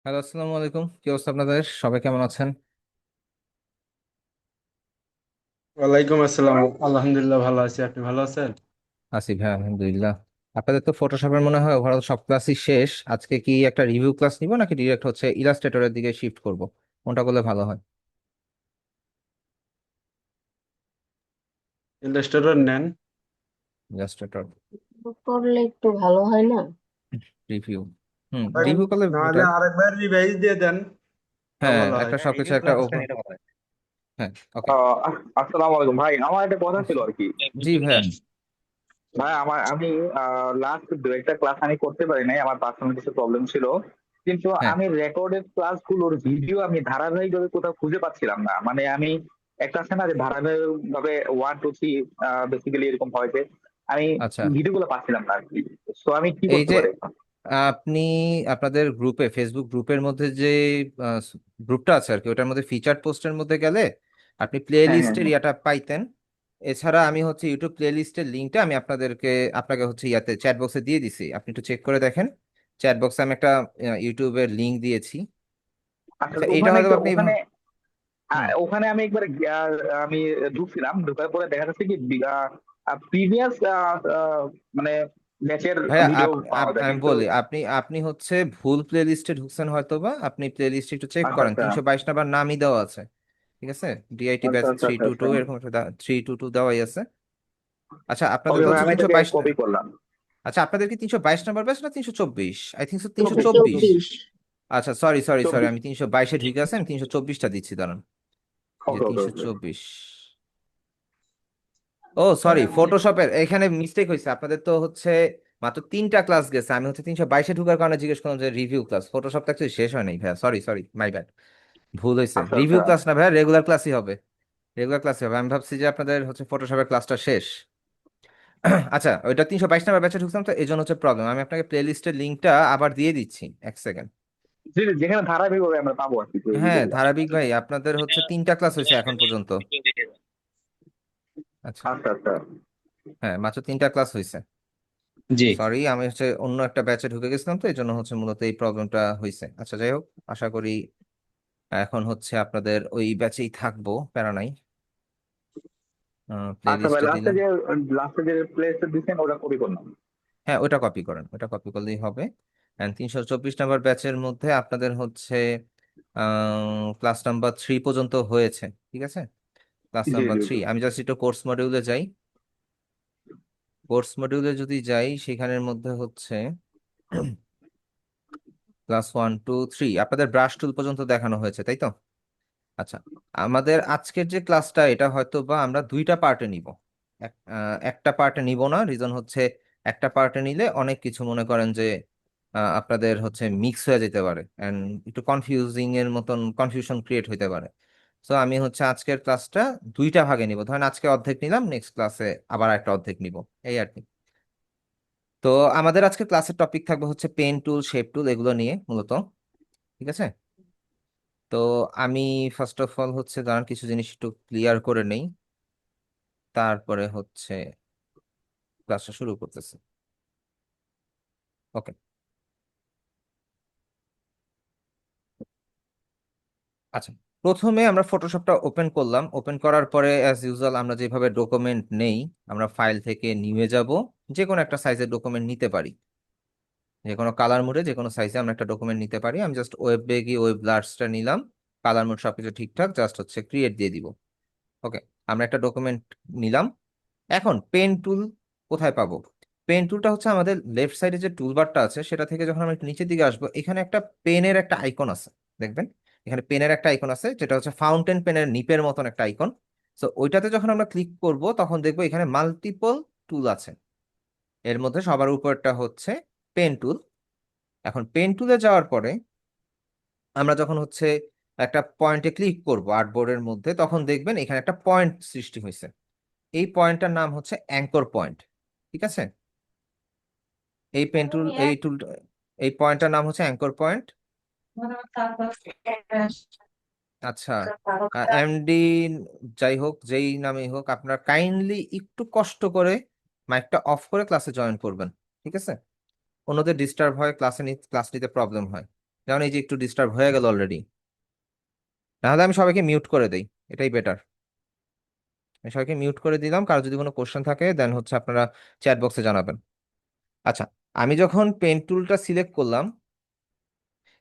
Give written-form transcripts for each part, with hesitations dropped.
Hello, আসসালামু আলাইকুম। কি অবস্থা আপনাদের? সবাই কেমন আছেন? ওয়ালাইকুম আসসালাম। আলহামদুলিল্লাহ ভালো আছি। আপনি ভালো আছেন? আছি ভাই, আলহামদুলিল্লাহ। আপনাদের তো ফটোশপের মনে হয় ওভারঅল সব ক্লাসই শেষ। আজকে কি একটা রিভিউ ক্লাস নিব নাকি ডিরেক্ট হচ্ছে ইলাস্ট্রেটরের দিকে শিফট করব? কোনটা করলে ভালো হয়? ইলাস্ট্রেটর নেন। ইলাস্ট্রেটর করলে একটু ভালো হয় না? রিভিউ। রিভিউ করলে নাহলে বেটার। আরেকবার রিভাইজ দিয়ে দেন, তা হ্যাঁ, ভালো হয়। একটা সবকিছু একটা ওভার। হ্যাঁ, ওকে। আসসালামু আলাইকুম ভাই, আমার একটা কথা ছিল আর কি। জি ভাইয়া। ভাই আমি লাস্ট দু একটা ক্লাস আমি করতে পারি নাই, আমার পার্সোনাল কিছু প্রবলেম ছিল। কিন্তু হ্যাঁ, আমি রেকর্ডেড ক্লাসগুলোর ভিডিও আমি ধারাবাহিকভাবে কোথাও খুঁজে পাচ্ছিলাম না। মানে আমি একটা আছে না যে ধারাবাহিক ভাবে 1 2 3 বেসিক্যালি এরকম হয় যে আমি আচ্ছা। ভিডিওগুলো পাচ্ছিলাম না আর কি। তো আমি কি এই করতে যে পারি? আপনি আপনাদের গ্রুপে, ফেসবুক গ্রুপের মধ্যে যে গ্রুপটা আছে আর কি, ওটার মধ্যে ফিচার পোস্টের মধ্যে গেলে আপনি প্লে হ্যাঁ, হ্যাঁ, লিস্টের হ্যাঁ। ইয়াটা পাইতেন। এছাড়া আমি হচ্ছে ইউটিউব প্লে লিস্টের লিঙ্কটা আমি আপনাকে হচ্ছে ইয়াতে চ্যাট বক্সে দিয়ে দিছি, আপনি একটু চেক করে দেখেন। চ্যাট বক্সে আমি একটা ইউটিউবের লিঙ্ক দিয়েছি। আচ্ছা, আচ্ছা, তো এইটা ওখানে হয়তো আপনি ওখানে হুম। ওখানে আমি একবার আমি ঢুকছিলাম, ঢোকার পরে দেখা যাচ্ছে কি প্রিভিয়াস মানে ব্যাচের ভাইয়া ভিডিও পাওয়া যায় আমি কিন্তু। বলি, আপনি আপনি হচ্ছে ভুল প্লে লিস্টে ঢুকছেন হয়তো, বা আপনি প্লে লিস্টে একটু চেক আচ্ছা, করেন, আচ্ছা, 322 নাম্বার নামই দেওয়া আছে। ঠিক আছে, ডিআইটি আচ্ছা, ব্যাচ আচ্ছা, থ্রি আচ্ছা, টু টু আচ্ছা। এরকম একটা 322 দেওয়াই আছে। আচ্ছা, আপনাদের ওকে তো ভাই, হচ্ছে আমি তিনশো এটাকে বাইশ কপি করলাম। আচ্ছা, আপনাদের কি 322 নাম্বার ব্যাচ না 324? আই থিঙ্ক তিনশো 24, চব্বিশ 24, 24। আচ্ছা, সরি সরি সরি, 24। আমি 322-এ ঢুকে আছে, আমি 324টা দিচ্ছি, দাঁড়ান। এই যে ওকে, ওকে, তিনশো ওকে। চব্বিশ ও সরি, ফটোশপের এখানে মিস্টেক হয়েছে। আপনাদের তো হচ্ছে মাত্র 3টা ক্লাস গেছে, আমি হচ্ছে 322-এ ঢুকার কারণে জিজ্ঞেস করলাম যে রিভিউ ক্লাস। ফটোশপ তো actually শেষ হয় নাই ভাইয়া, সরি সরি, মাই ব্যাড। ভুল হয়েছে, আচ্ছা, রিভিউ আচ্ছা। ক্লাস না ভাইয়া, রেগুলার ক্লাসই হবে। রেগুলার ক্লাসই হবে। আমি ভাবছি যে আপনাদের হচ্ছে ফটোশপের ক্লাসটা শেষ। আচ্ছা, ওইটা 322 নাম্বার ব্যাচে ঢুকতাম, তো এই জন্য হচ্ছে প্রবলেম। আমি আপনাকে প্লে লিস্টের লিঙ্কটা আবার দিয়ে দিচ্ছি, এক সেকেন্ড। জি, জি, যেখানে ধারাবাহিকভাবে আমরা পাবো আর কি হ্যাঁ, ভিডিওগুলো। ধারাবাহিক ভাই, আপনাদের হচ্ছে 3টা ক্লাস হয়েছে এখন পর্যন্ত। আচ্ছা। আচ্ছা, আচ্ছা। হ্যাঁ, মাত্র 3টা ক্লাস হয়েছে। জি। সরি, আমি হচ্ছে অন্য একটা ব্যাচে ঢুকে গেছিলাম, তো এই জন্য হচ্ছে মূলত এই প্রবলেমটা হয়েছে। আচ্ছা, যাই হোক, আশা করি এখন হচ্ছে আপনাদের ওই ব্যাচেই থাকবো, প্যারা নাই। প্লে আচ্ছা ভাই, লিস্টে লাস্টে দিলাম। যে লাস্টে যে প্লেসটা দিচ্ছেন ওটা কপি করলাম। হ্যাঁ, ওটা কপি করেন, ওটা কপি করলেই হবে। 324 নাম্বার ব্যাচের মধ্যে আপনাদের হচ্ছে ক্লাস নাম্বার 3 পর্যন্ত হয়েছে। ঠিক আছে, ক্লাস জি, নাম্বার জি, থ্রি জি। আমি জাস্ট একটু কোর্স মডিউলে যাই। কোর্স মডিউলে যদি যাই, সেখানের মধ্যে হচ্ছে ক্লাস 1 2 3 আপনাদের ব্রাশ টুল পর্যন্ত দেখানো হয়েছে, তাই তো? আচ্ছা, আমাদের আজকের যে ক্লাসটা, এটা হয়তো বা আমরা 2টা পার্টে নিব। একটা পার্টে নিব না, রিজন হচ্ছে একটা পার্টে নিলে অনেক কিছু মনে করেন যে আপনাদের হচ্ছে মিক্স হয়ে যেতে পারে, এন্ড একটু কনফিউজিং এর মতন কনফিউশন ক্রিয়েট হইতে পারে। সো আমি হচ্ছে আজকের ক্লাসটা 2টা ভাগে নিব। ধরেন আজকে অর্ধেক নিলাম, নেক্সট ক্লাসে আবার একটা অর্ধেক নিব, এই আর কি। তো আমাদের আজকে ক্লাসের টপিক থাকবে হচ্ছে পেন টুল, শেপ টুল, এগুলো নিয়ে মূলত। ঠিক আছে, তো আমি ফার্স্ট অফ অল হচ্ছে দাঁড়ান কিছু জিনিস একটু ক্লিয়ার করে নেই, তারপরে হচ্ছে ক্লাসটা শুরু করতেছি। ওকে। আচ্ছা, প্রথমে আমরা ফটোশপটা ওপেন করলাম। ওপেন করার পরে অ্যাজ ইউজুয়াল আমরা যেভাবে ডকুমেন্ট নেই, আমরা ফাইল থেকে নিয়ে যাব। যে কোনো একটা সাইজের ডকুমেন্ট নিতে পারি, যে কোনো কালার মোডে যে কোনো সাইজে আমরা একটা ডকুমেন্ট নিতে পারি। আমি জাস্ট ওয়েবে গিয়ে ওয়েব ব্লাস্টটা নিলাম, কালার মোড সবকিছু ঠিকঠাক, জাস্ট হচ্ছে ক্রিয়েট দিয়ে দিব। ওকে, আমরা একটা ডকুমেন্ট নিলাম। এখন পেন টুল কোথায় পাবো? পেন টুলটা হচ্ছে আমাদের লেফট সাইডে যে টুল বারটা আছে, সেটা থেকে যখন আমরা একটু নিচের দিকে আসবো, এখানে একটা পেনের একটা আইকন আছে, দেখবেন। এখানে পেনের একটা আইকন আছে, যেটা হচ্ছে ফাউন্টেন পেনের নিপের মতন একটা আইকন। তো ওইটাতে যখন আমরা ক্লিক করব, তখন দেখবো এখানে মাল্টিপল টুল আছে। এর মধ্যে সবার উপরটা হচ্ছে পেন টুল। এখন পেন টুলে যাওয়ার পরে আমরা যখন হচ্ছে একটা পয়েন্টে ক্লিক করব আর্টবোর্ডের মধ্যে, তখন দেখবেন এখানে একটা পয়েন্ট সৃষ্টি হয়েছে। এই পয়েন্টটার নাম হচ্ছে অ্যাঙ্কর পয়েন্ট। ঠিক আছে, এই পেন টুল, এই টুল, এই পয়েন্টটার নাম হচ্ছে অ্যাঙ্কর পয়েন্ট। আচ্ছা, এমডি, যাই হোক, যেই নামই হোক, আপনার কাইন্ডলি একটু কষ্ট করে মাইকটা অফ করে ক্লাসে জয়েন করবেন। ঠিক আছে, অন্যদের ডিস্টার্ব হয়, ক্লাস নিতে প্রবলেম হয়, যেমন এই যে একটু ডিস্টার্ব হয়ে গেল অলরেডি, নাহলে আমি সবাইকে মিউট করে দেই, এটাই বেটার। আমি সবাইকে মিউট করে দিলাম, কারো যদি কোনো কোশ্চেন থাকে দেন হচ্ছে আপনারা চ্যাট বক্সে জানাবেন। আচ্ছা, আমি যখন পেন টুলটা সিলেক্ট করলাম,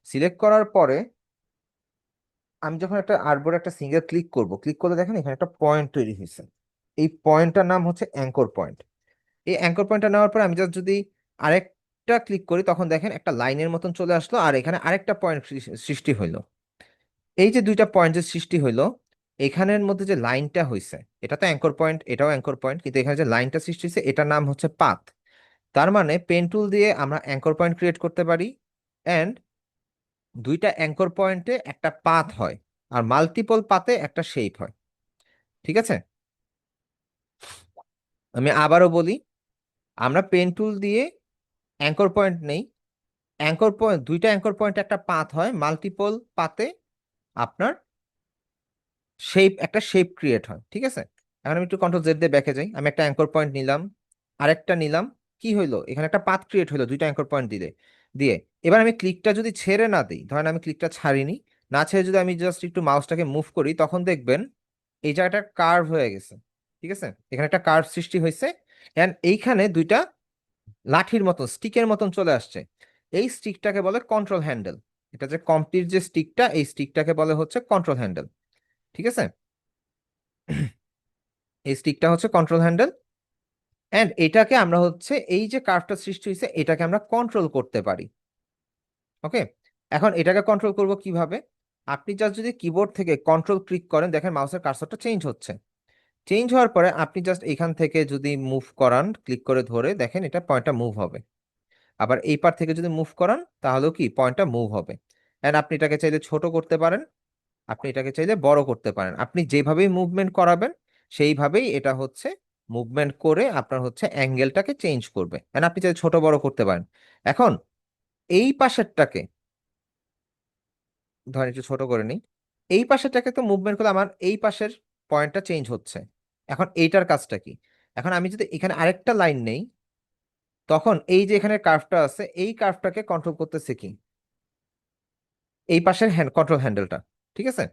সিলেক্ট করার পরে আমি যখন একটা আর্টবোর্ডে একটা সিঙ্গেল ক্লিক করব, ক্লিক করলে দেখেন এখানে একটা পয়েন্ট তৈরি হয়েছে। এই পয়েন্টটার নাম হচ্ছে অ্যাঙ্কর পয়েন্ট। এই অ্যাঙ্কর পয়েন্টটা নেওয়ার পর আমি জাস্ট যদি আরেকটা ক্লিক করি, তখন দেখেন একটা লাইনের মতন চলে আসলো, আর এখানে আরেকটা পয়েন্ট সৃষ্টি হইলো। এই যে দুইটা পয়েন্ট যে সৃষ্টি হইলো, এখানের মধ্যে যে লাইনটা হয়েছে, এটা তো অ্যাঙ্কর পয়েন্ট, এটাও অ্যাঙ্কর পয়েন্ট, কিন্তু এখানে যে লাইনটা সৃষ্টি হয়েছে এটার নাম হচ্ছে পাথ। তার মানে পেন টুল দিয়ে আমরা অ্যাঙ্কর পয়েন্ট ক্রিয়েট করতে পারি, অ্যান্ড দুইটা অ্যাঙ্কর পয়েন্টে একটা পাথ হয়, আর মাল্টিপল পাতে একটা শেপ হয়। ঠিক আছে, আমি আবারও বলি, আমরা পেন টুল দিয়ে অ্যাঙ্কর পয়েন্ট নেই, অ্যাঙ্কর পয়েন্ট, দুইটা অ্যাঙ্কর পয়েন্ট একটা পাথ হয়, মাল্টিপল পাতে আপনার একটা শেপ ক্রিয়েট হয়। ঠিক আছে, এখন আমি একটু কন্ট্রোল জেড দিয়ে ব্যাকে যাই, আমি একটা অ্যাঙ্কর পয়েন্ট নিলাম, আরেকটা নিলাম, কি হইলো, এখানে একটা পাথ ক্রিয়েট হইলো দুইটা অ্যাঙ্কর পয়েন্ট দিলে দিয়ে। এবার আমি ক্লিকটা যদি ছেড়ে না দিই, ধরেন আমি ক্লিকটা ছাড়িনি, না ছেড়ে যদি আমি জাস্ট একটু মাউসটাকে মুভ করি, তখন দেখবেন এই জায়গাটা কার্ভ হয়ে গেছে। ঠিক আছে, এখানে একটা কার্ভ সৃষ্টি হয়েছে, এন্ড এইখানে দুইটা লাঠির মতন, স্টিকের মতন চলে আসছে। এই স্টিকটাকে বলে কন্ট্রোল হ্যান্ডেল। এটা যে কম্পির যে স্টিকটা, এই স্টিকটাকে বলে হচ্ছে কন্ট্রোল হ্যান্ডেল। ঠিক আছে, এই স্টিকটা হচ্ছে কন্ট্রোল হ্যান্ডেল, এন্ড এটাকে আমরা হচ্ছে, এই যে কার্ভটা সৃষ্টি হয়েছে এটাকে আমরা কন্ট্রোল করতে পারি। ওকে, এখন এটাকে কন্ট্রোল করব কিভাবে? আপনি জাস্ট যদি কিবোর্ড থেকে কন্ট্রোল ক্লিক করেন, দেখেন মাউসের কার্সরটা চেঞ্জ হচ্ছে। চেঞ্জ হওয়ার পরে আপনি জাস্ট এখান থেকে যদি মুভ করান, ক্লিক করে ধরে দেখেন এটা পয়েন্টটা মুভ হবে। আবার এই পার থেকে যদি মুভ করান, তাহলেও কি পয়েন্টটা মুভ হবে। এন্ড আপনি এটাকে চাইলে ছোট করতে পারেন, আপনি এটাকে চাইলে বড় করতে পারেন, আপনি যেভাবেই মুভমেন্ট করাবেন সেইভাবেই এটা হচ্ছে মুভমেন্ট করে আপনার হচ্ছে অ্যাঙ্গেলটাকে চেঞ্জ করবে। এন্ড আপনি চাইলে ছোট বড় করতে পারেন। এখন এই পাশেরটাকে ধরেন একটু ছোট করে নিই, এই পাশেরটাকে তো মুভমেন্ট করলে আমার এই পাশের পয়েন্টটা চেঞ্জ হচ্ছে। এখন এইটার কাজটা কি? এখন আমি যদি এখানে আরেকটা লাইন নেই, তখন এই যে এখানে কার্ভটা আছে, এই কার্ভটাকে কন্ট্রোল করতেছে কি? এই পাশের হ্যান্ড কন্ট্রোল হ্যান্ডেলটা। ঠিক আছে,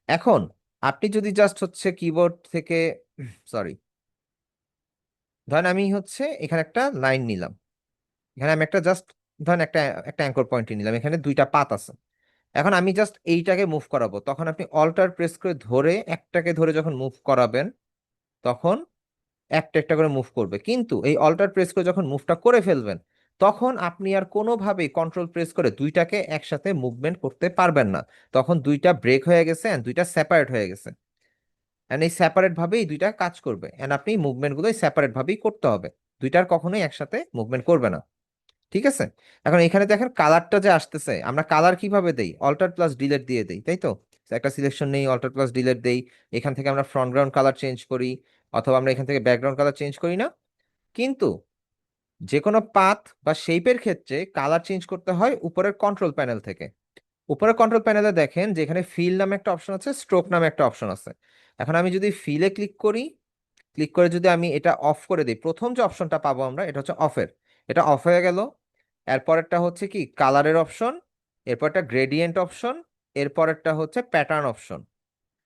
এখন আপনি যদি জাস্ট হচ্ছে কিবোর্ড থেকে, সরি, ধরেন আমি হচ্ছে এখানে একটা লাইন নিলাম, এখানে আমি একটা জাস্ট, ধরেন একটা একটা অ্যাঙ্কর পয়েন্ট নিলাম, এখানে দুইটা পাত আছে। এখন আমি জাস্ট এইটাকে মুভ করাবো, তখন আপনি অল্টার প্রেস করে ধরে একটাকে ধরে যখন মুভ করাবেন, তখন একটা একটা করে মুভ করবে। কিন্তু এই অল্টার প্রেস করে যখন মুভটা করে ফেলবেন, তখন আপনি আর কোনোভাবেই কন্ট্রোল প্রেস করে দুইটাকে একসাথে মুভমেন্ট করতে পারবেন না। তখন দুইটা ব্রেক হয়ে গেছে and দুইটা সেপারেট হয়ে গেছে, এন্ড এই সেপারেট ভাবেই দুইটা কাজ করবে, এন্ড আপনি মুভমেন্ট গুলো সেপারেট ভাবেই করতে হবে, দুইটার কখনোই একসাথে মুভমেন্ট করবে না। ঠিক আছে, এখন এখানে দেখেন কালারটা যে আসতেছে, আমরা কালার কিভাবে দেই? অল্টার প্লাস ডিলেট দিয়ে দেই, তাই তো? একটা সিলেকশন নেই, অল্টার প্লাস ডিলেট দেই, এখান থেকে আমরা ফ্রন্টগ্রাউন্ড কালার চেঞ্জ করি, অথবা আমরা এখান থেকে ব্যাকগ্রাউন্ড কালার চেঞ্জ করি না? কিন্তু যে কোনো পাথ বা শেপের ক্ষেত্রে কালার চেঞ্জ করতে হয় উপরের কন্ট্রোল প্যানেল থেকে। উপরের কন্ট্রোল প্যানেলে দেখেন যে এখানে ফিল নামে একটা অপশন আছে, স্ট্রোক নামে একটা অপশন আছে। এখন আমি যদি ফিলে ক্লিক করি, ক্লিক করে যদি আমি এটা অফ করে দিই, প্রথম যে অপশনটা পাবো আমরা এটা হচ্ছে অফের, এটা অফ হয়ে গেল। এরপরেরটা হচ্ছে কি কালারের অপশন, এরপরটা গ্রেডিয়েন্ট অপশন, এরপরেরটা হচ্ছে প্যাটার্ন অপশন।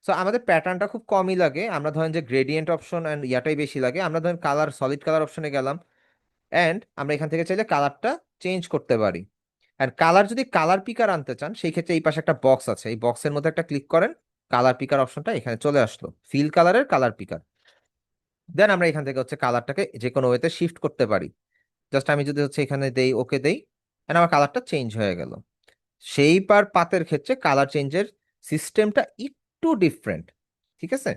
সো আমাদের প্যাটার্নটা খুব কমই লাগে, আমরা ধরেন যে গ্রেডিয়েন্ট অপশন অ্যান্ড ইয়াটাই বেশি লাগে। আমরা ধরেন কালার, সলিড কালার অপশনে গেলাম, অ্যান্ড আমরা এখান থেকে চাইলে কালারটা চেঞ্জ করতে পারি। আর কালার যদি কালার পিকার আনতে চান, সেই ক্ষেত্রে এই পাশে একটা বক্স আছে, এই বক্সের মধ্যে একটা ক্লিক করেন, কালার পিকার অপশনটা এখানে চলে আসলো, ফিল কালারের কালার পিকার। দেন আমরা এখান থেকে হচ্ছে কালারটাকে যে কোনো ওয়েতে শিফট করতে পারি। জাস্ট আমি যদি হচ্ছে এখানে দেই, ওকে দেই, এন্ড আমার কালারটা চেঞ্জ হয়ে গেল। সেই পার পাতের ক্ষেত্রে কালার চেঞ্জের সিস্টেমটা একটু ডিফারেন্ট। ঠিক আছে,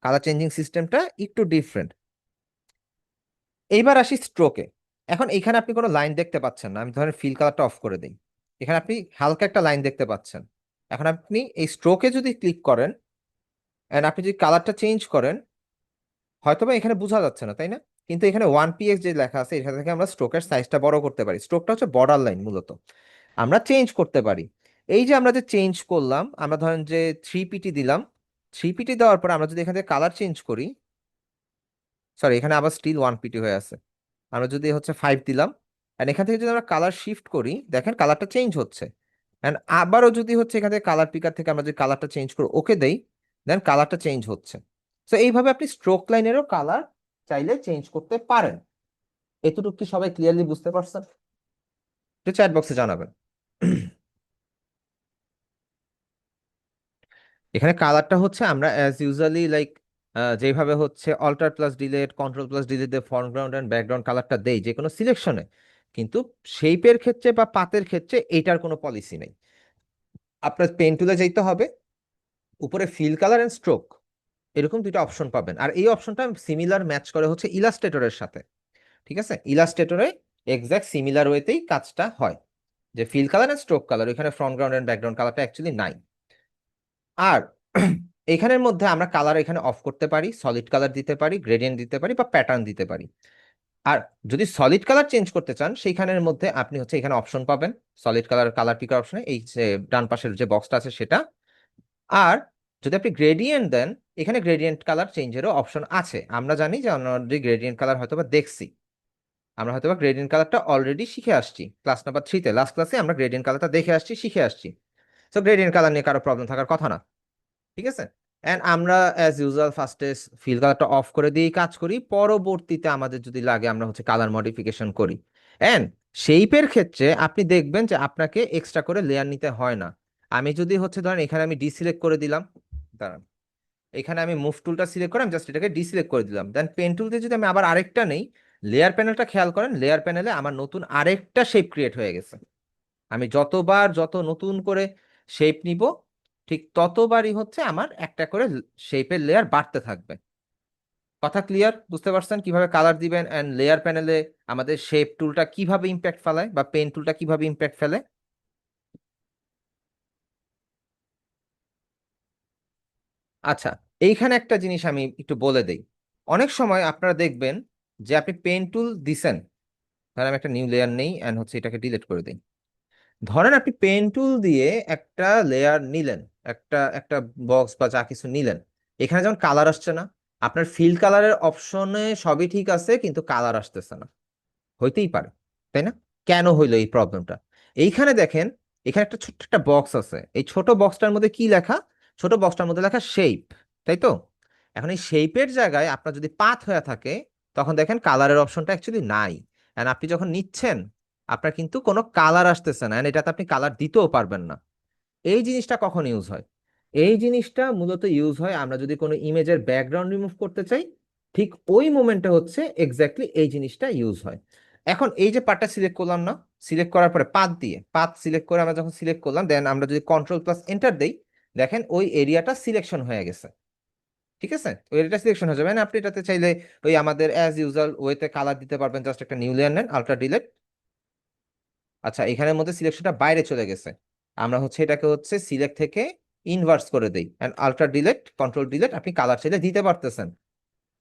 কালার চেঞ্জিং সিস্টেমটা একটু ডিফারেন্ট। এইবার আসি স্ট্রোকে। এখন এখানে আপনি কোনো লাইন দেখতে পাচ্ছেন না, আমি ধরেন ফিল কালারটা অফ করে দিই, এখানে আপনি হালকা একটা লাইন দেখতে পাচ্ছেন। এখন আপনি এই স্ট্রোকে যদি ক্লিক করেন এন্ড আপনি যদি কালারটা চেঞ্জ করেন, হয়তোবা এখানে বোঝা যাচ্ছে না, তাই না? কিন্তু এখানে 1px যে লেখা আছে, এখান থেকে আমরা স্ট্রোকের সাইজটা বড় করতে পারি। স্ট্রোকটা হচ্ছে বর্ডার লাইন মূলত, আমরা চেঞ্জ করতে পারি। এই যে আমরা যে চেঞ্জ করলাম, আমরা ধরেন যে 3pt দিলাম, 3pt দেওয়ার পর আমরা যদি এখান থেকে কালার চেঞ্জ করি, সরি এখানে আবার স্টিল 1pt হয়ে আছে, আমরা যদি হচ্ছে 5 দিলাম, আর এখান থেকে যদি আমরা কালার শিফট করি, দেখেন কালারটা চেঞ্জ হচ্ছে। এন্ড আবারও যদি হচ্ছে এখান থেকে কালার পিকার থেকে আমরা যদি কালারটা চেঞ্জ করে ওকে দেই, দেন কালারটা চেঞ্জ হচ্ছে। তো এইভাবে আপনি স্ট্রোক লাইনেরও কালার চাইলে চেঞ্জ করতে পারেন। এতটুকু কি সবাই ক্লিয়ারলি বুঝতে পারছেন? একটু চ্যাট বক্সে জানাবেন। এখানে কালারটা হচ্ছে আমরা অ্যাজ ইউজুয়ালি লাইক যেভাবে হচ্ছে alter plus delete, control plus delete দিয়ে ফরগ্রাউন্ড অ্যান্ড ব্যাকগ্রাউন্ড কালারটা দেই যে কোনো সিলেকশনে, কিন্তু শেপের ক্ষেত্রে বা পাতের ক্ষেত্রে এইটার কোনো পলিসি নেই। আপনার পেন টুলে যাইতে হবে, উপরে ফিল কালার অ্যান্ড স্ট্রোক, এরকম দুইটা অপশন পাবেন। আর এই অপশনটা সিমিলার ম্যাচ করে হচ্ছে ইলাস্ট্রেটরের সাথে। ঠিক আছে, ইলাস্ট্রেটরে এক্সাক্ট সিমিলার ওয়েতেই কাজটা হয়, যে fill colour and stroke colour, এখানে ফ্রন্টগ্রাউন্ড অ্যান্ড ব্যাকগ্রাউন্ড কালারটা অ্যাকচুয়ালি নাই। আর এখানের মধ্যে আমরা কালার এখানে অফ করতে পারি, সলিড কালার দিতে পারি, গ্রেডিয়েন্ট দিতে পারি, বা প্যাটার্ন দিতে পারি। আর যদি সলিড কালার চেঞ্জ করতে চান সেইখানের মধ্যে আপনি হচ্ছে এখানে অপশন পাবেন, সলিড কালার কালার পিকার অপশনে, এই যে ডান পাশের যে বক্সটা আছে সেটা। আর যদি আপনি গ্রেডিয়েন্ট দেন, এখানে গ্রেডিয়েন্ট কালার চেঞ্জেরও অপশন আছে। আমরা জানি যে আমরা অলরেডি গ্রেডিয়েন্ট কালার হয়তো বা দেখছি, আমরা হয়তো বা গ্রেডিয়েন্ট কালারটা অলরেডি শিখে আসছি ক্লাস নাম্বার 3-তে, লাস্ট ক্লাসে আমরা গ্রেডিয়েন্ট কালারটা দেখে আসছি, শিখে আসছি। তো গ্রেডিয়েন্ট কালার নিয়ে কারো প্রবলেম থাকার কথা না। ঠিক আছে, এন্ড আমরা অ্যাজ ইউজুয়াল ফার্স্টে ফিল কালারটা অফ করে দিয়েই কাজ করি, পরবর্তীতে আমাদের যদি লাগে আমরা হচ্ছে কালার মডিফিকেশন করি। এন্ড শেপের ক্ষেত্রে আপনি দেখবেন যে আপনাকে এক্সট্রা করে লেয়ার নিতে হয় না। আমি যদি হচ্ছে ধরেন এখানে আমি ডিসিলেক্ট করে দিলাম, দাঁড়ান, এখানে আমি মুভ টুলটা সিলেক্ট করে আমি জাস্ট এটাকে ডিসিলেক্ট করে দিলাম, দেন পেন টুল দিয়ে যদি আমি আবার আরেকটা নেই, লেয়ার প্যানেলটা খেয়াল করেন, লেয়ার প্যানেলে আমার নতুন আরেকটা শেপ ক্রিয়েট হয়ে গেছে। আমি যতবার যত নতুন করে শেপ নিব, ঠিক ততবারই হচ্ছে আমার একটা করে শেপের লেয়ার বাড়তে থাকবে। কথা ক্লিয়ার? বুঝতে পারছেন কিভাবে কালার দিবেন এন্ড লেয়ার প্যানেলে আমাদের শেপ টুলটা কিভাবে ইম্প্যাক্ট ফেলায়, বা পেন টুলটা কিভাবে ইম্প্যাক্ট ফেলে? আচ্ছা, এইখানে একটা জিনিস আমি একটু বলে দেই। অনেক সময় আপনারা দেখবেন যে আপনি পেন টুল দিছেন, ধরেন আমি একটা নিউ লেয়ার নেই এন্ড হচ্ছে এটাকে ডিলিট করে দিই। ধরেন আপনি পেন টুল দিয়ে একটা লেয়ার নিলেন, একটা একটা বক্স বা যা কিছু নিলেন, এখানে যেমন কালার আসছে না, আপনার ফিল কালারের অপশনে সবই ঠিক আছে কিন্তু কালার আসতেছে না। হইতেই পারে, তাই না? কেন হইলো এই প্রবলেমটা? এইখানে দেখেন, এখানে একটা ছোট্ট একটা বক্স আছে, এই ছোট বক্সটার মধ্যে কি লেখা? ছোট বক্সটার মধ্যে লেখা শেপ, তাই তো? এখন এই শেপের জায়গায় আপনার যদি পাথ হয়ে থাকে, তখন দেখেন কালারের অপশনটা অ্যাকচুয়ালি নাই। এন্ড আপনি যখন নিচ্ছেন, আপনার কিন্তু কোনো কালার আসতেছে না, এন্ড এটাতে আপনি কালার দিতেও পারবেন না। এই জিনিসটা কখন ইউজ হয়? এই জিনিসটা মূলত ইউজ হয় আমরা যদি কোনো ইমেজের ব্যাকগ্রাউন্ড রিমুভ করতে চাই, ঠিক ওই মোমেন্টে হচ্ছে এক্স্যাক্টলি এই জিনিসটা ইউজ হয়। এখন এই যে পার্টটা সিলেক্ট করলাম না, সিলেক্ট করার পরে পাথ দিয়ে, পাথ সিলেক্ট করে আমরা যখন সিলেক্ট করলাম, দেন আমরা যদি কন্ট্রোল প্লাস এন্টার দেই, দেখেন ওই এরিয়াটা সিলেকশন হয়ে গেছে। ঠিক আছে, ওই এরিয়াটা সিলেকশন হয়ে যাবে। And আপনি এটাতে চাইলে ওই আমাদের অ্যাজ ইউজুয়াল ওয়েতে কালার দিতে পারবেন, জাস্ট একটা নিউ লেয়ার নেন, আল্ট্রা ডিলেট। আচ্ছা, এখানের মধ্যে সিলেকশনটা বাইরে চলে গেছে, আমরা হচ্ছে এটাকে হচ্ছে সিলেক্ট থেকে ইনভার্স করে দেই, and ultra delete, control delete, আপনি কালার চাইলে দিতে পারতেছেন।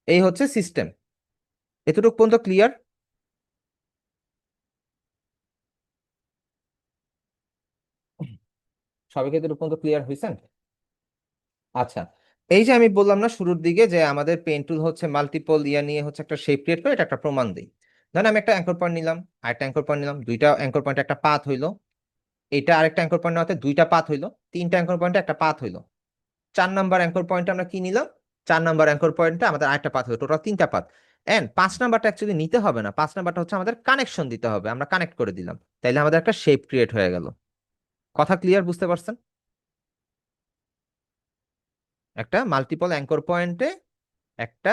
এই হচ্ছে সিস্টেম। এতটুকু পর্যন্ত ক্লিয়ার? সবাইকে এতটুকু পর্যন্ত ক্লিয়ার হয়েছেন? আচ্ছা, এই যে আমি বললাম না শুরুর দিকে যে আমাদের পেন টুল হচ্ছে মাল্টিপল ইয়া নিয়ে হচ্ছে একটা শেপ ক্রিয়েট করে এটা একটা প্রমাণ দিই। ধরেন আমি একটা অ্যাঙ্কর পয়েন্ট নিলাম, আরেকটা অ্যাঙ্কর পয়েন্ট নিলাম, দুইটা অ্যাঙ্কর পয়েন্ট একটা পাথ হইলো, এটা আরেকটা অ্যাঙ্কর পয়েন্ট নেওয়াতে দুইটা পাথ হইলো, তিনটা অ্যাঙ্কর পয়েন্টে একটা পাথ হইলো। 4 নাম্বার অ্যাঙ্কর পয়েন্টে আমরা কি নিলাম? 4 নাম্বার অ্যাঙ্কর পয়েন্টে আমাদের আরেকটা পাথ হলো, টোটাল 3টা পাথ। এন্ড 5 নাম্বারটা অ্যাকচুয়ালি নিতে হবে না, 5 নাম্বারটা হচ্ছে আমাদের কানেকশন দিতে হবে, আমরা কানেক্ট করে দিলাম, তাইলে আমাদের একটা শেপ ক্রিয়েট হয়ে গেল। কথা ক্লিয়ার? বুঝতে পারছেন? একটা মাল্টিপল অ্যাঙ্কর পয়েন্টে একটা,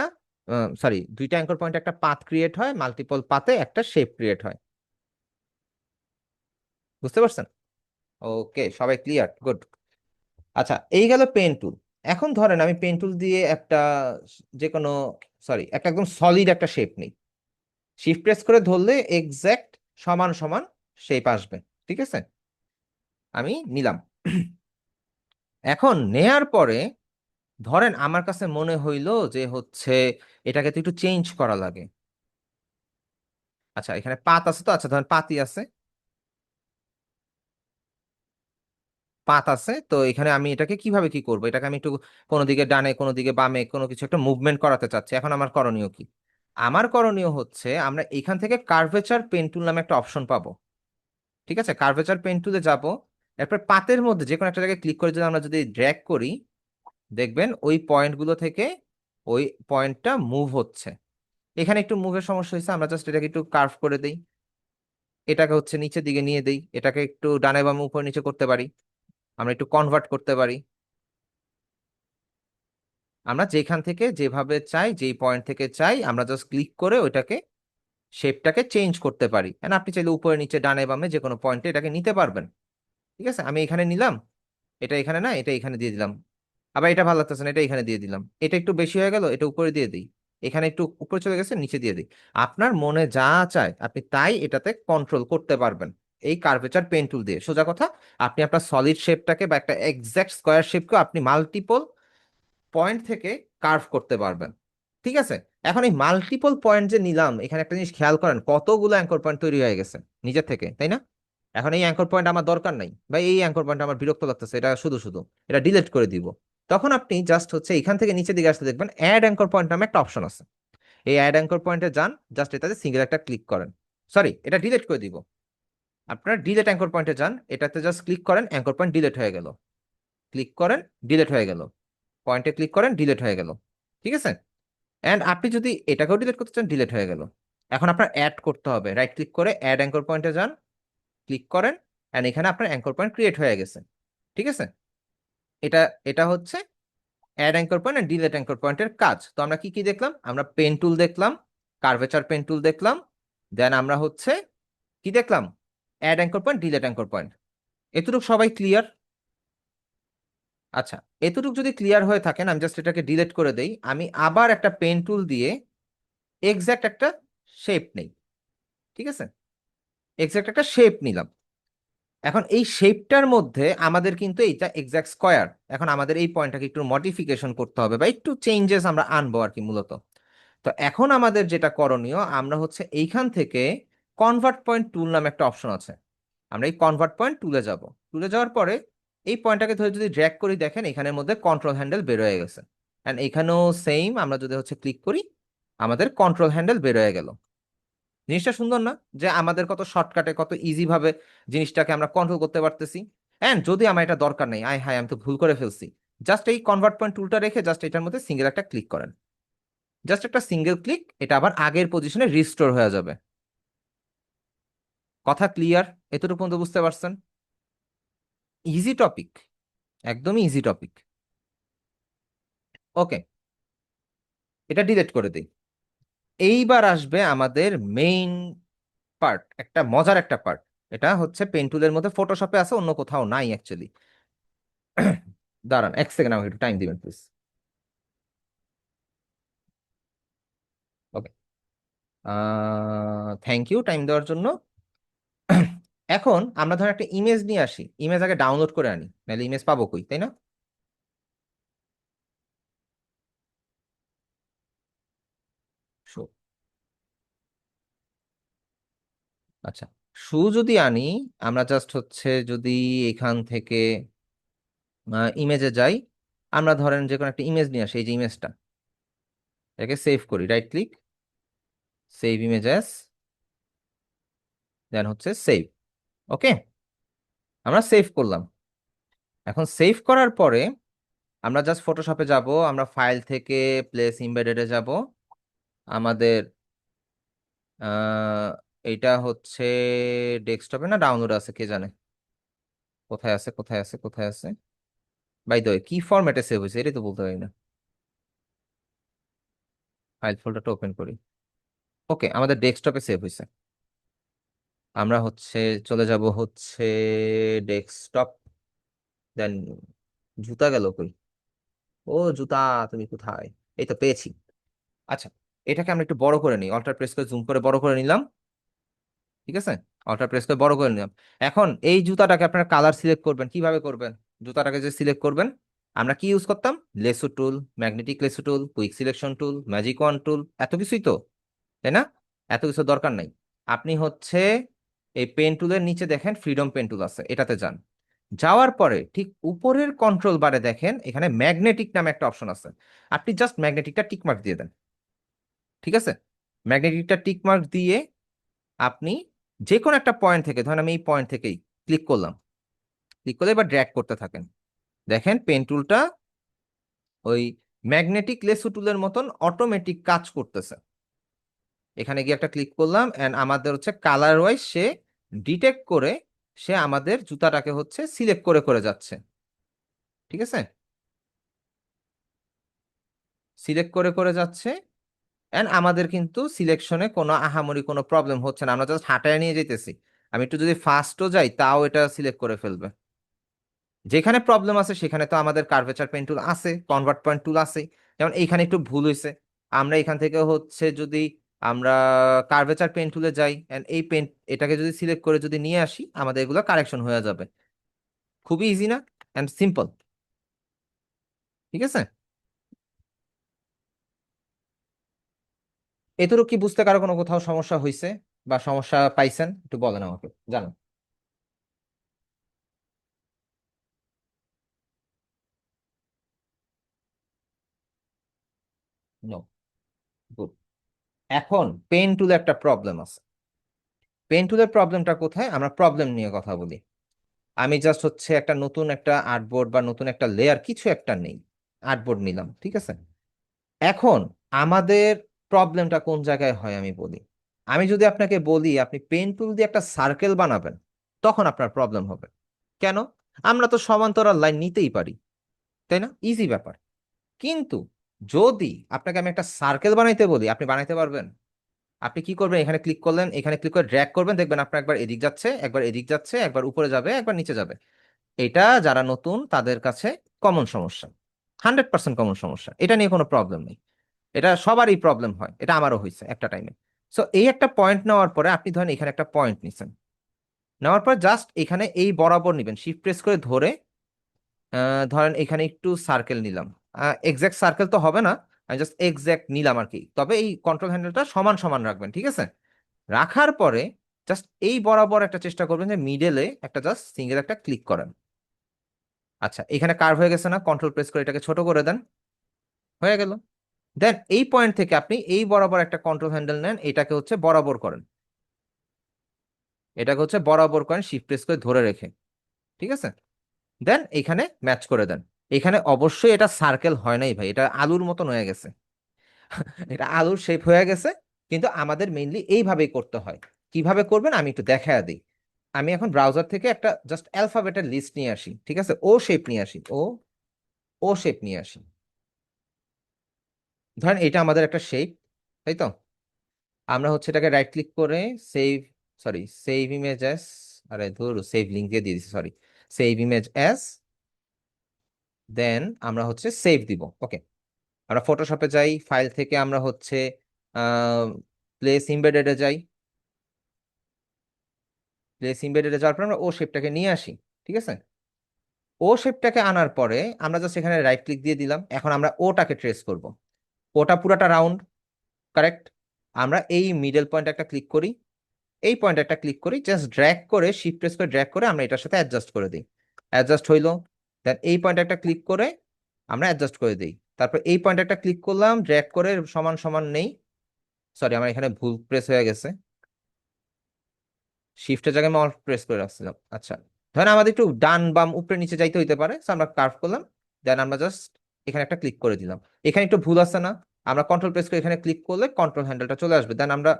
সরি, দুইটা অ্যাঙ্কর পয়েন্টে একটা পাথ ক্রিয়েট হয়, মাল্টিপল পাথে একটা শেপ ক্রিয়েট হয়। বুঝতে পারছেন? ওকে, সবাই ক্লিয়ার? গুড। আচ্ছা, এই গেল পেন টুল। এখন ধরেন আমি পেন টুল দিয়ে একটা যে কোনো, সরি, একটা একদম সলিড একটা শেপ নেই, শিফট প্রেস করে ধরলে এক্সাক্ট সমান সমান শেপ আসবে। ঠিক আছে, আমি নিলাম। এখন নেয়ার পরে ধরেন আমার কাছে মনে হইলো যে হচ্ছে এটাকে তো একটু চেঞ্জ করা লাগে। আচ্ছা, এখানে পাত আছে তো, আচ্ছা ধরেন পাতি আছে, পাত আছে তো এখানে আমি এটাকে কিভাবে কি করবো, এটাকে আমি একটু কোনো দিকে ডানে কোনো দিকে বামে কোনো কিছু একটা মুভমেন্ট করাতে চাচ্ছি। এখন আমার করণীয় কি? আমার করণীয় হচ্ছে আমরা এখান থেকে কার্ভেচার পেন টুল নামে একটা অপশন পাবো। ঠিক আছে, কার্ভেচার পেন টুলে যাব, এরপর পাতের মধ্যে যে কোনো একটা জায়গায় ক্লিক করে যদি আমরা যদি ড্র্যাগ করি, দেখবেন ওই পয়েন্টগুলো থেকে ওই পয়েন্টটা মুভ হচ্ছে। এখানে একটু মুভের সমস্যা হয়েছে, আমরা জাস্ট এটাকে একটু কার্ভ করে দেই, এটাকে হচ্ছে নিচের দিকে নিয়ে দেই, এটাকে একটু ডানে বামে উপর নিচে করতে পারি, আমরা একটু কনভার্ট করতে পারি। আমরা যেখান থেকে যেভাবে চাই, যেই পয়েন্ট থেকে চাই, আমরা জাস্ট ক্লিক করে ওইটাকে শেপটাকে চেঞ্জ করতে পারি। এন্ড আপনি চাইলে উপরে নিচে ডানে বামে যে কোনো পয়েন্টে এটাকে নিতে পারবেন। ঠিক আছে, আমি এখানে নিলাম, এটা এখানে না, এটা এখানে দিয়ে দিলাম। আবার এটা ভালো লাগতেছে না, এটা এখানে দিয়ে দিলাম। এটা একটু বেশি হয়ে গেল, এটা উপরে দিয়ে দিই। এখানে একটু উপরে চলে গেছে, নিচে দিয়ে দিই। আপনার মনে যা চায় আপনি তাই এটাতে কন্ট্রোল করতে পারবেন এই কার্ভেচার পেন টুল দিয়ে। সোজা কথা, আপনি আপনার সলিড শেপটাকে বা একটা এক্সাক্ট স্কোয়ার শেপকে আপনি মাল্টিপল পয়েন্ট থেকে কার্ভ করতে পারবেন। ঠিক আছে, এখন এই মাল্টিপল পয়েন্ট যে নিলাম, এখানে একটা জিনিস খেয়াল করেন, কতগুলো অ্যাঙ্কর পয়েন্ট তৈরি হয়ে গেছে নিজের থেকে, তাই না? এখন এই অ্যাঙ্কর পয়েন্ট আমার দরকার নাই, বা এই অ্যাঙ্কর পয়েন্ট আমার বিরক্ত লাগতেছে, এটা শুধু শুধু এটা ডিলিট করে দিব। তখন আপনি জাস্ট হচ্ছে এখান থেকে নিচের দিকে আসতে দেখবেন অ্যাড অ্যাঙ্কর পয়েন্ট নামে একটা অপশন আছে। এই অ্যাড অ্যাঙ্কর পয়েন্টে যান, জাস্ট এটাতে সিঙ্গেল একটা ক্লিক করেন। সরি, এটা ডিলিট করে দিব। আপনার ডিলিট অ্যাঙ্কর পয়েন্টে যান, এটাতে জাস্ট ক্লিক করেন, অ্যাঙ্কর পয়েন্ট ডিলিট হয়ে গেল। ক্লিক করেন, ডিলিট হয়ে গেল। পয়েন্টে ক্লিক করেন, ডিলিট হয়ে গেল। ঠিক আছে, এন্ড আপনি যদি এটাকেও ডিলিট করতে চান, ডিলিট হয়ে গেল। এখন আপনার অ্যাড করতে হবে, রাইট ক্লিক করে অ্যাড অ্যাঙ্কর পয়েন্টে যান, ক্লিক করেন, এন্ড এখানে আপনার অ্যাঙ্কর পয়েন্ট ক্রিয়েট হয়ে গেছে। ঠিক আছে, এটা এটা হচ্ছে add anchor point and delete anchor পয়েন্টের কাজ। তো আমরা কি কি দেখলাম? আমরা পেন টুল দেখলাম, কার্ভেচার পেন টুল দেখলাম, দেন আমরা হচ্ছে কি দেখলাম? Add anchor point, delete anchor point. এতটুকু সবাই ক্লিয়ার? আচ্ছা, এতটুকু যদি ক্লিয়ার হয়ে থাকেন, আমি জাস্ট এটাকে ডিলিট করে দেই, আমি আবার একটা পেন টুল দিয়ে এক্সাক্ট একটা শেপ নেই। ঠিক আছে, এক্সাক্ট একটা শেপ নিলাম। এখন এই শেপটার মধ্যে আমাদের কিন্তু এইটা এক্সাক্ট স্কয়ার। এখন আমাদের এই পয়েন্টটাকে একটু মডিফিকেশন করতে হবে বা একটু চেঞ্জেস আমরা আনবো আর কি মূলত। তো এখন আমাদের যেটা করণীয়, আমরা হচ্ছে এইখান থেকে কনভার্ট পয়েন্ট টুল নামে একটা অপশন আছে, আমরা এই কনভার্ট পয়েন্ট টুলে যাব। টুলে যাওয়ার পরে এই পয়েন্টটাকে ধরে যদি ড্র্যাগ করি, দেখেন এখানের মধ্যে কন্ট্রোল হ্যান্ডেল বের হয়ে গেছে। এন্ড এখানেও সেম, আমরা যদি হচ্ছে ক্লিক করি, আমাদের কন্ট্রোল হ্যান্ডেল বের হয়ে গেল। জিনিসটা সুন্দর না? যে আমাদের কত শর্টকাটে, কত ইজি ভাবে জিনিসটাকে আমরা কন্ট্রোল করতে পারতেছি। এন্ড যদি আমার এটা দরকার নেই, আয় হায় আমি তো ভুল করে ফেলছি, জাস্ট এই কনভার্ট পয়েন্ট টুলটা রেখে জাস্ট এটার মধ্যে সিঙ্গেল একটা ক্লিক করেন। জাস্ট একটা সিঙ্গেল ক্লিক, এটা আবার আগের পজিশনে রিস্টোর হয়ে যাবে। কথা ক্লিয়ার? এতটুকু পর্যন্ত বুঝতে পারছেন? ইজি টপিক, একদমই ইজি টপিক। ওকে, এটা ডিলিট করে দিই। এইবার আসবে আমাদের মেইন পার্ট, একটা মজার একটা পার্ট। এটা হচ্ছে পেন টুলের মধ্যে ফটোশপে আছে, অন্য কোথাও নাই অ্যাকচুয়ালি। দাঁড়ান এক সেকেন্ড, আমাকে একটু টাইম দিবেন please. Okay, thank you time দেওয়ার জন্য। এখন আমরা ধর একটা ইমেজ নিয়ে আসি, ইমেজ আগে ডাউনলোড করে আনি, নাহলে ইমেজ পাবো কই, তাই না? শো, আচ্ছা, শু যদি আনি, আমরা জাস্ট হচ্ছে যদি এখান থেকে ইমেজে যাই, আমরা ধরেন যে কোনো একটা ইমেজ নিয়ে আসি, এই যে ইমেজটা, এটাকে সেভ করি, right click, save image as, then হচ্ছে সেভ। ওকে, আমরা সেভ করলাম। এখন সেভ করার পরে আমরা জাস্ট ফটোশপে যাব, আমরা ফাইল থেকে প্লেস ইমবেডেডে যাব। আমাদের এইটা হচ্ছে ডেস্কটপে না ডাউনলোড আছে কে জানে, কোথায় আছে কোথায় আছে কোথায় আছে? বাই দ্য ওয়ে, কি ফরম্যাটে সেভ হয়েছে এটাই তো বলতে পারি না। ফাইল ফোল্ডারটা ওপেন করি। ওকে, আমাদের ডেস্কটপে সেভ হয়েছে। আমরা হচ্ছে চলে যাব হচ্ছে ডেস্কটপ, দেন জুতা গেল কই? ও জুতা, তুমি কোথায়? এই তো পেয়েছি। আচ্ছা, এটাকে আমরা একটু বড় করে নিই, অল্টার প্রেস করে জুম করে বড় করে নিলাম। ঠিক আছে, অল্টার প্রেস করে বড় করে নিলাম। এখন এই জুতাটাকে আপনারা কালার সিলেক্ট করবেন, কিভাবে করবেন? জুতাটাকে যে সিলেক্ট করবেন, আমরা কি ইউজ করতাম? Lasso tool, magnetic lasso tool, quick selection tool, magic wand tool, এত কিছুই তো, তাই না? এত কিছু দরকার নাই। আপনি হচ্ছে এই পেন টুলের নিচে দেখেন ফ্রিডম পেন টুল আছে, এটাতে যান। যাওয়ার পরে ঠিক উপরের কন্ট্রোল বারে দেখেন এখানে ম্যাগনেটিক নামে একটা অপশন আছে, আপনি জাস্ট ম্যাগনেটিকটা টিক মার্ক দিয়ে দেন। ঠিক আছে, ম্যাগনেটিকটা টিক মার্ক দিয়ে আপনি যে কোনো একটা পয়েন্ট থেকে, ধরেন আমি এই পয়েন্ট থেকেই ক্লিক করলাম, ক্লিক করলে এবার ড্র্যাগ করতে থাকেন। দেখেন পেন টুলটা ওই ম্যাগনেটিক লেসু টুলের মতন অটোমেটিক কাজ করতেছে। এখানে গিয়ে একটা ক্লিক করলাম এন্ড আমাদের হচ্ছে কালার ওয়াইজ সে ডিটেক্ট করে সে আমাদের জুতাটাকে হচ্ছে সিলেক্ট করে করে যাচ্ছে। ঠিক আছে, সিলেক্ট করে করে যাচ্ছে এন্ড আমাদের কিন্তু সিলেকশনে কোনো আহামরি কোনো প্রবলেম হচ্ছে না, আমরা জাস্ট হাঁটায় নিয়ে যেতেছি। আমি একটু যদি ফাস্টও যাই তাও এটা সিলেক্ট করে ফেলবে। যেখানে প্রবলেম আছে সেখানে তো আমাদের কার্ভেচার পেন টুল আছে, কনভার্ট পয়েন্ট টুল আছে। যেমন এইখানে একটু ভুল হয়েছে, আমরা এখান থেকে হচ্ছে যদি আমরা কার্ভেচার পেন টুলে যাই এন্ড এই পেন এটাকে যদি সিলেক্ট করে যদি নিয়ে আসি আমাদের এগুলো কারেকশন হয়ে যাবে। খুবই ইজি না, এন্ড সিম্পল। ঠিক আছে, এতটুকু কি বুঝতে কারো কোনো কোথাও সমস্যা হয়েছে বা সমস্যা পাইছেন একটু বলেন আমাকে, জানো। No, good. এখন পেন টুলে একটা প্রবলেম আছে। পেন টুলের প্রবলেমটা কোথায়, আমরা প্রবলেম নিয়ে কথা বলি। আমি জাস্ট হচ্ছে একটা নতুন একটা আর্টবোর্ড বা নতুন একটা লেয়ার কিছু একটা নেই, আর্টবোর্ড নিলাম, ঠিক আছে। এখন আমাদের প্রবলেমটা কোন জায়গায় হয় আমি বলি। আমি যদি আপনাকে বলি আপনি পেন টুল দিয়ে একটা সার্কেল বানাবেন, তখন আপনার প্রবলেম হবে। কেন? আমরা তো সমান্তরাল লাইন নিতেই পারি, তাই না, ইজি ব্যাপার। কিন্তু যদি আপনাকে আমি একটা সার্কেল বানাইতে বলি, আপনি বানাইতে পারবেন? আপনি কি করবেন, এখানে ক্লিক করলেন, এখানে ক্লিক করে ড্র্যাগ করবেন, দেখবেন আপনার একবার এদিক যাচ্ছে, একবার এদিক যাচ্ছে, একবার উপরে যাবে, একবার নিচে যাবে। এটা যারা নতুন তাদের কাছে কমন সমস্যা, 100% কমন সমস্যা, এটা নিয়ে কোনো প্রবলেম নেই। এটা সবারই প্রবলেম হয়, এটা আমারও হয়েছে একটা টাইমে। সো এই একটা পয়েন্ট নেওয়ার পরে আপনি ধরেন এখানে একটা পয়েন্ট নিছেন, নেওয়ার পর জাস্ট এখানে এই বরাবর নিবেন, শিফট প্রেস করে ধরে ধরেন এখানে একটু সার্কেল নিলাম। এক্সাক্ট সার্কেল তো হবে না, আমি জাস্ট এক্সাক্ট নিলাম আর কি। তবে এই কন্ট্রোল হ্যান্ডেলটা সমান সমান রাখবেন, ঠিক আছে। রাখার পরে জাস্ট এই বরাবর একটা চেষ্টা করবেন যে মিডলে একটা জাস্ট সিঙ্গেল একটা ক্লিক করেন। আচ্ছা, এখানে কার্ভ হয়ে গেছে না, কন্ট্রোল প্রেস করে এটাকে ছোট করে দেন, হয়ে গেল। দেন এই পয়েন্ট থেকে আপনি এই বরাবর একটা কন্ট্রোল হ্যান্ডেল নেন, এটাকে হচ্ছে বরাবর করেন, এটাকে হচ্ছে বরাবর করেন শিফট প্রেস করে ধরে রেখে, ঠিক আছে। দেন এখানে ম্যাচ করে দেন। এখানে অবশ্যই এটা সার্কেল হয় নাই ভাই, এটা আলুর মতন হয়ে গেছে। এটা আলুর শেপ হয়ে গেছে, কিন্তু আমাদের মেইনলি এইভাবেই করতে হয়। কিভাবে করবেন আমি একটু দেখায় দিই। আমি এখন ব্রাউজার থেকে একটা জাস্ট অ্যালফাবেটের লিস্ট নিয়ে আসি, ঠিক আছে, ও শেপ নিয়ে আসি, ও ও শেপ নিয়ে আসি। ধরেন এটা আমাদের একটা শেপ, তাই তো। আমরা হচ্ছে এটাকে রাইট ক্লিক করে save, sorry save image as, আরে ধরো সেভ লিঙ্ক দিয়ে দিয়েছি, sorry, save image as. Then আমরা হচ্ছে সেভ দিব, ওকে। আমরা ফটোশপে যাই, ফাইল থেকে আমরা হচ্ছে প্লেস ইমবেডেডে যাই, প্লেস ইমবেডেডে যাওয়ার পর আমরা ও শেপটাকে নিয়ে আসি, ঠিক আছে। ও শেপটাকে আনার পরে আমরা জাস্ট এখানে রাইট ক্লিক দিয়ে দিলাম, এখন আমরা ওটাকে ট্রেস করব। ওটা পুরাটা রাউন্ড, কারেক্ট। আমরা এই মিডল পয়েন্ট একটা ক্লিক করি, এই পয়েন্ট একটা ক্লিক করি, জাস্ট ড্র্যাগ করে শিফট প্রেস করে ড্র্যাগ করে আমরা এটার সাথে অ্যাডজাস্ট করে দিই। অ্যাডজাস্ট হইলো। দেন এই পয়েন্ট একটা ক্লিক করে আমরা অ্যাডজাস্ট করে দিই। তারপর এই পয়েন্ট একটা ক্লিক করলাম, ড্র্যাগ করে সমান সমান নেই, সরি আমার এখানে ভুল প্রেস হয়ে গেছে, শিফটের জায়গায় আমি অল্ট প্রেস করে রাখছিলাম। আচ্ছা, ধরেন আমাদের একটু ডান বাম উপরে নিচে যাইতে হইতে পারে, so আমরা কার্ভ করলাম। দেন আমরা জাস্ট এখানে একটা ক্লিক করে দিলাম, এখানে একটু ভুল আছে না, আমরা কন্ট্রোল প্রেস করে এখানে ক্লিক করলে কন্ট্রোল হ্যান্ডেলটা চলে আসবে। দেন আমরা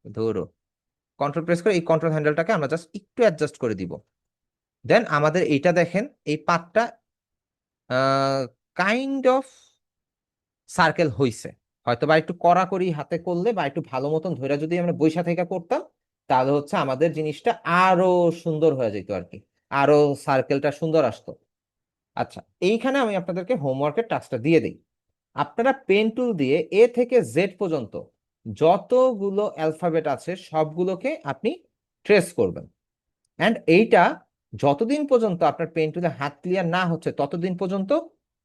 ধরো কন্ট্রোল প্রেস করে এই কন্ট্রোল হ্যান্ডেলটাকে আমরা জাস্ট একটু অ্যাডজাস্ট করে দিব। দেন আমাদের এইটা দেখেন এই পাতটা কাইন্ড অফ সার্কেল হইছে। হয়তো বা একটু কড়াকড়ি হাতে করলে বা একটু ভালো মতন ধরে যদি আমরা বৈশা থেকে করতাম, তাহলে হচ্ছে আমাদের জিনিসটা আরো সুন্দর হয়ে যেত আর কি, আরো সার্কেলটা সুন্দর আসতো। আচ্ছা, এইখানে আমি আপনাদেরকে হোমওয়ার্কের টাস্কটা দিয়ে দিই। আপনারা পেন টুল দিয়ে এ থেকে জেড পর্যন্ত যতগুলো অ্যালফাবেট আছে সবগুলোকে আপনি ট্রেস করবেন। অ্যান্ড এইটা যতদিন পর্যন্ত আপনার পেন টুলে হাত ক্লিয়ার না হচ্ছে ততদিন পর্যন্ত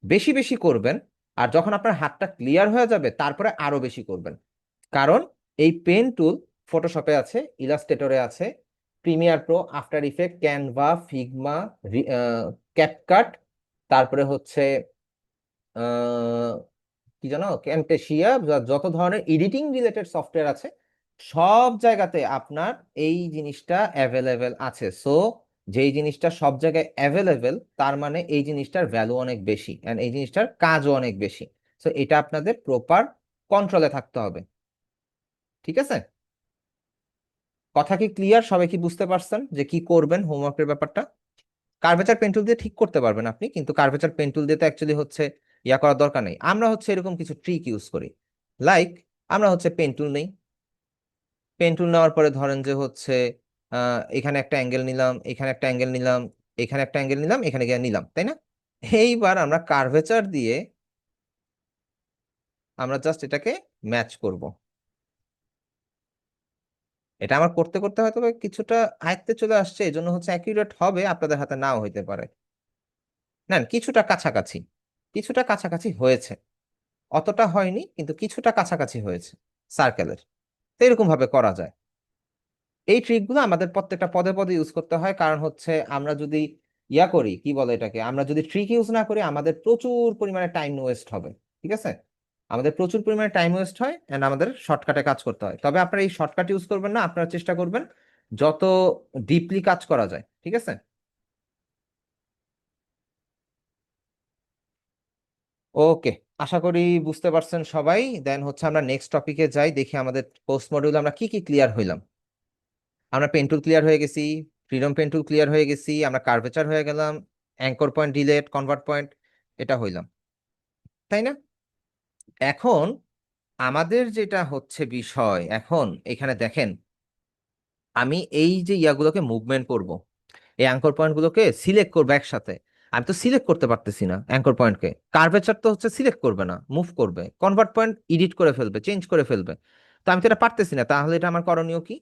বেশি বেশি করবেন। আর যখন আপনার হাতটা ক্লিয়ার হয়ে যাবে তারপরে আরো বেশি করবেন। কারণ এই পেন টুল ফটোশপে আছে, ইলাস্ট্রেটরে আছে, Premiere Pro, after effect, Canva, Figma, CapCut, তারপরে হচ্ছে আহ, কি জানো ক্যামটেসিয়া, যত ধরনের এডিটিং রিলেটেড সফটওয়্যার আছে সব জায়গাতে আপনার এই জিনিসটা অ্যাভেলেবেল আছে। সো যেই জিনিসটা সব জায়গায় অ্যাভেলেবেল, তার মানে এই জিনিসটার ভ্যালু অনেক বেশি এন্ড এই জিনিসটার কাজও অনেক বেশি। সো এটা আপনাদের প্রপার কন্ট্রোলে থাকতে হবে। ঠিক আছে, কথা কি ক্লিয়ার? সবাই কি বুঝতে পারছেন যে কি করবেন হোমওয়ার্কের ব্যাপারটা? কার্ভেচার পেন্টুল দিয়ে ঠিক করতে পারবেন আপনি, কিন্তু কার্ভেচার পেন্টুল দিয়ে তো অ্যাকচুয়ালি হচ্ছে ইয়া করার দরকার নেই। আমরা হচ্ছে এরকম কিছু ট্রিক ইউজ করি, লাইক আমরা হচ্ছে পেন্টুল নেই, পেন্টুল নেওয়ার পরে ধরেন যে হচ্ছে এখানে একটা অ্যাঙ্গেল নিলাম, এখানে একটা অ্যাঙ্গেল নিলাম, এখানে একটা অ্যাঙ্গেল নিলাম, এখানে গিয়ে নিলাম, তাই না? এইবার আমরা কার্ভেচার দিয়ে আমরা জাস্ট এটাকে ম্যাচ করব। এটা আমার করতে করতে হয়তো বা কিছুটা আয়ত্তে চলে আসছে, এই জন্য হচ্ছে অ্যাকিউরেট হবে, আপনাদের হাতে নাও হইতে পারে। না, কিছুটা কাছাকাছি, কিছুটা কাছাকাছি হয়েছে, অতটা হয়নি কিন্তু কিছুটা কাছাকাছি হয়েছে সার্কেলের। তো এরকম ভাবে করা যায়। এই ট্রিকগুলো আমাদের প্রত্যেকটা পদে পদে ইউজ করতে হয়, কারণ হচ্ছে আমরা যদি ইয়া করি, কি বলে এটাকে, আমরা যদি ট্রিক ইউজ না করি আমাদের প্রচুর পরিমাণে টাইম ওয়েস্ট হবে। ঠিক আছে, আমাদের প্রচুর পরিমাণে টাইম ওয়েস্ট হয় এন্ড আমাদের শর্টকাটে কাজ করতে হয়। তবে আপনারা এই শর্টকাট ইউজ করবেন না, আপনারা চেষ্টা করবেন যত ডিপলি কাজ করা যায়। ঠিক আছে, ওকে, আশা করি বুঝতে পারছেন সবাই। দেন হচ্ছে আমরা নেক্সট টপিকে যাই, দেখি আমাদের পোস্ট মডিউলে আমরা কি কি ক্লিয়ার হইলাম। আমরা পেন্টুল ক্লিয়ার হয়ে গেছি, ফ্রিডম পেন্টুল ক্লিয়ার হয়ে গেছি, আমরা কার্ভেচার হয়ে গেলাম, anchor point, delete, convert point, এটা হইলাম, তাই না? এখন আমাদের যেটা হচ্ছে বিষয়, এখন এখানে দেখেন, আমি এই যে ইয়াগুলোকে মুভমেন্ট করব, এই অ্যাঙ্কর পয়েন্ট গুলোকে সিলেক্ট করবো একসাথে। আমি তো সিলেক্ট করতে পারতেছি না অ্যাঙ্কর পয়েন্টকে, কার্ভেচার তো হচ্ছে সিলেক্ট করবে না, মুভ করবে, কনভার্ট পয়েন্ট এডিট করে ফেলবে, চেঞ্জ করে ফেলবে। তো আমি তো এটা পারতেছি না, তাহলে এটা আমার করণীয় কি?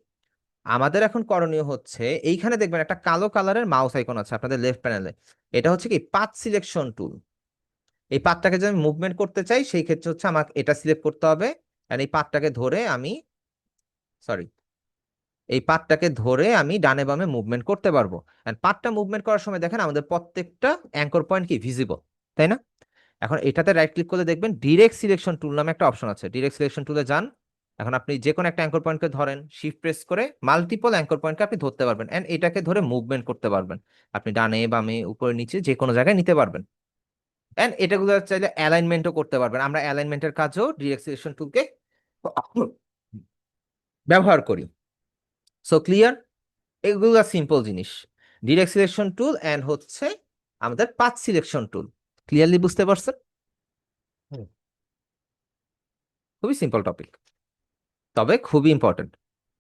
আমাদের এখন করণীয় হচ্ছে, এইখানে দেখবেন একটা কালো কালারের মাউস আইকন আছে আপনাদের লেফট প্যানেলে, এটা হচ্ছে কি পাথ সিলেকশন টুল। এই পাথটাকে যদি আমি মুভমেন্ট করতে চাই সেই ক্ষেত্রে হচ্ছে আমাকে এটা সিলেক্ট করতে হবে, আর এই পাথটাকে ধরে আমি, সরি, এই পাথটাকে ধরে আমি ডানে বামে মুভমেন্ট করতে পারবো। এন্ড পাথটা মুভমেন্ট করার সময় দেখেন আমাদের প্রত্যেকটা অ্যাঙ্কর পয়েন্ট কি ভিজিবল, তাই না? এখন এটাতে রাইট ক্লিক করলে দেখবেন ডিরেক্ট সিলেকশন টুল নামে একটা অপশন আছে, ডিরেক্ট সিলেকশন টুলে যান। এখন আপনি যে কোনো একটা অ্যাঙ্কর পয়েন্টকে ধরেন, শিফট প্রেস করে মাল্টিপল অ্যাঙ্কর পয়েন্টকে আপনি ধরতে পারবেন এন্ড এটাকে ধরে মুভমেন্ট করতে পারবেন। আপনি ডানে বামে উপরে নিচে যে কোনো জায়গায় নিতে পারবেন। এন্ড এটাগুলো চাইলে অ্যালাইনমেন্টও করতে পারবেন, আমরা অ্যালাইনমেন্টের কাজও ডিরেক্ট সিলেকশন টুলকে ব্যবহার করি। সো ক্লিয়ার, এগুলো সিম্পল জিনিস, ডিরেক্ট সিলেকশন টুল এন্ড হচ্ছে আমাদের পাথ সিলেকশন টুল। ক্লিয়ারলি বুঝতে পারছেন? হুম। খুবই সিম্পল টপিক, তবে খুবই ইম্পর্টেন্ট।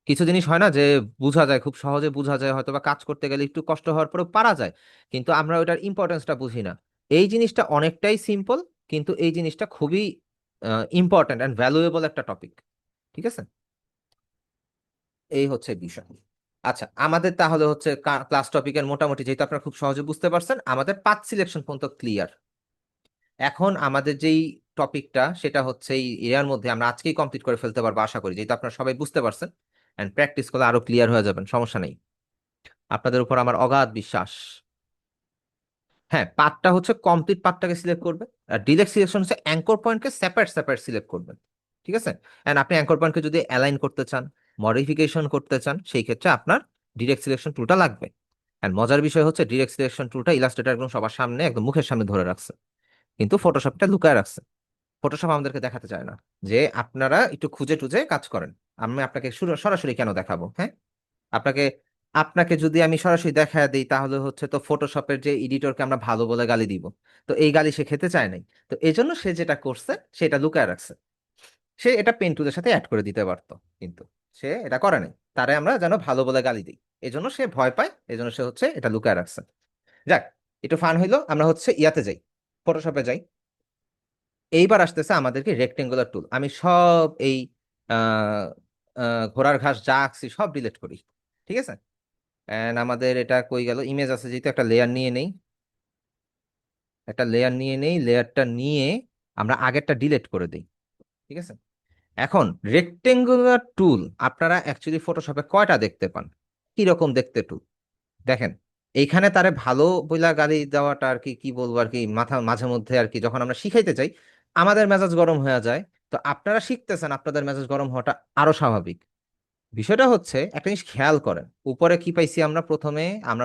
কিছু জিনিস হয় না যে বোঝা যায়, খুব সহজে বোঝা যায়, হয়তো বা কাজ করতে গেলে একটু কষ্ট হওয়ার পরেও পারা যায়, কিন্তু আমরা ওটার ইম্পর্টেন্সটা বুঝি না। এই জিনিসটা অনেকটাই সিম্পল, কিন্তু এই জিনিসটা খুবই ইম্পর্টেন্ট অ্যান্ড ভ্যালুয়েবল একটা টপিক। ঠিক আছে, এই হচ্ছে বিষয়। আচ্ছা, আমাদের তাহলে হচ্ছে ক্লাস টপিকের মোটামুটি, যেহেতু আপনারা খুব সহজে বুঝতে পারছেন, আমাদের পাথ সিলেকশন পর্যন্ত ক্লিয়ার। এখন আমাদের যেই টপিকটা সেটা হচ্ছে এই এরিয়ার মধ্যে আমরা আজকেই কমপ্লিট করে ফেলতে পারবো আশা করি, যেহেতু আপনারা সবাই বুঝতে পারছেন এন্ড প্র্যাকটিস করলে আরো ক্লিয়ার হয়ে যাবেন, সমস্যা নেই, আপনাদের উপর আমার অগাধ বিশ্বাস। হ্যাঁ, পার্টটা হচ্ছে কমপ্লিট পার্টটাকে সিলেক্ট করবে, আর ডিরেক্ট সিলেকশন হচ্ছে অ্যাঙ্কর পয়েন্টকে সেপারেট সেপারেট সিলেক্ট করবেন। ঠিক আছে, এন্ড আপনি অ্যাঙ্কর পয়েন্টকে যদি অ্যালাইন করতে চান, মডিফিকেশন করতে চান, সেই ক্ষেত্রে আপনার ডিরেক্ট সিলেকশন টুলটা লাগবে। এন্ড মজার বিষয় হচ্ছে ডিরেক্ট সিলেকশন টুলটা ইলাস্ট্রেটর একদম সবার সামনে, একদম মুখের সামনে ধরে রাখছে, কিন্তু ফটোশপটা লুকায় রাখছে। ফটোশপ আমাদেরকে দেখাতে চায় না যে আপনারা একটু খুঁজে টুজে কাজ করেন। আমি আপনাকে সরাসরি কেন দেখাবো? হ্যাঁ, আপনাকে আপনাকে যদি আমি সরাসরি দেখায় দিই তাহলে হচ্ছে তো ফটোশপের যে এডিটরকে আমরা ভালো বলে গালি দিব, তো এই গালি সে খেতে চায় নাই। তো এই জন্য সে যেটা করছে সেটা লুকায় রাখছে। সে এটা পেন টুলের সাথে অ্যাড করে দিতে পারতো, কিন্তু সে এটা করে নাই, তারে আমরা যেন ভালো বলে গালি দিই, এই জন্য সে ভয় পায়, এই জন্য সে হচ্ছে এটা লুকায় রাখছে। যাক, একটু ফান হইলো, আমরা হচ্ছে ইয়াতে যাই, ফটোশপে যাই। এইবার আসতেছে আমাদেরকে রেক্টেঙ্গুলার টুল। আমি সব এই আহ ঘোড়ার ঘাস যা আঁকছি সব ডিলিট করি। ঠিক আছে, এন্ড আমাদের এটা কই গেল, ইমেজ আছে যেহেতু, একটা লেয়ার নিয়ে নেই, একটা লেয়ার নিয়ে নেই, লেয়ারটা নিয়ে আমরা আগেরটা ডিলিট করে দিই। ঠিক আছে, এখন রেক্টেঙ্গুলার টুল আপনারা অ্যাকচুয়ালি ফটোশপে কয়টা দেখতে পান? কি রকম দেখতে টুল? দেখেন, এইখানে তারে ভালো বইলা গালি দেওয়াটা আর কি, কি বলবো আর কি, মাঝে মধ্যে আর কি, যখন আমরা শিখাইতে চাই আমাদের মেজাজ গরম হয়ে যায়। তো আপনারা শিখতেছেন, আপনাদের মেজাজ গরম হওয়াটা আরো স্বাভাবিক। বিষয়টা হচ্ছে একটা জিনিস খেয়াল করেন, উপরে কি পাইছি আমরা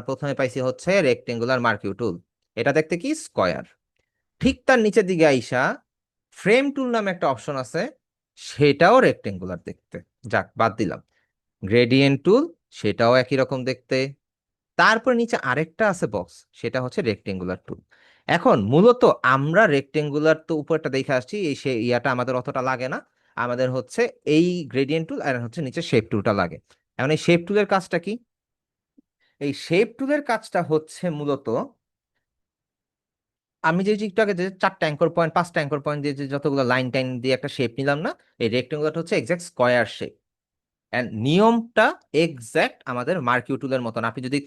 প্রথমে পাইছি হচ্ছে রেক্টেঙ্গুলার মার্কিউ টুল, এটা দেখতে কি স্কয়ার। ঠিক তার নিচের দিকে আইসা ফ্রেম টুল নামে একটা অপশন আছে, সেটাও রেক্টেঙ্গুলার দেখতে। যাক, বাদ দিলাম। গ্রেডিয়েন্ট টুল, সেটাও একই রকম দেখতে। তারপর নিচে আরেকটা আছে বক্স, সেটা হচ্ছে রেক্টেঙ্গুলার টুল। এখন মূলত আমরা রেক্টেঙ্গুলার তো উপরটা দেখে আসছি, এই সে ইয়াটা আমাদের অতটা লাগে না। আমাদের হচ্ছে এই গ্রেডিয়েন্ট টুল আর হচ্ছে নিচে শেপ টুলটা লাগে। এখন এই শেপ টুলের কাজটা কি? এই শেপ টুলের কাজটা হচ্ছে মূলত আমি যে একটু আগে যে 4টা অ্যাঙ্কর পয়েন্ট 5টা অ্যাঙ্কর পয়েন্ট দিয়ে যে যতগুলো লাইন টাইন দিয়ে একটা শেপ নিলাম না, এই রেক্টেঙ্গুলারটা হচ্ছে এক্সাক্ট স্কয়ার শেপ। এন্ড নিয়মটা এক্সাক্ট আমাদের মার্কিউ টুলের মতন। আপনি যদি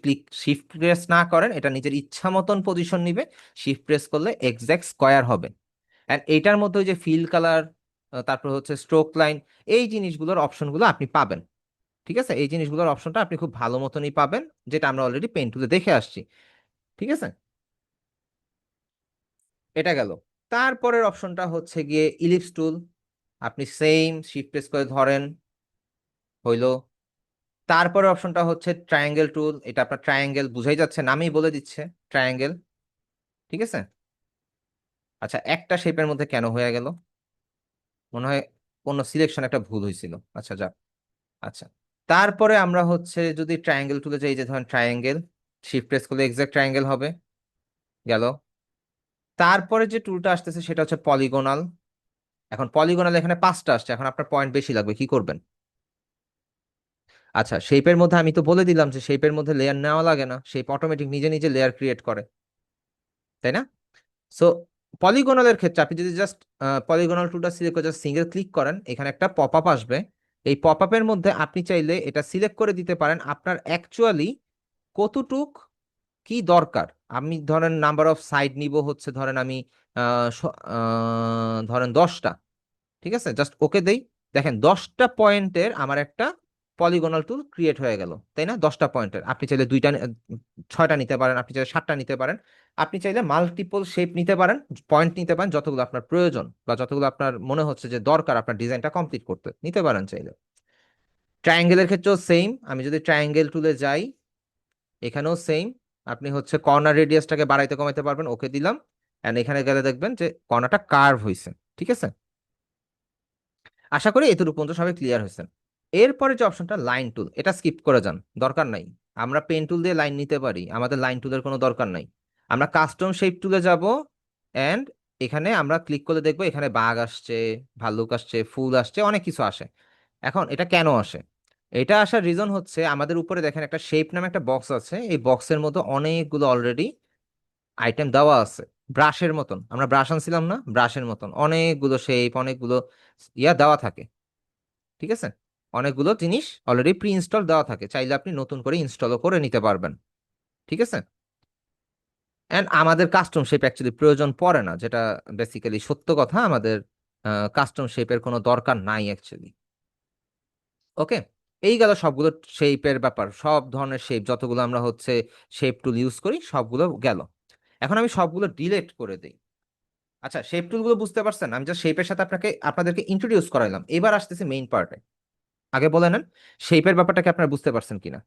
শিফট প্রেস না করেন, এটা নিজের ইচ্ছা মতন পজিশন নিবে। শিফট প্রেস করলে এক্সাক্ট স্কয়ার হবে। এন্ড এইটার মধ্যে ওই যে ফিল কালার, তারপর হচ্ছে স্ট্রোক লাইন, এই জিনিসগুলোর অপশনগুলো আপনি পাবেন। ঠিক আছে, এই জিনিসগুলোর অপশনটা আপনি খুব ভালো মতনই পাবেন, যেটা আমরা অলরেডি পেইন্ট টুলে দেখে আসছি। ঠিক আছে, এটা গেল। তারপরের অপশনটা হচ্ছে গিয়ে ইলিপস টুল। আপনি সেম শিফট প্রেস করে ধরেন, হইলো। তারপরে অপশনটা হচ্ছে ট্রায়াঙ্গেল টুল, এটা আপনার ট্রায়াঙ্গেল বুঝাই যাচ্ছে, নামেই বলে দিচ্ছে ট্রায়াঙ্গেল। ঠিক আছে। আচ্ছা, একটা শেপের মধ্যে কেন হয়ে গেল? মনে হয় অন্য সিলেকশন একটা ভুল হয়েছিল। আচ্ছা, যাক। আচ্ছা, তারপরে আমরা হচ্ছে যদি ট্রায়াঙ্গেল টুলে যাই, যে ধরেন ট্রায়াঙ্গেল, শিফট প্রেস করলে এক্সাক্ট ট্রায়াঙ্গেল হবে, গেল। তারপরে যে টুলটা আসতেছে সেটা হচ্ছে পলিগোনাল। এখন পলিগোনাল এখানে 5টা আসছে, এখন আপনার পয়েন্ট বেশি লাগবে, কি করবেন? আচ্ছা, শেপের মধ্যে আমি তো বলে দিলাম যে শেপের মধ্যে লেয়ার নেওয়া লাগে না, শেপ অটোমেটিক নিজে নিজে লেয়ার ক্রিয়েট করে, তাই না? সো পলিগোনালের ক্ষেত্রে আপনি যদি জাস্ট পলিগোনাল টুলটা সিলেক্ট করে জাস্ট সিঙ্গেল ক্লিক করেন, এখানে একটা পপ আপ আসবে। এই পপ আপের মধ্যে আপনি চাইলে এটা সিলেক্ট করে দিতে পারেন আপনার অ্যাকচুয়ালি কতটুক কি দরকার। আমি ধরেন নাম্বার অফ সাইড নিব হচ্ছে, ধরেন আমি ধরেন 10টা। ঠিক আছে, জাস্ট ওকে দেই। দেখেন 10টা পয়েন্টের আমার একটা পলিগোনাল টুল ক্রিয়েট হয়ে গেল, তাই না? 10টা পয়েন্টের আপনি চাইলে 6টা নিতে পারেন, আপনি চাইলে 7টা নিতে পারেন, আপনি চাইলে মাল্টিপল শেপ নিতে পারেন, পয়েন্ট নিতে পারেন, যতগুলো আপনার প্রয়োজন বা যতগুলো আপনার মনে হচ্ছে যে দরকার আপনার ডিজাইনটা কমপ্লিট করতে, নিতে পারেন চাইলে। ট্রায়াঙ্গেলের ক্ষেত্রেও সেম, আমি যদি ট্রায়াঙ্গেল টুলে যাই, এখানেও সেম। আপনি হচ্ছে কর্নার রেডিয়াসটাকে বাড়াইতে কমাইতে পারবেন, ওকে দিলাম। এন্ড এখানে গেলে দেখবেন যে কর্নারটা কার্ভ হয়েছে। ঠিক আছে, আশা করি এতটুকু পর্যন্ত সবাই ক্লিয়ার হয়েছেন। এরপরে যে অপশনটা লাইন টুল, এটা স্কিপ করে যান, দরকার নাই। আমরা পেন টুল দিয়ে লাইন নিতে পারি, আমাদের লাইন টুলের কোনো দরকার নাই। আমরা কাস্টম শেপ টুলে যাব, এন্ড এখানে আমরা ক্লিক করলে দেখবো এখানে বাঘ আসছে, ভাল্লুক আসছে, ফুল আসছে, অনেক কিছু আসে। এখন এটা কেন আসে? এটা আসার রিজন হচ্ছে আমাদের উপরে দেখেন একটা শেপ নামে একটা বক্স আছে, এই বক্সের মধ্যে অনেকগুলো অলরেডি আইটেম দেওয়া আছে। ব্রাশের মতন, আমরা ব্রাশ আনছিলাম না, ব্রাশের মতন অনেকগুলো শেপ, অনেকগুলো ইয়া দেওয়া থাকে। ঠিক আছে, অনেকগুলো জিনিস অলরেডি প্রি ইনস্টল দেওয়া থাকে, চাইলে আপনি নতুন করে ইনস্টলও করে নিতে পারবেন। ঠিক আছে, এন্ড আমাদের কাস্টম শেপ অ্যাকচুয়ালি প্রয়োজন পড়ে না, যেটা বেসিক্যালি সত্য কথা। আমাদের কাস্টম শেপের কোনো দরকার নাই অ্যাকচুয়ালি। ওকে, এই গেল সবগুলো শেপের ব্যাপার, সব ধরনের শেপ যতগুলো আমরা হচ্ছে শেপ টুল ইউজ করি সবগুলো গেল। এখন আমি সবগুলো ডিলিট করে দিই। আচ্ছা, শেপ টুলগুলো বুঝতে পারছেন, আমি জাস্ট শেপের সাথে আপনাদেরকে ইন্ট্রোডিউস করাইলাম, এবার আসতেছে মেইন পার্টে। আগে বলে নেন, শেপের ব্যাপারটাকে আপনারা বুঝতে পারছেন কিনা?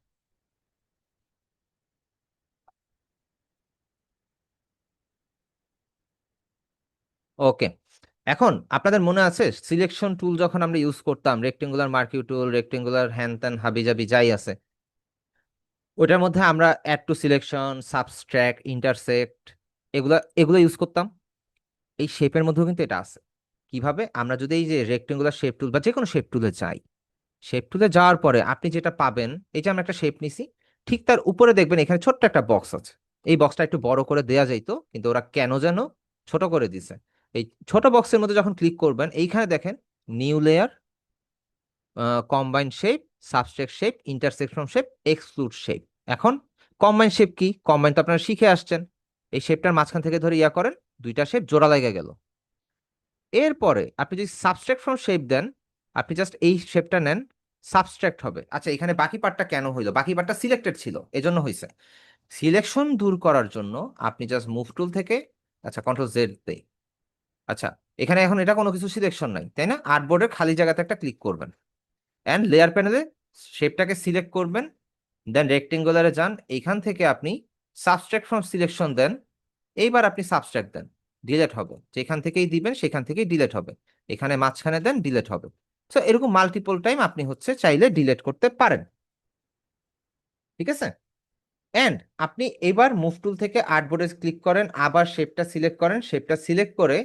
ওকে, এখন আপনাদের মনে আছে সিলেকশন টুল যখন আমরা ইউজ করতাম, রেক্টেঙ্গুলার মার্কিউ টুল, রেক্টেঙ্গুলার হ্যান ত্যান হাবিজাবি যাই আছে, ওটার মধ্যে আমরা add to selection, subtract, intersect, এগুলা এগুলো ইউজ করতাম। এই শেপের মধ্যেও কিন্তু এটা আছে। কিভাবে? আমরা যদি এই যে রেক্টেঙ্গুলার শেপ টুল বা যে কোনো শেপ টুলে যাই, শেপ টুলে যাওয়ার পরে আপনি যেটা পাবেন, এই যে আমরা একটা শেপ নিছি, ঠিক তার উপরে দেখবেন এখানে ছোট্ট একটা বক্স আছে। এই বক্সটা একটু বড় করে দেয়া যাইতো, কিন্তু ওরা কেন যেন ছোট করে দিছে। এই ছোট বক্সের মধ্যে যখন ক্লিক করবেন, এইখানে দেখেন new layer, combine shape, subtract shape, intersection shape, exclude shape. এখন কম্বাইন শেপ কি? কম্বাইন তো আপনারা শিখে আসছেন, এই শেপটার মাঝখান থেকে ধরে ইয়া করেন, দুইটা শেপ জোড়া লেগে গেল। এরপরে আপনি যদি সাবস্ট্রাক্ট ফ্রম শেপ দেন, আপনি জাস্ট এই শেপটা নেন, সাবস্ট্রাক্ট হবে। আচ্ছা, এখানে বাকি পার্টটা কেন হইলো? বাকি পার্টটা সিলেক্টেড ছিল, এজন্য হয়েছে। সিলেকশন দূর করার জন্য আপনি জাস্ট মুভ টুল থেকে, আচ্ছা কন্ট্রোল জেড দেই। আচ্ছা, এখানে এখন এটা কোনো কিছু সিলেকশন নাই, তাই না? আর্টবোর্ডের খালি জায়গাতে একটা ক্লিক করবেন, এন্ড লেয়ার প্যানেলে শেপটাকে সিলেক্ট করবেন, দেন রেক্টেঙ্গুলারে যান, এইখান থেকে আপনি সাবট্রাক্ট ফ্রম সিলেকশন দেন। এইবার আপনি সাবট্রাক্ট দেন, ডিলেট হবে, যেখান থেকেই দিবেন সেখান থেকেই ডিলেট হবে। এখানে মাঝখানে দেন, ডিলেট হবে। সো এরকম মাল্টিপল টাইম আপনি হচ্ছে চাইলে ডিলেট করতে পারেন। ঠিক আছে। এন্ড আপনি এবার মুভ টুল থেকে আর্টবোর্ডে ক্লিক করেন, আবার শেপটা সিলেক্ট করেন, শেপটা সিলেক্ট করে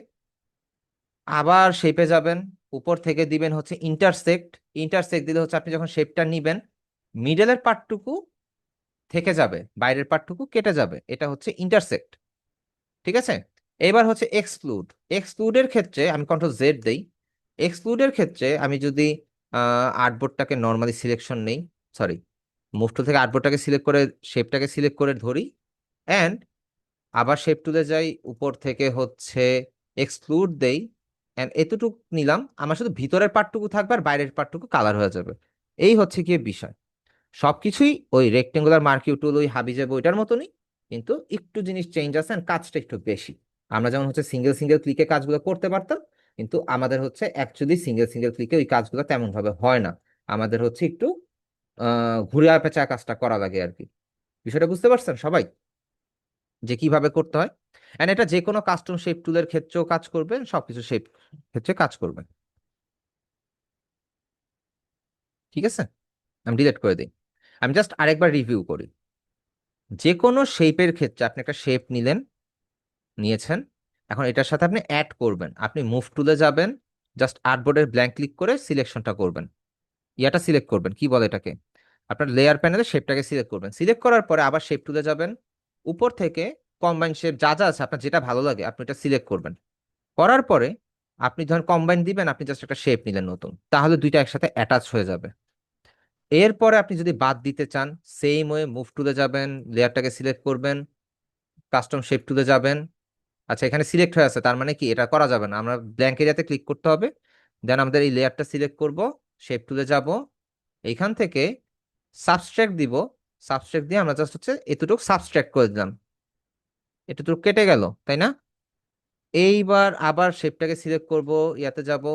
আবার শেপে যাবেন, উপর থেকে দিবেন হচ্ছে ইন্টারসেক্ট। ইন্টারসেক্ট দিলে হচ্ছে আপনি যখন শেপটা নিবেন মিডলের পার্টটুকু থেকে যাবে, বাইরের পার্টটুকু কেটে যাবে, এটা হচ্ছে ইন্টারসেক্ট। ঠিক আছে। এবার হচ্ছে এক্সক্লুড। এক্সক্লুডের ক্ষেত্রে আমি কন্ট্রোল জেড দেই। এক্সক্লুডের ক্ষেত্রে আমি যদি আর্টবোর্ডটাকে নর্মালি সিলেকশন নেই, সরি, মুভ টুল থেকে আর্টবোর্ডটাকে সিলেক্ট করে শেপটাকে সিলেক্ট করে ধরি, অ্যান্ড আবার শেপ টুলে যাই, উপর থেকে হচ্ছে এক্সক্লুড দেই, অ্যান্ড এতটুকু নিলাম, আমার শুধু ভিতরের পার্টটুকু থাকবে আর বাইরের পার্টটুকু কালার হয়ে যাবে। এই হচ্ছে কি বিষয়। সবকিছুই ওই রেক্টেঙ্গুলার মার্কিউ টুল, ওই হাবিজাবি ওইটার মতনই, কিন্তু একটু জিনিস চেঞ্জ আছে and কাজটা একটু বেশি। আমরা যেমন হচ্ছে সিঙ্গেল সিঙ্গেল ক্লিকে কাজগুলো করতে পারতাম, কিন্তু আমাদের হচ্ছে অ্যাকচুয়ালি সিঙ্গেল সিঙ্গেল ক্লিকে ওই কাজগুলো তেমন ভাবে হয় না। আমাদের হচ্ছে একটু ঘুরে পেঁচা কাজটা করা লাগে আর কি। বিষয়টা বুঝতে পারছেন সবাই, যে কিভাবে করতে হয়? এন্ড এটা যে কোনো কাস্টম শেপ টুলের ক্ষেত্রেও কাজ করবে, সবকিছু শেপ ক্ষেত্রে কাজ করবে। ঠিক আছে। আমি ডিলিট করে দিই। আমি জাস্ট আরেকবার রিভিউ করি। যে কোনো শেপের ক্ষেত্রে আপনি একটা শেপ নিয়েছেন, এখন এটার সাথে আপনি অ্যাড করবেন, আপনি মুভ টুলে যাবেন, জাস্ট আর্টবোর্ডের ব্ল্যাঙ্ক ক্লিক করে সিলেকশনটা করবেন, ইয়াটা সিলেক্ট করবেন, কি বলে এটাকে, আপনার লেয়ার প্যানেলে শেপটাকে সিলেক্ট করবেন। সিলেক্ট করার পরে আবার শেপ টুলে যাবেন, উপর থেকে কম্বাইন শেপ যা যা আছে আপনার যেটা ভালো লাগে আপনি এটা সিলেক্ট করবেন। করার পরে আপনি ধরেন কম্বাইন দিবেন, আপনি জাস্ট একটা শেপ নিলেন নতুন, তাহলে দুইটা একসাথে অ্যাটাচ হয়ে যাবে। এরপরে আপনি যদি বাদ দিতে চান, সেম ওয়ে মুভ টুলে যাবেন, লেয়ারটাকে সিলেক্ট করবেন, কাস্টম শেপ টুলে যাবেন। আচ্ছা, এখানে সিলেক্ট হয়ে আছে, তার মানে কি এটা করা যাবে না, আমরা ব্ল্যাঙ্ক এরিয়াতে ক্লিক করতে হবে। দেন আমাদের এই লেয়ারটা সিলেক্ট করব, শেপ টুলে যাব, এইখান থেকে সাবট্রাক্ট দিব। সাবট্রাক্ট দিয়ে আমরা জাস্ট হচ্ছে এতটুকু সাবট্রাক্ট করে দিলাম, এতটুকু কেটে গেল, তাই না? এইবার আবার শেপটাকে সিলেক্ট করব, ইয়াতে যাব,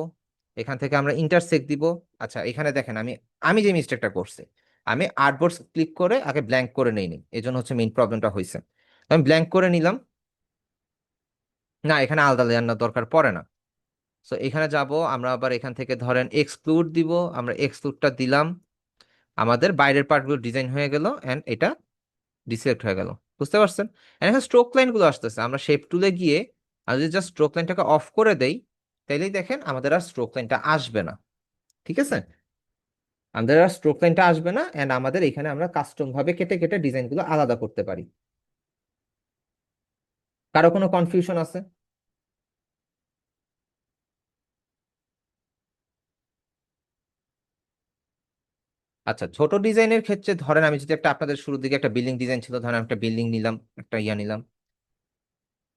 এখান থেকে আমরা ইন্টারসেক্ট দিব। আচ্ছা, এখানে দেখেন আমি আমি যে মিস্টেকটা করছি, আমি আর্টবোর্ড ক্লিক করে আগে ব্ল্যাঙ্ক করে নেইনি, এই জন্য হচ্ছে মেইন প্রবলেমটা হয়েছে। আমি ব্ল্যাঙ্ক করে নিলাম, না এখানে আলাদা লেয়ার না দরকার পড়ে না। সো এখানে যাব, আমরা আবার এখান থেকে ধরেন এক্সক্লুড দিব, আমরা এক্সক্লুডটা দিলাম, আমাদের বাইরের পার্টগুলো ডিজাইন হয়ে গেল এন্ড এটা ডিসিলেক্ট হয়ে গেল। বুঝতে পারছেন? এন্ড এখানে স্ট্রোক লাইন গুলো আসতেছে, আমরা শেপ টুলে গিয়ে আর যদি জাস্ট স্ট্রোক লাইনটাকে অফ করে দেই, তাইলেই দেখেন আমাদের আর স্ট্রোক লাইনটা আসবে না। ঠিক আছে, আমাদের আর স্ট্রোক লাইনটা আসবে না, এন্ড আমাদের এখানে আমরা কাস্টম ভাবে কেটে কেটে ডিজাইনগুলো আলাদা করতে পারি। কারো কোনো কনফিউশন আছে? আচ্ছা, ছোট ডিজাইনের ক্ষেত্রে ধরেন আমি যদি একটা, আপনাদের শুরুর দিকে একটা বিল্ডিং ডিজাইন ছিল, ধরেন আমি একটা বিল্ডিং নিলাম, একটা ইয়া নিলাম,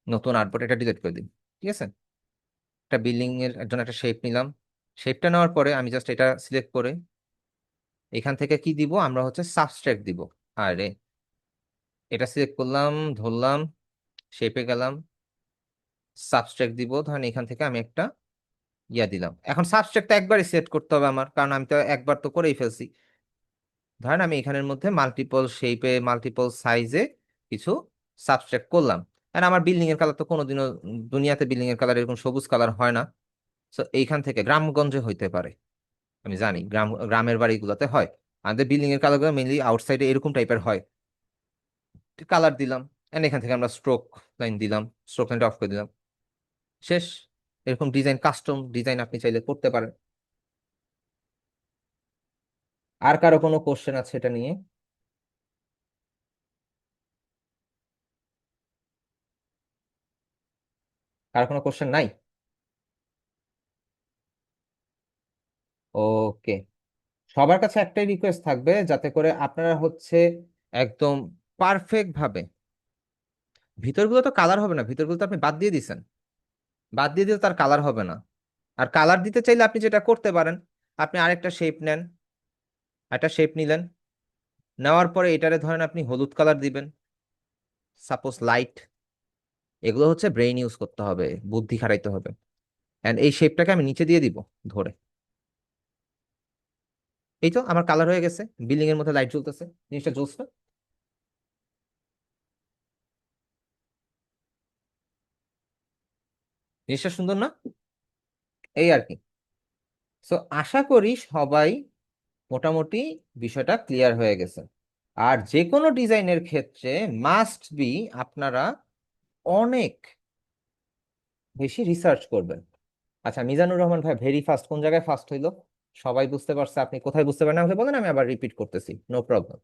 নতুন আর্টবোর্ড, এটা ডিলিট করে দিন। ঠিক আছে। একটা বিল্ডিং এর জন্য একটা শেপ নিলাম, শেপটা নেওয়ার পরে আমি জাস্ট এটা সিলেক্ট করে এখান থেকে কি দিব, আমরা হচ্ছে সাবট্রাক্ট দিব। আরে এটা সিলেক্ট করলাম, ধরলাম, শেপে গেলাম, সাবট্রাক্ট দিব, ধরেন এখান থেকে আমি একটা ইয়া দিলাম। এখন সাবট্রাক্টটা একবারই সিলেক্ট করতে হবে আমার, কারণ আমি তো একবার তো করেই ফেলছি। ধরেন আমি এখানের মধ্যে মাল্টিপল শেপে মাল্টিপল সাইজে কিছু সাবট্রাক্ট করলাম। আর আমার বিল্ডিং এর কালার তো কোনোদিনও দুনিয়াতে বিল্ডিং এর কালার এরকম সবুজ কালার হয় না। তো এইখান থেকে গ্রামগঞ্জে হইতে পারে, আমি জানি গ্রামের বাড়িগুলোতে হয়, আমাদের বিল্ডিং এর কালারগুলো মেইনলি আউটসাইডে এরকম টাইপের হয়। কালার দিলাম, এন্ড এখান থেকে আমরা স্ট্রোক লাইন দিলাম, স্ট্রোক লাইনটা অফ করে দিলাম, শেষ। এরকম ডিজাইন, কাস্টম ডিজাইন আপনি চাইলে করতে পারেন। আর কারো কোনো কোশ্চেন আছে এটা নিয়ে? কারো কোনো কোশ্চেন নাই? ওকে। সবার কাছে একটাই রিকোয়েস্ট থাকবে, যাতে করে আপনারা হচ্ছে একদম পারফেক্ট ভাবে, ভিতরগুলো তো কালার হবে না, ভিতরগুলো তো আপনি বাদ দিয়ে দিছেন, বাদ দিয়ে দিলে তার কালার হবে না। আর কালার দিতে চাইলে আপনি যেটা করতে পারেন, আপনি আরেকটা শেপ নেন, একটা শেপ নিলেন, নেওয়ার পরে এটারে ধরেন আপনি হলুদ কালার দিবেন, সাপোজ লাইট। এগুলো হচ্ছে ব্রেইন ইউজ করতে হবে, বুদ্ধি খাটাইতে হবে। এন্ড এই শেপটাকে আমি নিচে দিয়ে দিব ধরে, এই তো আমার কালার হয়ে গেছে, বিল্ডিং এর মধ্যে লাইট জ্বলতেছে, জিনিসটা জ্বলছে না? জিনিসটা সুন্দর না? এই আর কি। সো আশা করি সবাই মোটামুটি বিষয়টা ক্লিয়ার হয়ে গেছে। আর যে কোনো ডিজাইনের ক্ষেত্রে মাস্ট বি আপনারা অনেক বেশি রিসার্চ করবেন। আচ্ছা মিজানুর রহমান ভাই, ভেরি ফার্স্ট কোন জায়গায় ফার্স্ট হইলো? সবাই বুঝতে পারছে, আপনি কোথায় বুঝতে পারেন আমাকে বলেন, আমি আবার রিপিট করতেছি, নো প্রবলেম।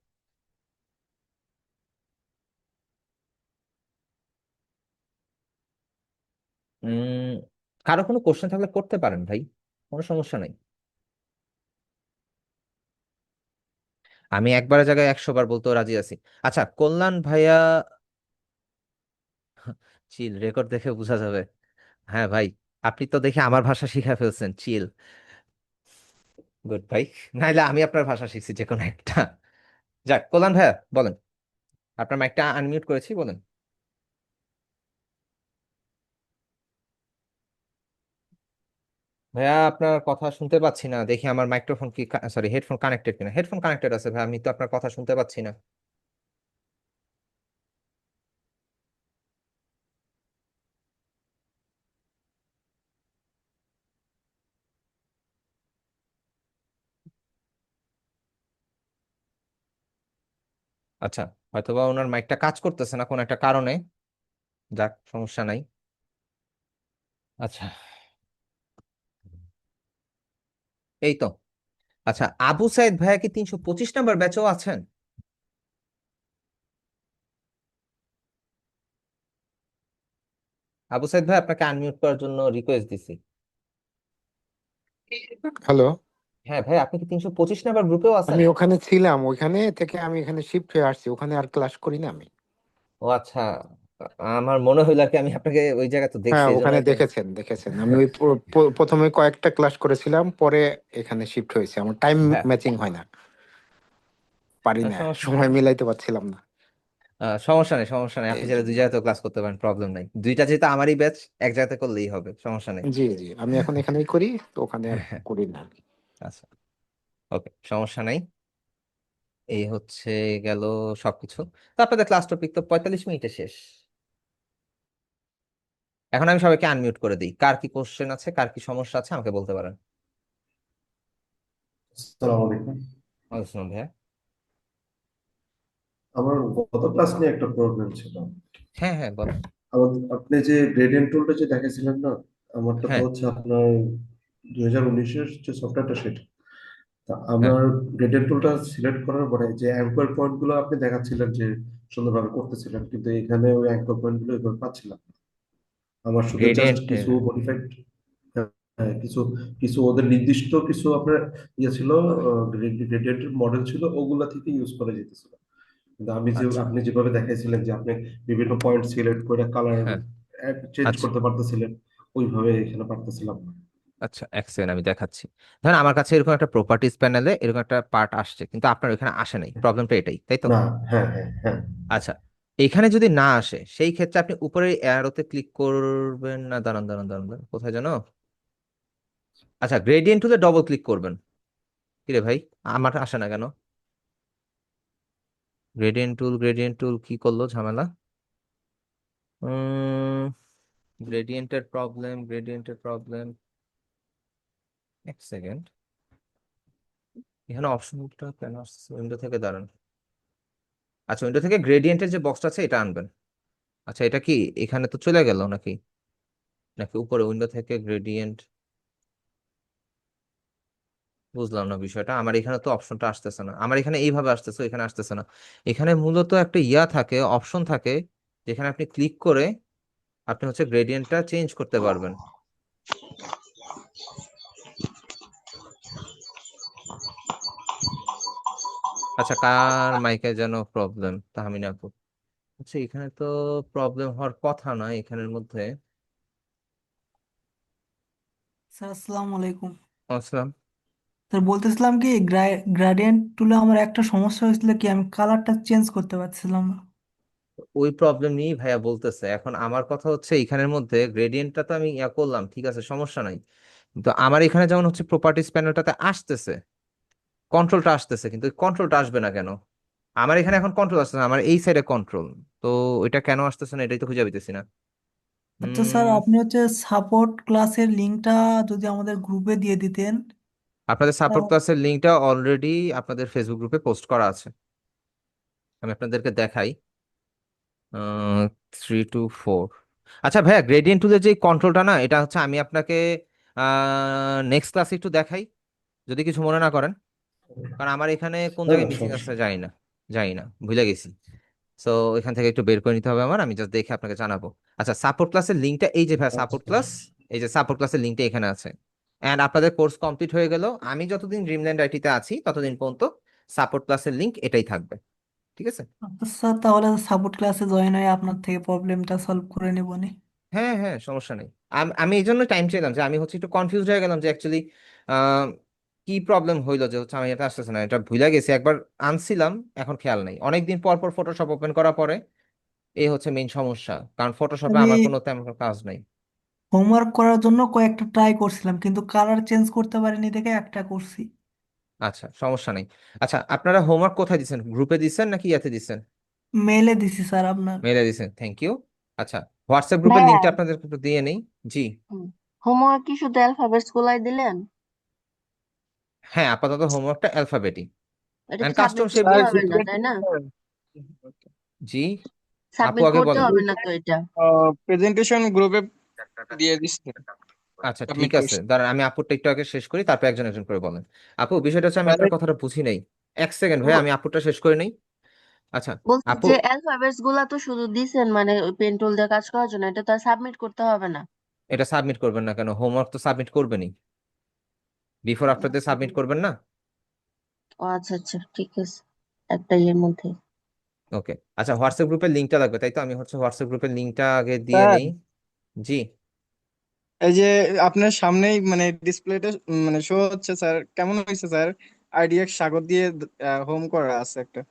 উম কারো কোনো কোশ্চেন থাকলে করতে পারেন ভাই, কোনো সমস্যা নাই। আমি একবারের জায়গায় 100 বার বলতেও রাজি আছি। আচ্ছা কল্যাণ ভাইয়া, চিল, রেকর্ড দেখে বোঝা যাবে। হ্যাঁ ভাই, আপনি তো দেখে আমার ভাষা শিখে ফেলছেন, চিল। গুড ভাই, নাইলে আমি আপনার ভাষা শিখছি যে কোনো একটা। যাক কল্যাণ ভাইয়া বলেন, আপনার মাইকটা আনমিউট করেছি, বলেন। ভাইয়া আপনার কথা শুনতে পাচ্ছি না, দেখি আমার মাইক্রোফোন কি, সরি হেডফোন কানেক্টেড কিনা। হেডফোন কানেক্টেড আছে ভাই, আমি তো আপনার কথা শুনতে পাচ্ছি না। আচ্ছা, হয়তোবা ওনার মাইকটা কাজ করতেছে না কোনো একটা কারণে। যাক, সমস্যা নাই। আচ্ছা, এই তো। আচ্ছা, আবু সাইদ ভাইয়া কি 325 নাম্বার ব্যাচও আছেন? আবু সাইদ ভাই, আপনাকে আনমিউট করার জন্য রিকোয়েস্ট দিছি। হ্যালো। হ্যাঁ ভাই, আপনি কি 325 নাম্বার গ্রুপেও আছেন? আমি ওখানে ছিলাম, ওইখানে থেকে আমি এখানে শিফট হয়ে আসছি, ওখানে আর ক্লাস করি না আমি। ও আচ্ছা, আমার মনে হইলো আর কি, আমি আপনাকে ওই জায়গায় তো দেখছি, হ্যাঁ, এই জন্য ওখানে আর কি। দেখেছেন দেখেছেন আমি ওই প্রথমে কয়েকটা ক্লাস করেছিলাম, পরে এখানে শিফট হয়েছে। আমার টাইম হ্যাঁ, ম্যাচিং হয় না, পারি না, সমস্যা, সময় মিলাইতে পারছিলাম না। সমস্যা নেই, সমস্যা নেই, আপনি এই চাইলে দুই জন্য। জায়গায় তো ক্লাস করতে পারেন, প্রবলেম নাই। দুইটা যেহেতু আমারই ব্যাচ, এক জায়গাতে করলেই হবে, সমস্যা নেই। জি জি, আমি এখন এখানেই করি, তো ওখানে আর হ্যাঁ হ্যাঁ, করি না। আচ্ছা, ওকে, সমস্যা নাই। এই হচ্ছে গেল সবকিছু। তো আপনাদের ক্লাস টপিক তো 45 মিনিটে শেষ। এখন আমি সবাইকে আনমিউট করে দিই, কার কি কোশ্চেন আছে, কার কি সমস্যা আছে আমাকে বলতে পারেন। আসসালামু আলাইকুম। ওয়ালাইকুম ভাইয়া। আমার গত ক্লাস নিয়ে একটা প্রবলেম ছিল। হ্যাঁ হ্যাঁ বলেন। আপনি যে গ্রেডিয়েন্ট টুলটা যে দেখাইছিলেন না, আমারটা তো হ্যাঁ, হচ্ছে আপনার 2019-এর যে সফটওয়্যারটা সেটা। তা হ্যাঁ, আমার গ্রেডিয়েন্ট টুলটা সিলেক্ট করার পরে যে অ্যাঙ্কর পয়েন্ট গুলো আপনি দেখাচ্ছিলেন যে সুন্দরভাবে করতেছিলেন, কিন্তু এখানে ওই অ্যাঙ্কর পয়েন্ট গুলো এভাবে পাচ্ছিলাম না। আমার শুধু জাস্ট গ্রেডিয়েন্ট। কিছু মডিফাইড, কিছু কিছু ওদের নির্দিষ্ট কিছু আপনার ইয়ে ছিল, গ্রেডিয়েন্টের মডেল ছিল, ওগুলা থেকে ইউজ করা যেতেছিল। কিন্তু আমি যে আচ্ছা, আপনি যেভাবে দেখাইছিলেন যে আপনি বিভিন্ন পয়েন্ট সিলেক্ট করে কালার হ্যাঁ, চেঞ্জ আচ্ছা, করতে পারতেছিলেন, ওইভাবে এখানে পারতেছিলাম না। আচ্ছা এক সেকেন্ড আমি দেখাচ্ছি। ধরেন আমার কাছে এরকম একটা প্রপার্টিজ প্যানেলে এরকম একটা পার্ট আসছে, কিন্তু আপনার ওখানে আসে নাই, প্রবলেমটা এটাই তাই তো? না, হ্যাঁ হ্যাঁ হ্যাঁ। আচ্ছা, এইখানে যদি না আসে সেই ক্ষেত্রে আপনি উপরে অ্যারোতে ক্লিক করবেন না, দাঁড়ান দাঁড়ান দাঁড়ান দাঁড়ান, কোথায় জানো? আচ্ছা, গ্রেডিয়েন্ট টুলে ডবল ক্লিক করবেন। কিরে ভাই, আমার আসে না কেন? গ্রেডিয়েন্ট টুল কি করলো ঝামেলা? উম গ্রেডিয়েন্টের প্রবলেম। এক সেকেন্ড, এখানে অপশনটা কেন আসছে উইন্ডো থেকে, দাঁড়ান। আচ্ছা, উইন্ডো থেকে গ্রেডিয়েন্টের যে বক্সটা আছে এটা আনবেন। আচ্ছা, এটা কি এখানে তো চলে গেল নাকি? নাকি উপরে উইন্ডো থেকে গ্রেডিয়েন্ট? বুঝলাম না বিষয়টা, আমার এখানে তো অপশনটা আসতেছে না, আমার এখানে এইভাবে আসতেছে, এখানে আসতেছে না। এখানে মূলত একটা ইয়া থাকে, অপশন থাকে, যেখানে আপনি ক্লিক করে আপনি হচ্ছে গ্রেডিয়েন্টটা চেঞ্জ করতে পারবেন। আচ্ছা, কার মাইকে যেন প্রবলেম, তাহমিনা আপু? আচ্ছা, এখানে তো প্রবলেম হওয়ার কথা না এখানের মধ্যে। স্যার আসসালামু আলাইকুম। আসলাম। স্যার বলতেছিলাম কি, গ্রাডিয়েন্ট টুলে আমার একটা সমস্যা হয়েছিল কি, আমি কালারটা চেঞ্জ করতে পারছিলাম না। ওই প্রবলেম নিয়েই ভাইয়া বলতেছে। এখন আমার কথা হচ্ছে এখানের মধ্যে গ্রেডিয়েন্টটা তো আমি ইয়া করলাম, ঠিক আছে, সমস্যা নাই, কিন্তু আমার এখানে যেমন হচ্ছে প্রপার্টিজ প্যানেলটাতে আসতেছে, কন্ট্রোলটা আসতেছে, কিন্তু কন্ট্রোলটা আসবে না কেন? আমার এখানে এখন কন্ট্রোল আসতেছে না, আমার এই সাইডে কন্ট্রোল। তো ওইটা কেন আসতেছে না এটাই তো খুঁজে পেতেছি না। আচ্ছা স্যার, উম আপনি হচ্ছে সাপোর্ট ক্লাসের লিঙ্কটা যদি আমাদের গ্রুপে দিয়ে দিতেন। আপনাদের সাপোর্ট তা- ক্লাসের লিঙ্কটা অলরেডি আপনাদের ফেসবুক গ্রুপে পোস্ট করা আছে, আমি আপনাদেরকে দেখাই। 3 to 4। আচ্ছা ভাইয়া, গ্রেডিয়েন্ট টুলের যে কন্ট্রোলটা না, এটা হচ্ছে আমি আপনাকে নেক্সট ক্লাসে একটু দেখাই, যদি কিছু মনে না করেন। কারণ আমার এখানে কোন না না জায়গায় মিসিং সমস্যা আছে নেই। জানি না, ভুলে গেছি। সো এখান থেকে একটু বের করে নিতে হবে আমার, আমি জাস্ট দেখে আপনাকে জানাবো। আচ্ছা, সাপোর্ট ক্লাসের লিঙ্কটা এই যে ভাই, আচ্ছা সাপোর্ট ক্লাস, এই যে সাপোর্ট ক্লাসের লিঙ্কটা এখানে আছে। এন্ড আপনাদের কোর্স কমপ্লিট হয়ে গেল, আমি যতদিন ড্রিমল্যান্ড আইটিতে আছি ততদিন পর্যন্ত সাপোর্ট ক্লাসের লিঙ্ক এটাই থাকবে। ঠিক আছে? আচ্ছা স্যার, তাহলে সাপোর্ট ক্লাসে জয়েন হয়ে আপনার থেকে প্রবলেমটা সলভ করে নেব নি। হ্যাঁ হ্যাঁ, সমস্যা নেই। আমি এই জন্য টাইম চাইলাম, যে আমি হচ্ছে একটু কনফিউজ হয়ে গেলাম যে অ্যাকচুয়ালি কি প্রবলেম হইলো, যে হচ্ছে আমি এটা আসতেছে না, এটা ভুলে গেছি একবার আনছিলাম, এখন খেয়াল নাই। অনেকদিন পর পর ফটোশপ ওপেন করার পরে এই হচ্ছে মেইন সমস্যা, কারণ ফটোশপে আমি আমার কোনো তেমন কোনো কাজ নাই। হোমওয়ার্ক করার জন্য কয়েকটা ট্রাই করছিলাম, কিন্তু কালার চেঞ্জ করতে পারিনি দেখে একটা করছি। আচ্ছা, সমস্যা নেই। আচ্ছা, আপনারা হোমওয়ার্ক কোথায় দিচ্ছেন, গ্রুপে দিচ্ছেন নাকি ইয়াতে দিচ্ছেন? মেলে দিছি স্যার আপনার। মেলে দিচ্ছেন, থ্যাংক ইউ। আচ্ছা, হোয়াটসঅ্যাপ গ্রুপের ভাইয়া, লিঙ্কটা আপনাদের একটু দিয়ে নেই। জি। হোমওয়ার্ক কি শুধু অ্যালফাবেটস গুলাই দিলেন? হ্যাঁ, আপাতত হোমওয়ার্কটা অ্যালফাবেটি এটা তো এন্ড কাস্টম সাবমিট করতে স্যার শেপগুলো হবে না, তাই না? জি। আপু সাবমিট আগে করতে বলেন। হবে না তো এটা? প্রেজেন্টেশন গ্রুপে দিয়ে দিচ্ছি, আচ্ছা ঠিক সাবমিট আছে, করছি। দাঁড়ান আমি আপুরটা একটু আগে শেষ করি, তারপর একজন একজন করে বলেন। আপু, বিষয়টা হচ্ছে আমি তাহলে আপনার কথাটা বুঝি নাই। এক সেকেন্ড ভাই, ব- আমি আপুরটা শেষ করে নেই। আচ্ছা বলছি আপু, যে অ্যালফাবেটস গুলা তো শুধু দিছেন মানে পেন টুল দিয়ে কাজ করার জন্য, এটা তো সাবমিট করতে হবে না? এটা সাবমিট করবেন না কেন? হোমওয়ার্ক তো সাবমিট করবেনই, বিফোর আফটার দিয়ে সাবমিট করবেন না? ও আচ্ছা আচ্ছা, ঠিক আছে, একটা ইয়ের মধ্যে। ওকে। আচ্ছা, হোয়াটসঅ্যাপ গ্রুপের লিঙ্কটা লাগবে, তাই তো? আমি হচ্ছে হোয়াটসঅ্যাপ গ্রুপের লিঙ্কটা আগে দিয়ে স্যার, নেই। জি। এই যে আপনার সামনেই মানে ডিসপ্লেতে মানে শো হচ্ছে স্যার, কেমন হয়েছে স্যার? আইডিএক্স স্বাগত দিয়ে হোম করা আছে একটা।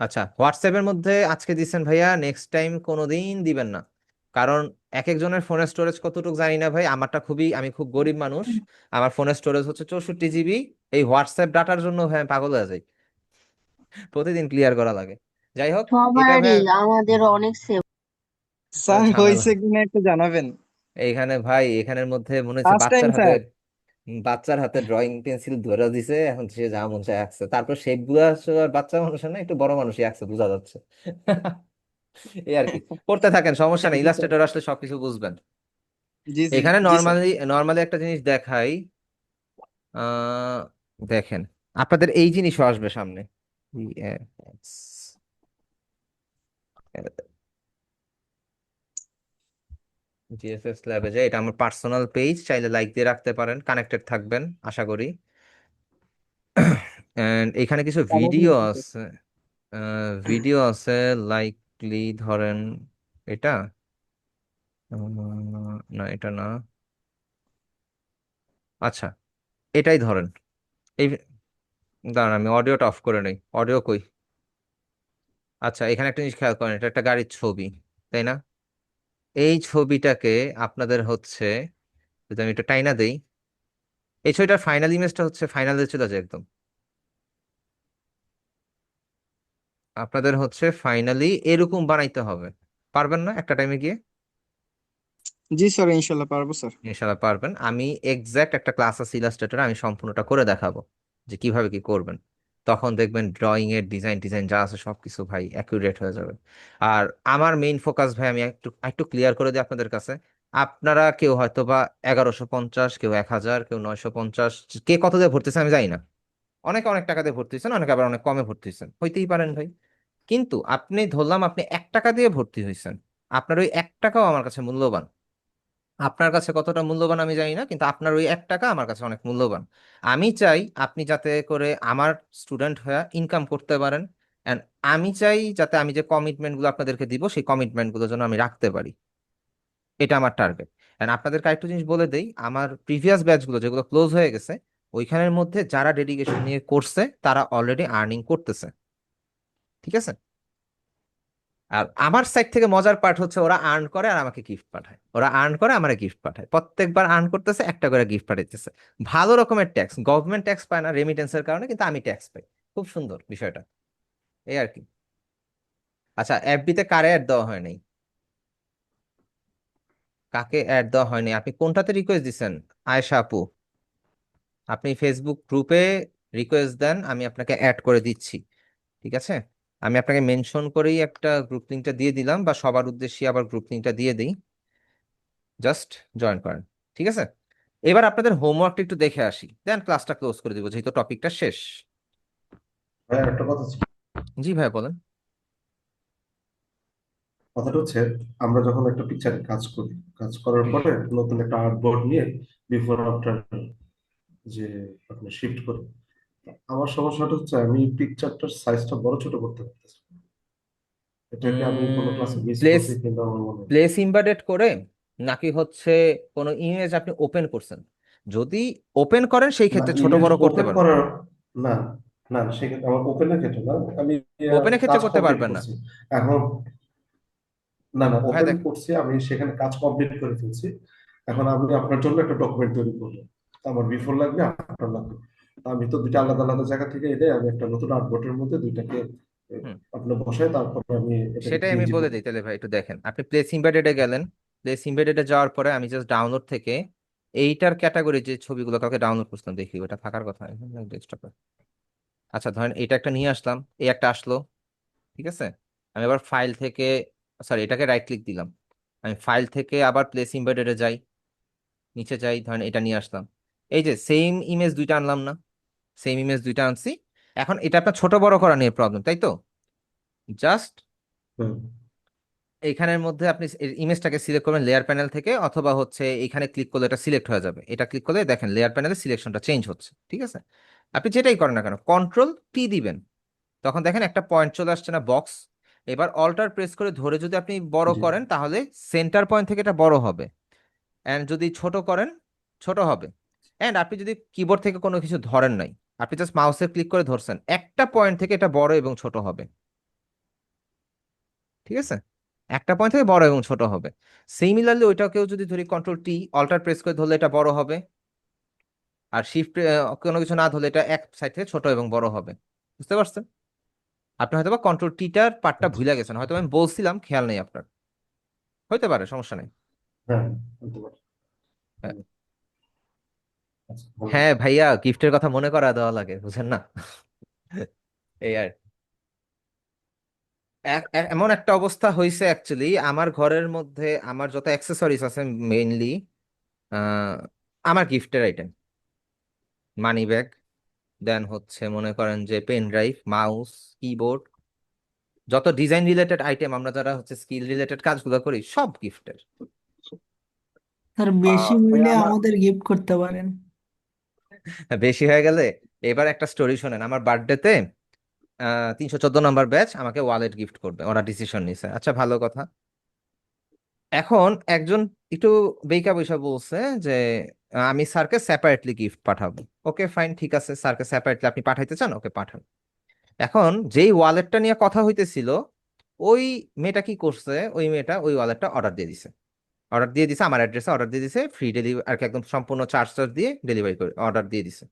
আচ্ছা, হোয়াটসঅ্যাপের মধ্যে আজকে দিচ্ছেন ভাইয়া, নেক্সট টাইম কোনোদিন দিবেন না। কারণ এক একজনের ফোনের স্টোরেজ কতটুকু জানি না ভাই, আমারটা আমি খুব গরিব মানুষ, আমার ফোনের স্টোরেজ হচ্ছে 64 জিবি। এই হোয়াটসঅ্যাপ ডাটার জন্য ভাই আমি পাগল হয়ে যাই, প্রতিদিন ক্লিয়ার করা লাগে। যাই হোক, এটা সবারই, ভাইয়া আমাদের অনেক সেভ। স্যার ঝামেলা। হয়েছে কিনা একটু জানাবেন। এইখানে ভাই, এখানের মধ্যে মনে হচ্ছে ফার্স্ট টাইম স্যার। বাচ্চার হাতে ড্রয়িং পেন্সিল ধরে দিছে, এখন সে যা মন চায় আঁকছে, তারপর শেপ গুলো আসলে আর বাচ্চা মানুষের না, একটু বড় মানুষই আঁকছে, বোঝা যাচ্ছে। এই আর কি, করতে থাকেন, সমস্যা থ্যাংক নেই, ইউ স্যার। ইলাস্ট্রেটর আসলে সবকিছু বুঝবেন। জি জি। এখানে জি স্যার। নর্মালি নর্মালি একটা জিনিস দেখাই, আহ দেখেন, আপনাদের এই জিনিসও আসবে সামনে। জিএসএস ল্যাবে, যে এটা আমার পার্সোনাল পেজ, চাইলে লাইক দিয়ে রাখতে পারেন, কানেক্টেড থাকবেন আশা করি। এন্ড এখানে কিছু কানেক্ট ভিডিও হয়েছে স্যার। আছে, ভিডিও আছে, লাইকলি ধরেন এটা, না এটা না, আচ্ছা এটাই ধরেন। এই, দাঁড়ান আমি অডিওটা অফ করে নেই, অডিও কই? আচ্ছা, এখানে একটা জিনিস খেয়াল করেন, এটা একটা গাড়ির ছবি, তাই না? এই ছবিটাকে আপনাদের হচ্ছে, যদি আমি একটু টাইনা দেই, এই ছবিটার ফাইনাল ইমেজটা হচ্ছে ফাইনালে চলে যায় একদম। আপনাদের হচ্ছে ফাইনালি এরকম বানাইতে হবে, পারবেন না একটা টাইমে গিয়ে? জি স্যার, ইনশাল্লাহ পারবো স্যার। ইনশাল্লাহ পারবেন। আমি এক্সাক্ট একটা ক্লাস আছে ইলাস্ট্রেটর, আমি সম্পূর্ণটা করে দেখাবো যে কিভাবে কি করবেন। তখন দেখবেন ড্রয়িং এর ডিজাইন ডিজাইন যা আছে সবকিছু ভাই অ্যাকুরেট হয়ে যাবে। আর আমার মেইন ফোকাস ভাই, আমি একটু একটু ক্লিয়ার করে দিই আপনাদের কাছে। আপনারা কেউ হয়তো বা 1150, কেউ 1000, কেউ 950, কে কত দিয়ে ভর্তিছে আমি জানি না। অনেকে অনেক টাকা দিয়ে ভর্তি হয়েছেন, অনেকে আবার অনেক কমে ভর্তি হয়েছেন, হইতেই পারেন ভাই। কিন্তু আপনি ধরলাম আপনি 1 টাকা দিয়ে ভর্তি হয়েছেন, আপনার ওই 1 টাকাও আমার কাছে মূল্যবান। আপনার কাছে কতটা মূল্যবান আমি জানি না, কিন্তু আপনার ওই 1 টাকা আমার কাছে অনেক মূল্যবান। আমি চাই আপনি যাতে করে আমার স্টুডেন্ট হয়ে ইনকাম করতে পারেন, অ্যান্ড আমি চাই যাতে আমি যে কমিটমেন্ট গুলো আপনাদেরকে দিব সেই কমিটমেন্ট গুলো যেন আমি রাখতে পারি, এটা আমার টার্গেট। অ্যান্ড আপনাদেরকে আরেকটু জিনিস বলে দেই, আমার প্রিভিয়াস ব্যাচগুলো যেগুলো ক্লোজ হয়ে গেছে, ওইখানের মধ্যে যারা ডেডিকেশন নিয়ে করছে তারা অলরেডি আর্নিং করতেছে। ঠিক আছে? আর আমার সাইড থেকে মজার পার্ট হচ্ছে ওরা আর্ন করে আর আমাকে গিফট পাঠায়, ওরা আর্ন করে আমাকে গিফট পাঠায়, প্রত্যেকবার আর্ন করতেছে একটা করে গিফট পাঠাইতেছে। ভালো রকমের ট্যাক্স, গভর্নমেন্ট ট্যাক্স পায় না রেমিটেন্সের কারণে, কিন্তু আমি ট্যাক্স পাই। খুব সুন্দর বিষয়টা, এই আর কি। আচ্ছা, এফবিতে কারে অ্যাড দেওয়া হয় নাই? কাকে অ্যাড দেওয়া হয়নি? আপনি কোনটাতে রিকোয়েস্ট দিচ্ছেন আয়েশা আপু? আপনি ফেসবুক গ্রুপে রিকোয়েস্ট দেন, আমি আপনাকে অ্যাড করে দিচ্ছি, ঠিক আছে? আমি আপনাকে মেনশন করেই একটা গ্রুপ লিঙ্কটা দিয়ে দিলাম, বা সবার উদ্দেশ্যে আবার গ্রুপ লিঙ্কটা দিয়ে দিই, জাস্ট জয়েন করেন, ঠিক আছে? এবার আপনাদের হোমওয়ার্কটা একটু দেখে আসি, দেন ক্লাসটা ক্লোজ করে দিব যেহেতু টপিকটা শেষ। ভাই একটা কথা ছিল। জি ভাই বলেন। কথাটা হচ্ছে, আমরা যখন একটা পিকচারে কাজ করি, কাজ করার পরে নতুন একটা আর্টবোর্ড নিয়ে বিফোর আফটার যে আপনি শিফট করি, আমার সমস্যাটা হচ্ছে আমি পিকচারটার সাইজটা বড় ছোট করতে পারতেছি না। এটাকে আমি কোনো ক্লাসে মিস প্লেস করছি কিন্তু আমার মনে হয়। প্লেস ইমবেডেড করে, নাকি হচ্ছে কোনো ইমেজ আপনি ওপেন করছেন? যদি ওপেন করেন সেই না, ক্ষেত্রে ছোট ইমেজ বড় করতে ওপেন পারবেন। করার, না না, সেক্ষেত্রে আমার ওপেনের ক্ষেত্রে না, আমি ওপেনের ক্ষেত্রে কাজ করতে কমপ্লিট পারবেন না করছি এখন। না না, ভাই, ওপেন দেখ। করছি আমি, সেখানে কাজ কমপ্লিট করে ফেলছি। হুম এখন আমি আপনার জন্য একটা ডকুমেন্ট তৈরি করবো, তো আমার বিফোর লাগবে, আফটার লাগবে। তো আমি তো দুইটা আলাদা আলাদা জায়গা থেকে এনে আমি একটা নতুন আর্টবোর্ডের মধ্যে দুইটাকে হুম আপনার বসাই, তারপর আমি এটাকে সেটাই আমি পিএনজি বলে করবো। দিই তাহলে ভাই, একটু দেখেন। আপনি প্লেস ইমবেডেডে গেলেন, প্লেস ইমবেডেডে যাওয়ার পরে আমি জাস্ট ডাউনলোড থেকে এইটার ক্যাটাগরি যে ছবিগুলো কাউকে ডাউনলোড করছিলাম, দেখি ওটা থাকার কথা ডেস্কটপে। আচ্ছা ধরেন এটা একটা নিয়ে আসলাম, এই একটা আসলো, ঠিক আছে? আমি আবার ফাইল থেকে, সরি এটাকে রাইট ক্লিক দিলাম, আমি ফাইল থেকে আবার প্লেস ইমবেডেডে যাই, নিচে যাই, ধরেন এটা নিয়ে আসলাম। এই যে সেম ইমেজ দুইটা আনলাম না? সেম ইমেজ দুইটা আনছি। এখন এটা আপনার ছোট বড় করা নিয়ে প্রবলেম, তাই তো? জাস্ট হুম। এইখানের মধ্যে আপনি ইমেজটাকে সিলেক্ট করবেন লেয়ার প্যানেল থেকে, অথবা হচ্ছে এখানে ক্লিক করলে এটা সিলেক্ট হয়ে যাবে, এটা ক্লিক করলে দেখেন লেয়ার প্যানেলে সিলেকশনটা চেঞ্জ হচ্ছে, ঠিক আছে? আপনি যেটাই করেন না কেন কন্ট্রোল টি দিবেন, তখন দেখেন একটা পয়েন্ট চলে আসছে না, বক্স। এবার অল্টার প্রেস করে ধরে যদি আপনি বড় জি। করেন তাহলে সেন্টার পয়েন্ট থেকে এটা বড় হবে, এন্ড যদি ছোট করেন ছোট হবে। এন্ড আপনি যদি কিবোর্ড থেকে কোনো কিছু ধরেন নাই, আপনি জাস্ট মাউসে ক্লিক করে ধরছেন, একটা পয়েন্ট থেকে এটা বড় এবং ছোট হবে, ঠিক আছে? একটা পয়েন্ট থেকে বড় এবং ছোট হবে। সিমিলারলি ওইটাকেও যদি ধরি কন্ট্রোল টি, অল্টার প্রেস করে ধরলে এটা বড় হবে, আর শিফট কোনো কিছু না ধরলে এটা এক সাইড থেকে ছোট এবং বড় হবে। বুঝতে পারছেন? আপনি হয়তো বা কন্ট্রোল টিটার পার্টটা আচ্ছা ভুলে গেছেন, হয়তো আমি বলছিলাম খেয়াল নেই আপনার, হইতে পারে, সমস্যা নেই। হ্যাঁ, বলতে পারি। হ্যাঁ। হুম, আচ্ছা ভালো। হ্যাঁ ভাইয়া, গিফটের কথা মনে করা দেওয়া লাগে, বুঝেন না? এই আর এমন একটা অবস্থা হয়েছে অ্যাকচুয়ালি, আমার ঘরের মধ্যে আমার যত অ্যাক্সেসরিজ আছে মেইনলি আমার গিফটের আইটেম, মানি ব্যাগ, দেন হচ্ছে মনে করেন যে পেন ড্রাইভ, মাউস, কিবোর্ড, যত ডিজাইন রিলেটেড আইটেম আমরা যারা হচ্ছে স্কিল রিলেটেড কাজগুলো করি সব গিফটের। স্যার বেশি ভাই হইলে আমার, আমাদের গিফট করতে পারেন। বেশি হয়ে গেলে, এবার একটা স্টোরি শোনেন। আমার বার্থডেতে 314 নম্বর ব্যাচ আমাকে ওয়ালেট গিফট করবে, ওরা ডিসিশন নিছে, আচ্ছা ভালো কথা। এখন একজন একটু বেকা বৈশা বলছে যে আমি স্যারকে সেপারেটলি গিফট পাঠাবো। ওকে ফাইন, ঠিক আছে, স্যারকে সেপারেটলি আপনি পাঠাইতে চান, ওকে পাঠান। এখন যেই ওয়ালেটটা নিয়ে কথা হইতেছিল, ওই মেয়েটা কি করছে, ওই মেয়েটা ওই ওয়ালেটটা অর্ডার দিয়ে দিছে, অর্ডার দিয়ে দিছে আমার অ্যাড্রেসে, অর্ডার দিয়ে দিছে ফ্রি ডেলিভারি আর কি, একদম সম্পূর্ণ চার্জ টার্জ দিয়ে ডেলিভারি করে অর্ডার দিয়ে দিছে।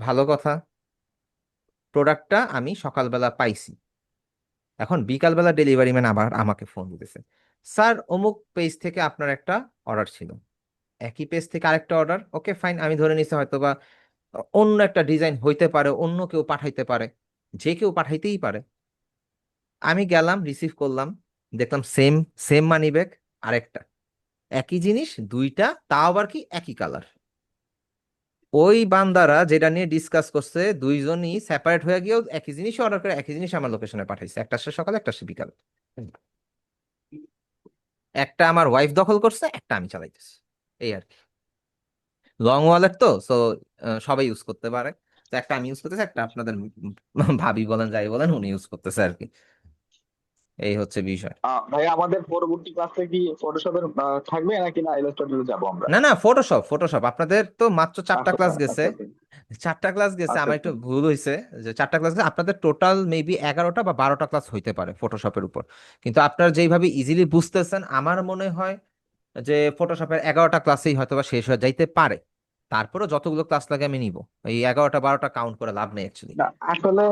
ভালো কথা, প্রোডাক্টটা আমি সকালবেলা পাইছি। এখন বিকালবেলা ডেলিভারি ম্যান আবার আমাকে ফোন দিতেছে, স্যার অমুক পেজ থেকে আপনার একটা অর্ডার ছিল। একই পেজ থেকে আরেকটা অর্ডার, ওকে ফাইন, আমি ধরে নিছি হয়তো বা অন্য একটা ডিজাইন হইতে পারে, অন্য কেউ পাঠাইতে পারে, যে কেউ পাঠাইতেই পারে। আমি গেলাম, রিসিভ করলাম, দেখলাম সেম সেম মানি ব্যাগ, আরেকটা একই জিনিস দুইটা, তাও আবার কি একই কালার। ওই বান্দারা যেটা নিয়ে ডিসকাস করছে দুইজনই সেপারেট হয়ে গিয়েও একই জিনিস অর্ডার করে একই জিনিস আমার লোকেশনে পাঠাইছে, একটা সে সকালে একটা সে বিকালে। একটা আমার ওয়াইফ দখল করছে, একটা আমি চালাইতেছি, এই আর কি। লং ওয়ালেট তো, সো সবাই ইউজ করতে পারে। তো একটা আমি ইউজ করতেছি, একটা আপনাদের ভাবি বলেন যাই বলেন উনি ইউজ করতেছে আর কি। এই হচ্ছে বিষয়। ভাই আমাদের পরবর্তী ক্লাসে কি ফটোশপের থাকবে নাকি না ইলাস্ট্রেটরে যাবো আমরা? না না, ফটোশপ আপনাদের তো মাত্র 4টা আচ্ছা ক্লাস গেছে। আচ্ছা আচ্ছা 4টা ক্লাস গেছে, আচ্ছা আমার আচ্ছা। একটু ভুল হয়েছে। যে 4টা ক্লাস গেছে, আপনাদের টোটাল মেবি 11টা বা 12টা ক্লাস হইতে পারে ফটোশপের উপর। কিন্তু আপনারা যেইভাবে ইজিলি বুঝতেছেন, আমার মনে হয় যে ফটোশপের 11টা ক্লাসেই হয়তো বা শেষ হয়ে যাইতে পারে। তারপরে যতগুলো ক্লাস লাগে আমি নিব, এই 11টা 12টা কাউন্ট করে লাভ নেই অ্যাকচুয়ালি। না আসলে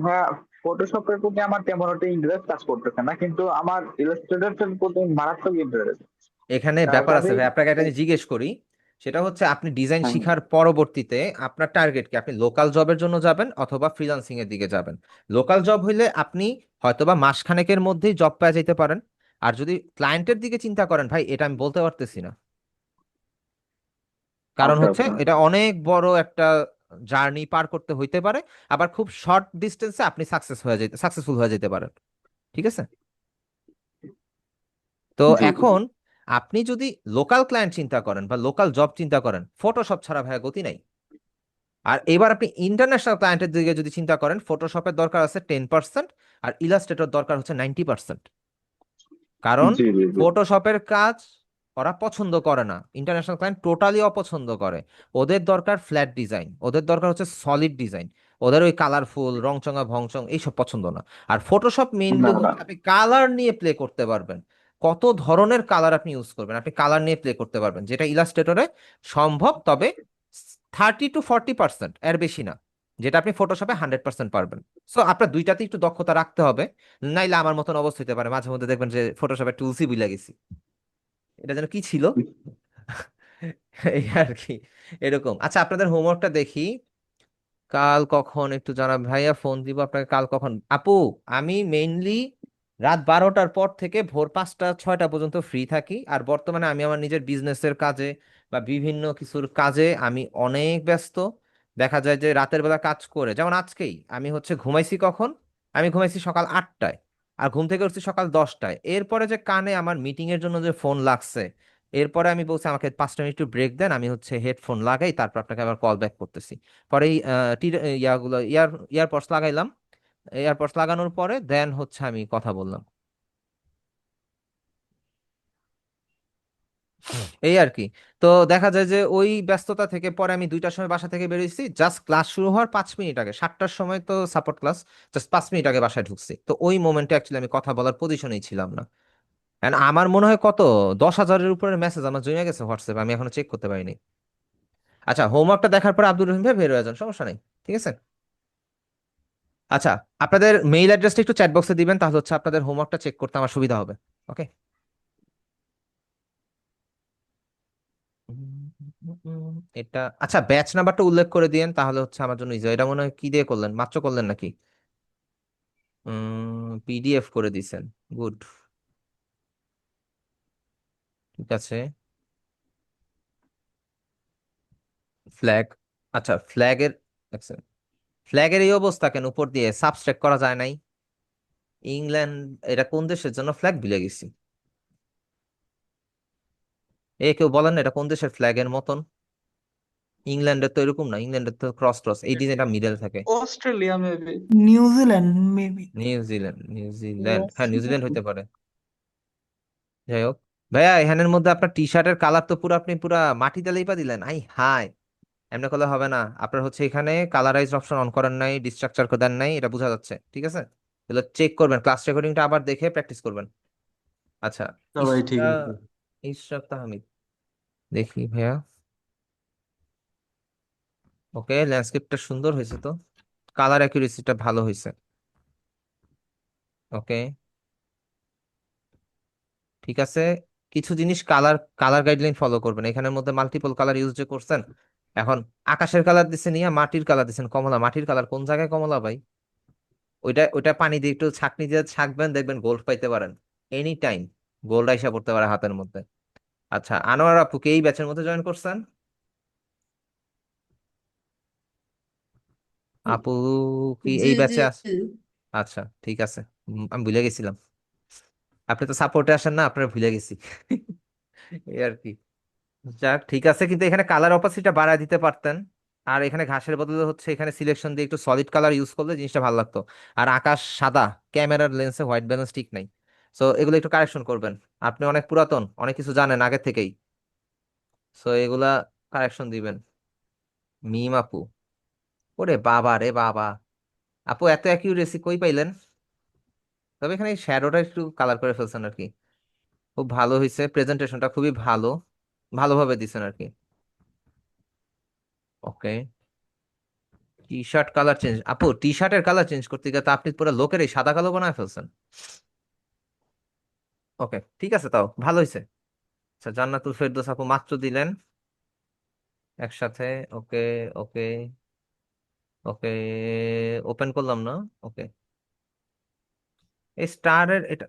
ভাইয়া ফটোশপের প্রতি আমার তেমন একটা ইন্টারেস্ট কাজ করতেছে না, কিন্তু আমার ইলাস্ট্রেটরের প্রতি মারাত্মক ইন্টারেস্ট। এখানে ব্যাপার আছে কাজেই ভাই, আপনাকে একটা জিনিস জিজ্ঞেস করি। সেটা হচ্ছে আপনি ডিজাইন হ্যাঁ, শিখার পরবর্তীতে আপনার টার্গেট কি? আপনি লোকাল জবের জন্য যাবেন অথবা ফ্রিল্যান্সিং এর দিকে যাবেন? লোকাল জব হইলে আপনি হয়তোবা মাসখানেকের মধ্যেই জব পেয়ে যেতে পারেন। আর যদি ক্লায়েন্টের দিকে চিন্তা করেন ভাই, এটা আমি বলতে পারতেছি না। কারণ আচ্ছা হচ্ছে আচ্ছা। এটা অনেক বড় একটা জার্নি পার করতে হইতে পারে। আবার খুব শর্ট ডিস্টেন্সে আপনি সাকসেসফুল হয়ে যেতে পারেন। ঠিক আছে? তো জি জি। এখন আপনি যদি লোকাল ক্লায়েন্ট চিন্তা করেন বা লোকাল জব চিন্তা করেন, ফটোশপ ছাড়া ভাইয়া গতি নাই। আর এবার আপনি ইন্টারন্যাশনাল ক্লায়েন্টের দিকে যদি চিন্তা করেন, ফটোশপের দরকার আছে 10%, আর ইলাস্ট্রেটর দরকার হচ্ছে 90%। কারণ জি জি জি। ফটোশপের কাজ ওরা পছন্দ করে না, ইন্টারন্যাশনাল ক্লায়েন্ট টোটালি অপছন্দ করে। ওদের দরকার ফ্ল্যাট ডিজাইন, ওদের দরকার হচ্ছে সলিড ডিজাইন। ওদের ওই কালারফুল রংচঙা ভংচং এইসব পছন্দ না। আর ফটোশপ মেইনলি না না। হচ্ছে আপনি কালার নিয়ে প্লে করতে পারবেন। কত ধরনের কালার আপনি ইউজ করবেন, আপনি কালার নিয়ে প্লে করতে পারবেন, যেটা ইলাস্ট্রেটরে সম্ভব, তবে 30 to 40%, এর বেশি না। যেটা আপনি ফটোশপে 100% পারবেন। সো আপনার দুইটাতে একটু দক্ষতা রাখতে হবে। নাইলে আমার মতন অবস্থা হতে পারে, মাঝে মধ্যে দেখবেন যে ফটোশপের টুলসই ভুলে গেছি, এটা যেন কি ছিল। এই আর কি, এরকম। আচ্ছা, আপনাদের হোমওয়ার্কটা দেখি। কাল কখন একটু জানাব ভাইয়া, ফোন দিব আপনাকে কাল কখন। আপু, আমি মেইনলি রাত 12টার পর থেকে ভোর 5টা 6টা পর্যন্ত ফ্রি থাকি। আর বর্তমানে আমি আমার নিজের বিজনেসের কাজে বা বিভিন্ন কিছুর কাজে আমি অনেক ব্যস্ত। দেখা যায় যে রাতের বেলা কাজ করে, যেমন আজকেই আমি হচ্ছে ঘুমাইছি কখন? আমি ঘুমাইছি সকাল 8টায়, আর ঘুম থেকে উঠছি সকাল 10টায়। এরপরে যে কানে আমার মিটিং এর জন্য যে ফোন লাগছে, এরপরে আমি বলছি আমাকে 5টা মিনিট একটু ব্রেক দেন, আমি হচ্ছে হেডফোন লাগাই, তারপর আপনাকে আবার কল ব্যাক করতেছি। পরে এই ইয়াগুলো ইয়ারপডস লাগাইলাম। এয়ারপডস লাগানোর পরে দেন হচ্ছে আমি কথা বললাম, এই আর কি। তো দেখা যায় যে ওই ব্যস্ততা থেকে পরে আমি 2টার সময় বাসা থেকে বেরিয়েছি, জাস্ট ক্লাস শুরু হওয়ার 5 মিনিট আগে, 7টার সময় তো সাপোর্ট ক্লাস, জাস্ট 5 মিনিট আগে বাসায় ঢুকছি। তো ওই মোমেন্টে অ্যাকচুয়ালি আমি কথা বলার পজিশনেই ছিলাম না। And আমার মনে হয় কত 10,000-এর উপরে মেসেজ আমার জমে গেছে হোয়াটসঅ্যাপে, আমি এখনো চেক করতে পারিনি। আচ্ছা, হোমওয়ার্কটা দেখার পরে আব্দুর রহিম ভাই বের হয়ে যান, সমস্যা নেই। ঠিক আছে? আচ্ছা, আপনাদের মেইল অ্যাড্রেসটা একটু চ্যাট বক্সে দিবেন, তাহলে হচ্ছে আপনাদের হোমওয়ার্কটা চেক করতে আমার সুবিধা হবে। ওকে। এটা আচ্ছা, ব্যাচ নাম্বারটা উল্লেখ করে দিয়েন, তাহলে হচ্ছে আমার জন্য ইজি। এটা মনে হয় কি দিয়ে করলেন, মাত্র করলেন নাকি? পিডিএফ করে দিছেন, গুড। ঠিক আছে। ফ্ল্যাগ, আচ্ছা ফ্ল্যাগের, ফ্ল্যাগের এই অবস্থা কেন? উপর দিয়ে সাবস্ট্রাক্ট করা যায় নাই? ইংল্যান্ড, এটা কোন দেশের জন্য ফ্ল্যাগ ভুলে গেছি। কেউ বলেন না এটা কোন দেশের ফ্ল্যাগের মতন? ইংল্যান্ডের তো এরকম না, ইংল্যান্ডের তো ক্রস ক্রস, এই ডিজাইনটা মিডল থাকে। Australia maybe. New Zealand maybe. New Zealand, হ্যাঁ নিউজিল্যান্ড হতে পারে। যাই হোক, ভাইয়া এখানের মধ্যে আপনার টি শার্টের কালার তো পুরো, আপনি পুরা মাটি দিয়ে পা দিলেন। আই হাই, এমনি করলে হবে না। আপনার হচ্ছে এখানে কালারাইজ অপশন অন করেন নাই, ডিস্ট্রাকচার দেন নাই, এটা বোঝা যাচ্ছে। ঠিক আছে, এগুলো চেক করবেন, ক্লাস রেকর্ডিংটা আবার দেখে প্র্যাকটিস করবেন। আচ্ছা, ভাই ঠিক ইশরা, আছে। ইশরাক তাহমিদ, দেখি ভাইয়া। ওকে, ল্যান্ডস্কেপটা সুন্দর হয়েছে তো, কালার অ্যাকুরেসিটা ভালো হয়েছে। ওকে, ঠিক আছে। কিছু জিনিস কালার কালার গাইডলাইন ফলো করবেন, এখানের মধ্যে মাল্টিপল কালার ইউজ যে করছেন। এখন আকাশের কালার দিচ্ছেন, ইয়া মাটির কালার দিচ্ছেন, কমলা। মাটির কালার কোন জায়গায় কমলা ভাই? ওইটা ওইটা পানি দিয়ে একটু ছাঁকনি দিয়ে ছাকবেন, দেখবেন গোল্ড পাইতে পারেন। এনি টাইম গোল্ড আইসা পড়তে পারে হাতের মধ্যে। আচ্ছা, আনোয়ার আপু কি এই ব্যাচের মধ্যে জয়েন করছেন? আপু কি জি এই জি ব্যাচে আছে? আচ্ছা, ঠিক আছে। আমি ভুলে গেছিলাম, আপনি তো সাপোর্টে আসেন না, আপনারা ভুলে গেছি। এই আর কি। যাক, ঠিক আছে, কিন্তু এখানে কালার অপাসিটিটা বাড়ায় দিতে পারতেন। আর এখানে ঘাসের বদলে হচ্ছে এখানে সিলেকশন দিয়ে একটু সলিড কালার ইউজ করলে জিনিসটা ভালো লাগতো। আর আকাশ সাদা, ক্যামেরার লেন্সে হোয়াইট ব্যালেন্স ঠিক নাই। সো এগুলো একটু কারেকশন করবেন। আপনি অনেক পুরাতন, অনেক কিছু জানেন আগে থেকেই। সো এগুলা কারেকশন দিবেন। মিম আপু, ওরে বাবা রে বাবা, আপু এত অ্যাকিউরেসি কই পাইলেন? তবে এখানে শ্যাডোটা একটু কালার করে ফেলছেন আর কি। খুব ভালো হয়েছে, প্রেজেন্টেশনটা খুবই ভালো, ভালোভাবে দিছেন আর কি। ওকে। টি শার্ট কালার চেঞ্জ, আপু টি শার্টের কালার চেঞ্জ করতে গিয়ে তো আপনি পুরো লোকের এই সাদা কালো বানায় ফেলছেন। ওকে ঠিক আছে, তাও ভালো হয়েছে। আচ্ছা, জান্নাতুল ফেরদৌস আপু মাত্র দিলেন একসাথে। ওকে, ওকে, ওকে, ওপেন করলাম না। ওকে, এই স্টারের এটা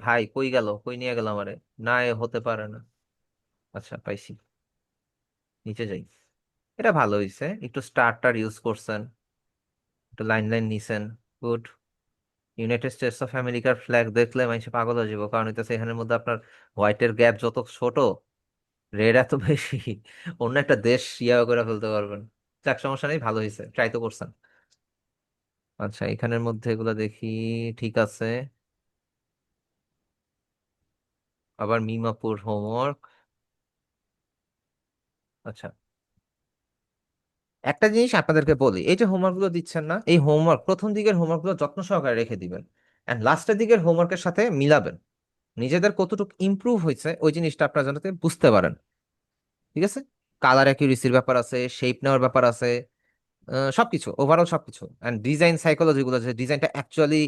ভাই কই গেল, কই নিয়ে গেল আমারে? না, এ হতে পারে না। আচ্ছা পাইছি, নিচে যাই। এটা ভালো হয়েছে, একটু স্টারটার ইউজ করছেন, একটু লাইন লাইন নিছেন। গুড। ইউনাইটেড স্টেটস অফ আমেরিকার ফ্ল্যাগ দেখলে মানুষ পাগল হয়ে যাবো, কারণ এটা এখানের মধ্যে আপনার হোয়াইটের গ্যাপ যত ছোট, রেড এত বেশি, অন্য একটা দেশ ইয়া করে ফেলতে পারবেন। যাক সমস্যা নেই, ভালো হয়েছে, ট্রাই তো করছেন। আচ্ছা, এখানের মধ্যে এগুলো দেখি। ঠিক আছে। আবার মিমাপুর হোমওয়ার্ক। আচ্ছা, একটা জিনিস আপনাদেরকে বলি, এই যে হোমওয়ার্ক গুলো দিচ্ছেন না, এই হোমওয়ার্ক প্রথম দিকের হোমওয়ার্ক গুলো যত্ন সহকারে রেখে দিবেন, এন্ড লাস্টের দিকের হোমওয়ার্কের সাথে মিলাবেন। নিজেদের কতটুকু ইমপ্রুভ হয়েছে ওই জিনিসটা আপনারা যাতে বুঝতে পারেন। ঠিক আছে। কালার অ্যাকিউরেসির ব্যাপার আছে, শেপ নেওয়ার ব্যাপার আছে, সবকিছু, ওভারঅল সবকিছু, এন্ড ডিজাইন সাইকোলজি গুলো, যে ডিজাইনটা অ্যাকচুয়ালি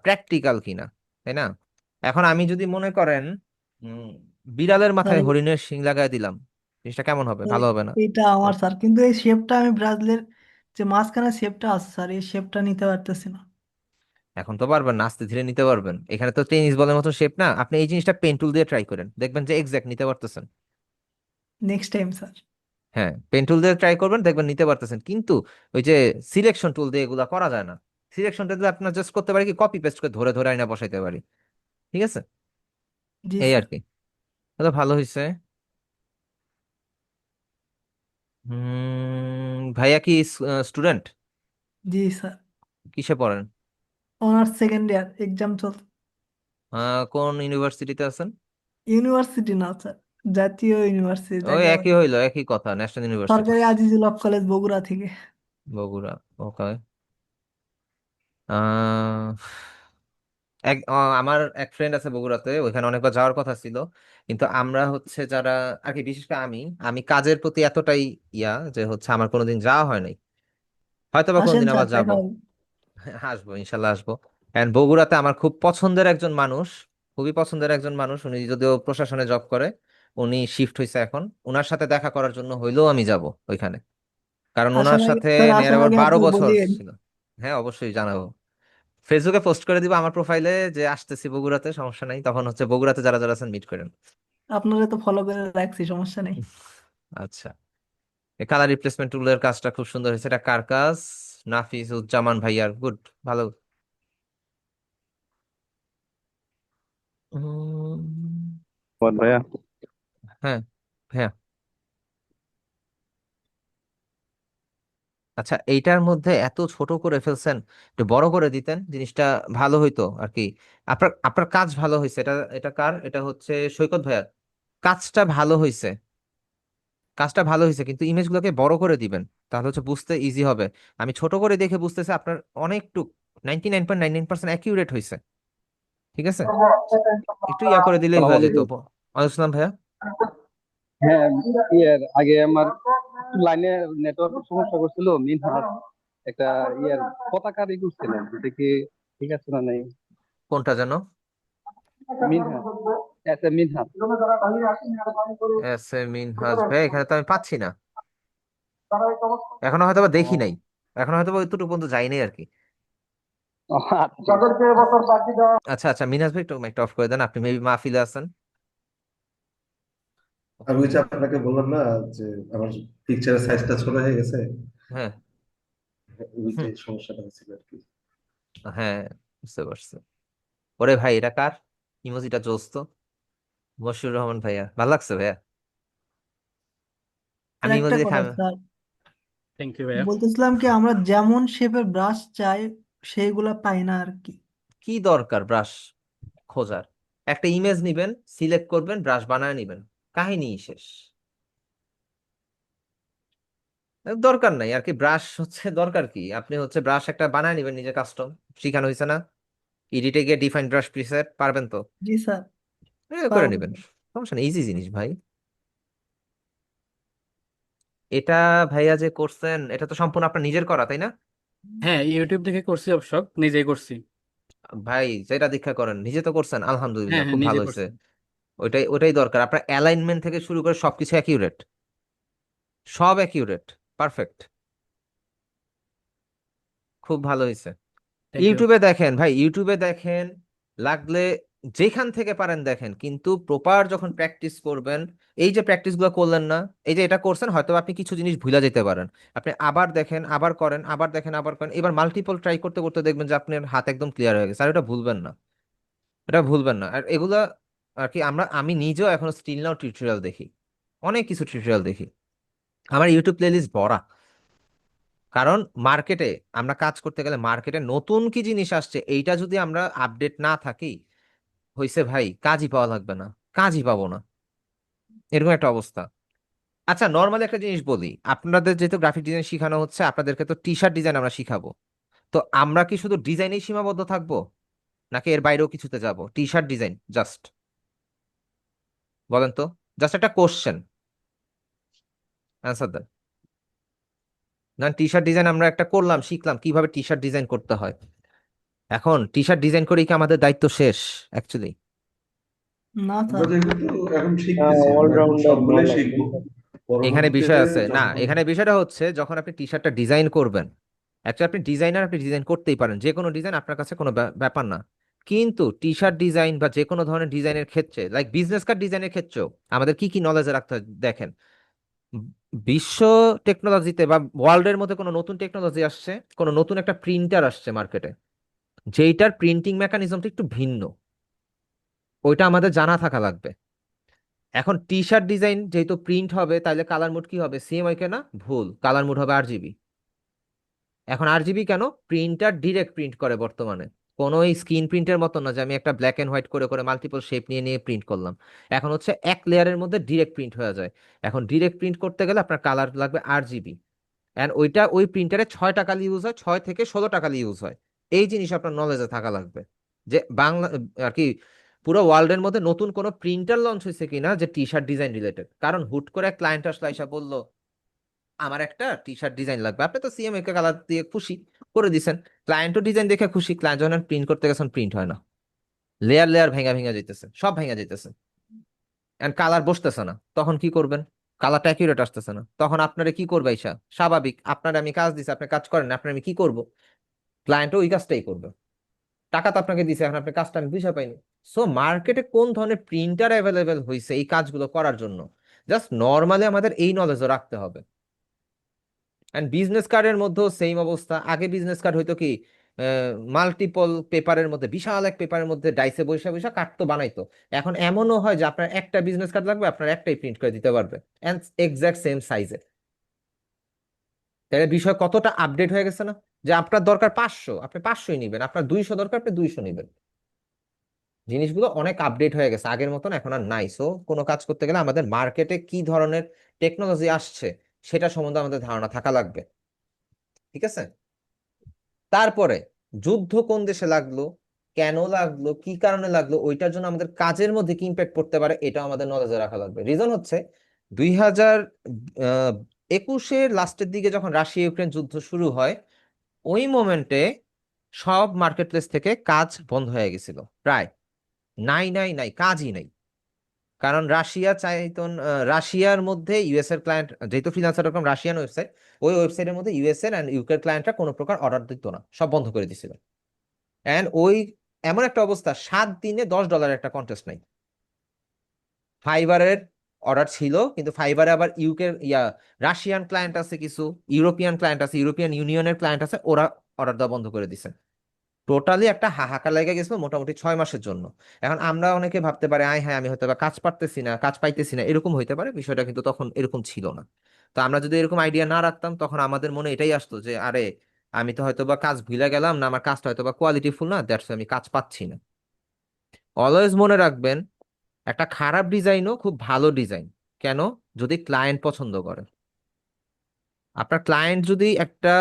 প্র্যাকটিক্যাল কিনা, তাই না? এখন আমি যদি মনে করেন উম, বিড়ালের স্যার মাথায় হরিণের শিং লাগাই দিলাম, জিনিসটা কেমন হবে? ভালো হবে না। এটা আমার স্যার, কিন্তু এই শেপটা আমি ব্রাজিলের যে মাঝখানে শেপটা আছে স্যার, এই শেপটা নিতে পারতেছি না। এখন তো পারবেন না, আস্তে ধীরে নিতে পারবেন। এখানে তো টেনিস বলের মতো শেপ না, আপনি এই জিনিসটা পেন টুল দিয়ে ট্রাই করেন, দেখবেন যে এক্সাক্ট নিতে পারতেছেন। Next time sir. হ্যাঁ, পেন টুল দিয়ে ট্রাই করবেন, দেখবেন নিতে পারতেছেন। কিন্তু ওই যে সিলেকশন টুল দিয়ে এগুলা করা যায় না। সিলেকশন টুল দিয়ে আপনার জাস্ট করতে পারি কি, কপি পেস্ট করে ধরে ধরে আইনা বসাইতে পারি। ঠিক আছে, জি এই আর স্যার। কি। তাহলে ভালো হয়েছে। ভাইয়া কি স্টুডেন্ট? জি স্যার। কিসে পড়েন? অনার্স সেকেন্ড ইয়ার এক্সাম চল। কোন ইউনিভার্সিটিতে আছেন? ইউনিভার্সিটি না স্যার, জাতীয় ইউনিভার্সিটি ওই যাকে বলে। একই হইলো, একই কথা, ন্যাশনাল ইউনিভার্সিটি। সরকারি আজিজুল হক কলেজ বগুড়া থেকে। বগুড়া। ওকে। আহ আমার এক ফ্রেন্ড আছে বগুড়াতে, ওইখানে অনেকবার যাওয়ার কথা ছিল। কিন্তু আমরা হচ্ছে যারা আর কি, বিশেষ করে আমি আমি কাজের প্রতি এতটাই ইয়া, যে হচ্ছে আমার কোনোদিন যাওয়া হয় নাই। হয়তো বা আসেন কোনোদিন স্যার, আবার যাব। দেখা হবে। আসবো, ইনশাল্লাহ আসবো। এন্ড বগুড়াতে আমার খুব পছন্দের একজন মানুষ, খুবই পছন্দের একজন মানুষ, উনি যদিও প্রশাসনে জব করে, উনি শিফট হয়েছে এখন। উনার সাথে দেখা করার জন্য হইলেও আমি যাব ওইখানে, কারণ ওনার আসার আগে সাথে স্যার, নিয়ার আসার আবার আগে 12 বছর বলিয়েন। ছিল। হ্যাঁ অবশ্যই জানাবো। ফেসবুকে পোস্ট করে দিব আমার প্রোফাইলে যে আসতেছি বগুড়াতে, সমস্যা নাই, তখন হচ্ছে বগুড়াতে যারা যারা আছেন মিট করেন। আপনারা তো ফলো করে রাখছি, সমস্যা নেই। আচ্ছা, এই কালার রিপ্লেসমেন্ট টুলের কাজটা খুব সুন্দর হয়েছে। এটা কার কাজ? নাফিস উজ্জামান ভাইয়ার। গুড, ভালো। উম, ভাইয়া, হ্যাঁ, হ্যাঁ। আচ্ছা, এইটার মধ্যে এত ছোট করে ফেলছেন, একটু বড় করে দিতেন জিনিসটা, ভালো হইতো আর কি। আপনার আপনার কাজ ভালো হয়েছে। এটা এটা কার? এটা হচ্ছে সৈকত ভাইয়ার। কাজটা ভালো হয়েছে, কাজটা ভালো হয়েছে, কিন্তু ইমেজগুলোকে বড় করে দিবেন, তাহলে হচ্ছে বুঝতে ইজি হবে। আমি ছোট করে দেখে বুঝতেছি আপনার অনেকটু 99.99% অ্যাকিউরেট হয়েছে। ঠিক আছে, একটু ইয়া করে দিলেই সালাম হয়ে যেত। আলাইকুম। আসসালাম ভাইয়া। হ্যাঁ, আগে আমার লাইনে নেটওয়ার্ক সমস্যা করছিল। মিনহাজ একটা ইয়ার পতাকা ই করছিলেন, এটা কি ঠিক আছে না নাই? কোনটা যেন? Minhaj, S A Minhaj. S A Minhaj ভাই, এখানে তো আমি পাচ্ছি না। এখনো হয়তো বা দেখি নাই, এখনো হয়তো বা এতটুকু পর্যন্ত যাইনি আর কি। ও, আচ্ছা। আচ্ছা আচ্ছা, মিনহাজ ভাই একটু একটা অফ করে দেন, আপনি মেবি মাহফিলে আছেন। আমি ওকে। ওই যে আপনাকে বললাম না যে আমার পিকচারের সাইজটা ছোট হয়ে গেছে, হ্যাঁ। ওই হুম, যে সমস্যাটা হয়েছিল আর কি। হ্যাঁ, বুঝতে পারছি। ওরে ভাই, এটা কার ইমোজিটা? জোস তো, মশিউর রহমান ভাইয়া, ভালো লাগছে ভাইয়া। স্যার আমি একটা ইমোজি দেখে কথা স্যার, থ্যাংক ইউ ভাইয়া। বলতেছিলাম কি আমরা যেমন শেপের ব্রাশ চাই সেইগুলা পাই না আর কি। কি দরকার ব্রাশ খোঁজার? একটা ইমেজ নিবেন, সিলেক্ট করবেন, ব্রাশ বানায় নিবেন, কাহিনী শেষ। দরকার নাই আর কি ব্রাশ হচ্ছে, দরকার কি? আপনি হচ্ছে ব্রাশ একটা বানায় নিবেন নিজে কাস্টম, শিখানো হয়েছে না? এডিটে গিয়ে ডিফাইন ব্রাশ প্রিসেট পারবেন তো? জি স্যার, করে পারবো। নিবেন, সমস্যা নেই, ইজি জিনিস ভাই। এটা ভাইয়া যে করছেন এটা তো সম্পূর্ণ আপনার নিজের করা, তাই না? হ্যাঁ, ইউটিউব থেকে করছি, অবশ্য নিজেই করছি। ভাই যেটা দীক্ষা করেন নিজে তো করছেন, হ্যাঁ আলহামদুলিল্লাহ, হ্যাঁ, খুব নিজে ভালো হয়েছে। করছি। ওইটাই ওইটাই দরকার, আপনার অ্যালাইনমেন্ট থেকে শুরু করে সবকিছু অ্যাকিউরেট, সব অ্যাকিউরেট, পারফেক্ট, খুব ভালো হয়েছে। Thank you. ইউটিউবে দেখেন ভাই, ইউটিউবে দেখেন, লাগলে যেখান থেকে পারেন দেখেন, কিন্তু প্রপার যখন প্র্যাকটিস করবেন, এই যে প্র্যাকটিস গুলো করলেন না, এই যে এটা করছেন, হয়তো আপনি কিছু জিনিস ভুলে যেতে পারেন, আপনি আবার দেখেন, আবার করেন, আবার দেখেন, আবার করেন, এবার মাল্টিপল ট্রাই করতে করতে দেখবেন যে আপনার হাত একদম ক্লিয়ার হয়ে গেছে। আর এটা ভুলবেন না, এটা ভুলবেন না। আর এগুলা আর কি, আমি নিজেও এখনো স্টিল নাও টিউটোরিয়াল দেখি, অনেক কিছু টিউটোরিয়াল দেখি, আমার ইউটিউব প্লেলিস্ট ভরা। কারণ মার্কেটে আমরা কাজ করতে গেলে মার্কেটে নতুন কি জিনিস আসছে এইটা যদি আমরা আপডেট না থাকি, হইছে ভাই, কাজই পাওয়া লাগবে না, কাজই পাবো না, এরকম একটা অবস্থা। আচ্ছা, নর্মালি একটা জিনিস বলি, আপনাদের যেহেতু গ্রাফিক ডিজাইন শেখানো হচ্ছে, আপনাদেরকে তো টি শার্ট ডিজাইন আমরা শিখাবো, তো আমরা কি শুধু ডিজাইনেই সীমাবদ্ধ থাকবো, নাকি এর বাইরেও কিছুতে যাব? টি শার্ট ডিজাইন জাস্ট বলেন তো, জাস্ট একটা কোশ্চেন, অ্যান্সার দেন। না, টি শার্ট ডিজাইন আমরা একটা করলাম, শিখলাম কিভাবে টি শার্ট ডিজাইন করতে হয়, এখন টি শার্ট ডিজাইন করেই কি আমাদের দায়িত্ব শেষ? অ্যাকচুয়ালি না আমরা স্যার, যেহেতু এখন শিখতেছি, আমরা এখন অলরাউন্ডার সবগুলোই নন আপনি শিখবো। স্যার। এখানে বিষয় পরবর্তীতে আছে না, যখন এখানে বিষয়টা হচ্ছে যখন আপনি টি শার্টটা ডিজাইন করবেন, অ্যাকচুয়ালি আপনি ডিজাইনার, আপনি ডিজাইন করতেই পারেন, যে কোনো ডিজাইন আপনার কাছে কোনো ব্যাপার না। কিন্তু টি শার্ট ডিজাইন বা যে কোনো ধরনের ডিজাইনের ক্ষেত্রে, লাইক বিজনেস কার্ড ডিজাইনের ক্ষেত্রেও আমাদের কি কি নলেজ রাখতে হয় দেখেন। উম, বিশ্ব টেকনোলজিতে বা ওয়ার্ল্ডের মধ্যে কোনো নতুন টেকনোলজি আসছে, কোনো নতুন একটা প্রিন্টার আসছে মার্কেটে, যেইটার প্রিন্টিং মেকানিজমটা একটু ভিন্ন, ওইটা আমাদের জানা থাকা লাগবে। এখন টি শার্ট ডিজাইন যেহেতু প্রিন্ট হবে, তাহলে কালার মোড কি হবে? সিএমওয়াই কে না? ভুল, কালার মোড হবে আরজিবি। এখন আরজিবি কেন? প্রিন্টার ডিরেক্ট প্রিন্ট করে বর্তমানে, কোনো এই স্ক্রিন প্রিন্টের মতো না যে আমি একটা ব্ল্যাক এন্ড হোয়াইট করে করে মাল্টিপল শেপ নিয়ে নিয়ে প্রিন্ট করলাম। এখন হচ্ছে এক লেয়ারের মধ্যে ডিরেক্ট প্রিন্ট হয়ে যায়। এখন ডিরেক্ট প্রিন্ট করতে গেলে আপনার কালার লাগবে আরজিবি, এন্ড ওইটা ওই প্রিন্টারে 6টা কালি ইউজ হয়, 6 থেকে 16টা কালি ইউজ হয়। এই জিনিস আপনার নলেজে থাকা লাগবে যে বাংলা আর কি পুরো ওয়ার্ল্ডের মধ্যে নতুন কোনো প্রিন্টার লঞ্চ হয়েছে কিনা যে টি শার্ট ডিজাইন রিলেটেড। কারণ হুট করে ক্লায়েন্ট আসলে এসে বললো আমার একটা টি শার্ট ডিজাইন লাগবে, আপনি তো সিএমএ কে কালার দিয়ে খুশি করে দিছেন, ক্লায়েন্টও ডিজাইন দেখে খুশি, ক্লায়েন্ট যখন প্রিন্ট করতে গেছেন প্রিন্ট হয় না, লেয়ার লেয়ার ভেঙে ভেঙে যেতেছে, সব ভেঙে যেতেছে, এন্ড কালার বসতেছে না, তখন কি করবেন? কালারটা অ্যাকিউরেট আসতেছে না, তখন আপনারা কি করবে? ঈশা স্বাভাবিক, আপনার আমি কাজ দিছি, আপনি কাজ করেন না, আপনার আমি কি করব? ক্লায়েন্টও ওই কাজটাই করবে, টাকা তো আপনাকে দিছে, এখন আপনি কাজটা আমি বুঝা পাইনি। সো মার্কেটে কোন ধরনের প্রিন্টার অ্যাভেলেবেল হয়েছে এই কাজগুলো করার জন্য, জাস্ট নর্মালি আমাদের এই নলেজও রাখতে হবে। এন্ড বিজনেস কার্ডের মধ্যেও সেম অবস্থা। আগে বিজনেস কার্ড হয়তো কি মাল্টিপল পেপারের মধ্যে, বিশাল এক পেপারের মধ্যে ডাইসে বৈশা বৈশা কাটতো, বানাইতো। এখন এমনও হয় যে আপনার একটা বিজনেস কার্ড লাগবে, আপনার একটাই প্রিন্ট করে দিতে পারবে, এন্ড এক্সাক্ট সেম সাইজে। তাহলে বিষয় কতটা আপডেট হয়ে গেছে না? যে আপনার দরকার 500, আপনি 500ই নিবেন, আপনার 200 দরকার, আপনি 200 নিবেন। জিনিসগুলো অনেক আপডেট হয়ে গেছে, আগের মতন এখন আর নাই। সো কোনো কাজ করতে গেলে আমাদের মার্কেটে কি ধরনের টেকনোলজি আসছে সেটা সম্বন্ধে আমাদের ধারণা থাকা লাগবে, ঠিক আছে? তারপরে যুদ্ধ কোন দেশে লাগলো, কেন লাগলো, কি কারণে লাগলো, ওইটার জন্য আমাদের কাজের মধ্যে কি ইম্প্যাক্ট পড়তে পারে, এটা আমাদের নলেজে রাখা লাগবে। রিজন হচ্ছে 2021-এর লাস্টের দিকে যখন রাশিয়া ইউক্রেন যুদ্ধ শুরু হয়, ওই মোমেন্টে সব মার্কেট প্লেস থেকে কাজ বন্ধ হয়ে গেছিল প্রায়, নাই নাই নাই, কাজই নাই। কারণ রাশিয়া চাইতো রাশিয়ার মধ্যে ইউএস এর ক্লায়েন্ট, যেহেতু ফ্রিল্যান্সার.কম রাশিয়ান ওয়েবসাইট, ওই ওয়েবসাইটের মধ্যে ইউএস এর এন্ড ইউকে ক্লায়েন্টরা কোনো প্রকার অর্ডার দিত না, সব বন্ধ করে দিছিল। এন্ড ওই এমন একটা অবস্থা, 7 দিনে $10 একটা কন্টেস্ট নাই। ফাইবারের অর্ডার ছিল, কিন্তু ফাইবারে আবার ইউকে রাশিয়ান ক্লায়েন্ট আছে, কিছু ইউরোপিয়ান ক্লায়েন্ট আছে, ইউরোপিয়ান ইউনিয়নের ক্লায়েন্ট আছে, ওরা অর্ডার দেওয়া বন্ধ করে দিছে। টোটালি একটা হাহাকার লেগে গেছিল মোটামুটি 6 মাসের জন্য। এখন আমরা অনেকে ভাবতে পারে আয় হ্যাঁ আমি হয়তো বা কাজ পারতেছি না, কাজ পাইতেছি না, এরকম হইতে পারে, বিষয়টা কিন্তু তখন এরকম ছিল না। তো আমরা যদি এরকম আইডিয়া না রাখতাম তখন আমাদের মনে এটাই আসতো যে আরে আমি তো হয়তো বা কাজ ভুলে গেলাম, না আমার কাজটা হয়তো বা কোয়ালিটিফুল না, দ্যাটস আমি কাজ পাচ্ছি না। অলওয়েজ মনে রাখবেন একটা খারাপ ডিজাইনও খুব ভালো ডিজাইন। কেন? যদি ক্লায়েন্ট পছন্দ করে। আপনার ক্লায়েন্ট যদি একটা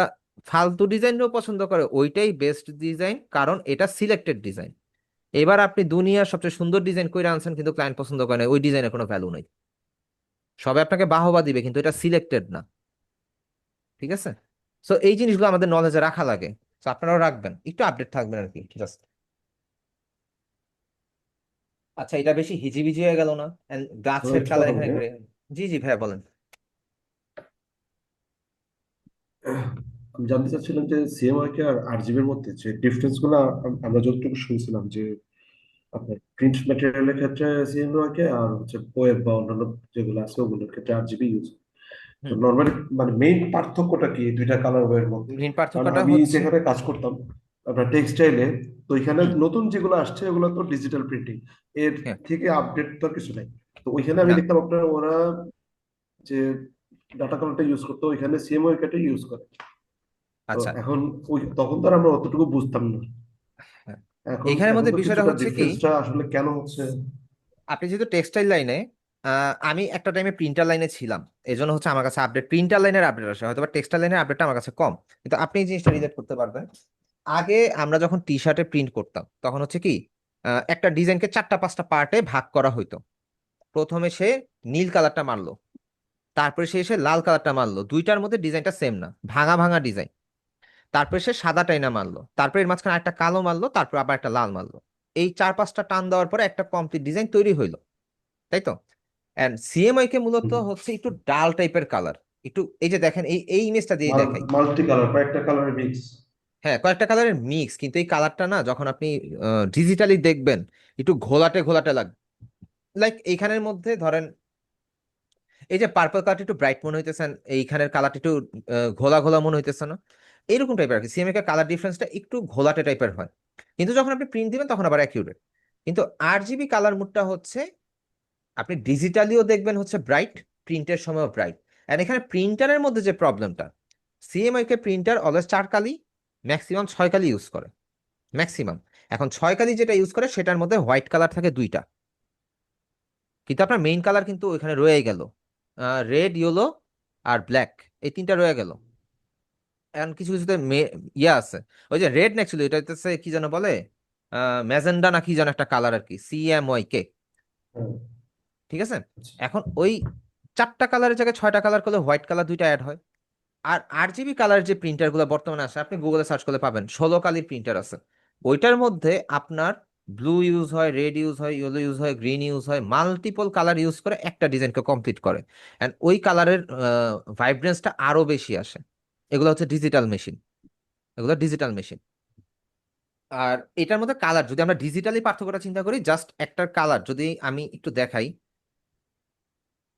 ফালতু ডিজাইনও পছন্দ করে, ওইটাই বেস্ট ডিজাইন, কারণ এটা সিলেক্টেড ডিজাইন। এবার আপনি দুনিয়ার সবচেয়ে সুন্দর ডিজাইন করে আনছেন কিন্তু ক্লায়েন্ট পছন্দ করে না, ওই ডিজাইনের কোনো ভ্যালু নেই। সবাই আপনাকে বাহবা দিবে কিন্তু এটা সিলেক্টেড না। ঠিক আছে? সো এই জিনিসগুলো আমাদের নলেজে রাখা লাগে। তো আপনারাও রাখবেন, একটু আপডেট থাকবেন আর কি, জাস্ট। আচ্ছা, এটা বেশি হিজিবিজি হয়ে গেল না? And গাছের একটা কালার কথা এখানে বলি, গ্রে। জি জি ভাইয়া বলেন। আমি জানতে চাচ্ছিলাম যে সিএমওয়াইকে আর আরজিবির মধ্যে যে ডিফারেন্স গুলো আমরা যতটুকু শুনছিলাম যে আপনার প্রিন্ট ম্যাটেরিয়ালের ক্ষেত্রে সিএমওয়াইকে আর হচ্ছে ওয়েব বা অন্যান্য যেগুলো আছে ওগুলোর ক্ষেত্রে আরজিবি ইউজ। তো হুম। নর্মালি মানে মেইন পার্থক্যটা কি এই দুইটা কালার ওয়ের মধ্যে? মেইন কারণ পার্থক্যটা আমি হচ্ছে, যেখানে কাজ করতাম আপনার টেক্সটাইলে, তো এখানে হুম, নতুন যেগুলো আসছে ওগুলো তো ডিজিটাল প্রিন্টিং, এর হ্যাঁ, থেকে আপডেট তো আর কিছু নাই। তো ওইখানে আমি না, দেখতাম আপনার ওরা যে ডাটা কালেক্টর ইউজ করতো ওইখানে সিএমওয়াই কেটে ইউজ করে। তো আচ্ছা, এখন ওই তখন তো আর আমরা অতটুকু বুঝতাম না। হ্যাঁ। এখন এইখানের এখন মধ্যে তো বিষয়টা কিছুটা হচ্ছে কি, ডিফারেন্সটা আসলে কেন হচ্ছে? আপনি যেহেতু টেক্সটাইল লাইনে, আমি একটা টাইমে প্রিন্টার লাইনে ছিলাম, এই জন্য হচ্ছে আমার কাছে আপডেট, প্রিন্টার লাইনের আপডেট আসে, হয়তো টেক্সটাইল লাইনের আপডেটটা আমার কাছে কম। কিন্তু আপনি এই জিনিসটা রিলেট করতে পারবেন। আগে আমরা যখন টি শার্টে প্রিন্ট করতাম তখন হচ্ছে কি, একটা ডিজাইনকে 4-5টা পার্টে ভাগ করা হইতো। প্রথমে সে নীল কালারটা মারলো, তারপরে সে এসে লাল কালারটা মারলো, দুইটার মধ্যে ডিজাইনটা সেম না, ভাঙা ভাঙা ডিজাইন। তারপরে সে সাদা টাইনা মারলো, তারপরে এর মাঝখানে একটা কালো মারলো, তারপর আবার একটা লাল মারলো। এই 4-5টা টান দেওয়ার পরে একটা কমপ্লিট ডিজাইন তৈরি হইলো, তাই তো? এন্ড সিএমআই কে মূলত হচ্ছে একটু ডাল টাইপের কালার। একটু এই যে দেখেন, এই এই ইমেজটা দিয়ে দেখাই। মাল্টি কালার, কয়েকটা কালারের মিক্স। হ্যাঁ, কয়েকটা কালারের মিক্স, কিন্তু এই কালারটা না যখন আপনি ডিজিটালি দেখবেন একটু ঘোলাটে ঘোলাটে লাগবে। লাইক এইখানের মধ্যে ধরেন এই যে পার্পল কালারটা একটু ব্রাইট মনে হইতেছে, and এইখানের কালারটা একটু ঘোলা ঘোলা মনে হইতেছে না? এইরকম টাইপের আর কি, সিএমএ এর কালার ডিফারেন্সটা একটু ঘোলাটে টাইপের হয়। কিন্তু যখন আপনি প্রিন্ট দিবেন তখন আবার অ্যাকিউরেট। কিন্তু আরজিবি কালার মুডটা হচ্ছে আপনি ডিজিটালিও দেখবেন হচ্ছে ব্রাইট, প্রিন্টের সময়ও ব্রাইট। এন্ড এখানে প্রিন্টারের মধ্যে যে প্রবলেমটা, সিএমআই কে প্রিন্টার অলওয়েজ 4 কালি, ম্যাক্সিমাম 6 কালি ইউজ করে, ম্যাক্সিমাম। এখন 6 কালি যেটা ইউজ করে সেটার মধ্যে হোয়াইট কালার থাকে 2টা, কিন্তু আপনার মেইন কালার কিন্তু ওইখানে রয়ে গেল, রেড, ইয়েলো আর ব্ল্যাক, এই 3টা রয়ে গেল। এখন কিছু কিছুতে ইয়া আছে, ওই যে রেড না, অ্যাকচুয়ালি এটা হচ্ছে কি যেন বলে, ম্যাজেন্ডা না কি যেন একটা কালার আর কি, CMYK। হ্যাঁ, ঠিক আছে? আচ্ছা। এখন ওই 4টা কালারের জায়গায় 6টা কালার করলে হোয়াইট কালার 2টা অ্যাড হয়। আর RGB কালার যে প্রিন্টার গুলো বর্তমানে আছে, আপনি গুগলে সার্চ করলে পাবেন 16 কালির প্রিন্টার আছে। ওইটার মধ্যে আপনার ব্লু ইউজ হয়, রেড ইউজ হয়, ইয়েলো ইউজ হয়, গ্রিন ইউজ হয়, মাল্টিপল কালার ইউজ করে একটা ডিজাইনকে কমপ্লিট করে। অ্যান্ড ওই কালারের ভাইব্রেন্সটা আরো বেশি আসে। এগুলো হচ্ছে ডিজিটাল মেশিন, এগুলো ডিজিটাল মেশিন। আর এটার মধ্যে কালার যদি আমরা ডিজিটালি পার্থক্যটা চিন্তা করি, জাস্ট একটার কালার যদি আমি একটু দেখাই,